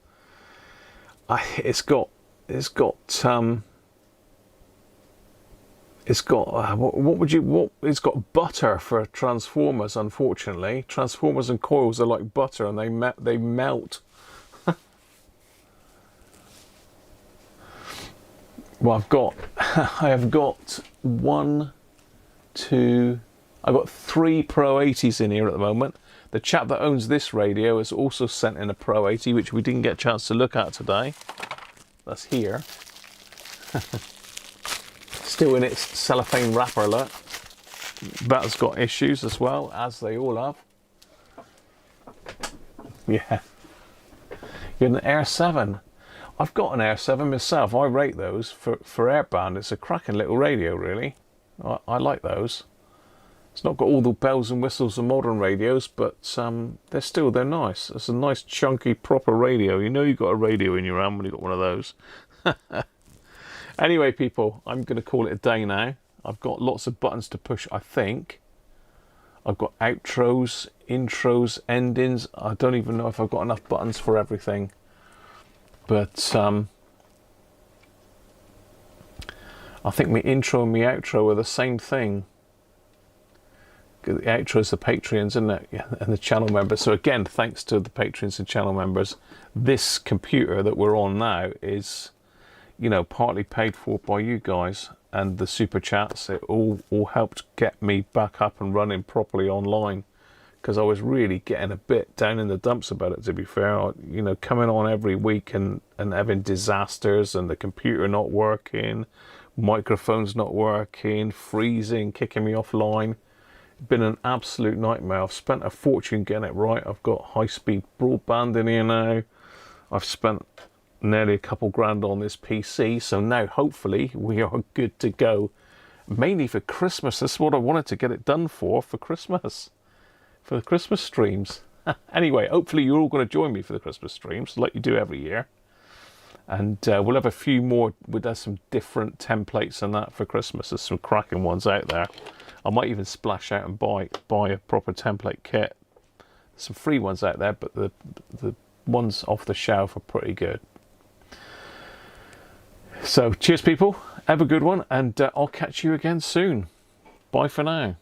it's got it's got butter for transformers. Unfortunately, transformers and coils are like butter, and they melt. Well, I have got I've got 3 Pro 80s in here at the moment. The chap that owns this radio has also sent in a Pro 80, which we didn't get a chance to look at today. That's here. Still in its cellophane wrapper, look. That's got issues as well, as they all have. Yeah. You're an Air 7. I've got an Air 7 myself. I rate those for airband. It's a cracking little radio, really. I like those. It's not got all the bells and whistles of modern radios, but they're nice. It's a nice, chunky, proper radio. You know you've got a radio in your hand when you've got one of those. Anyway, people, I'm going to call it a day now. I've got lots of buttons to push, I think. I've got outros, intros, endings. I don't even know if I've got enough buttons for everything. But I think my intro and my outro are the same thing. The outro is the Patreons, isn't it? Yeah, and the channel members. So again, thanks to the Patreons and channel members, this computer that we're on now is, you know, partly paid for by you guys and the super chats. It all helped get me back up and running properly online, because I was really getting a bit down in the dumps about it, to be fair. You know, coming on every week and having disasters, and the computer not working, microphones not working, freezing, kicking me offline. Been an absolute nightmare. I've spent a fortune getting it right. I've got high-speed broadband in here now. I've spent nearly a couple grand on this PC, so now hopefully we are good to go, mainly for Christmas. That's what I wanted to get it done for Christmas, for the Christmas streams. Anyway, hopefully you're all going to join me for the Christmas streams like you do every year, and we'll have a few more with some different templates and that for Christmas. There's some cracking ones out there. I might even splash out and buy a proper template kit. Some free ones out there, but the ones off the shelf are pretty good. So cheers, people. Have a good one, and I'll catch you again soon. Bye for now.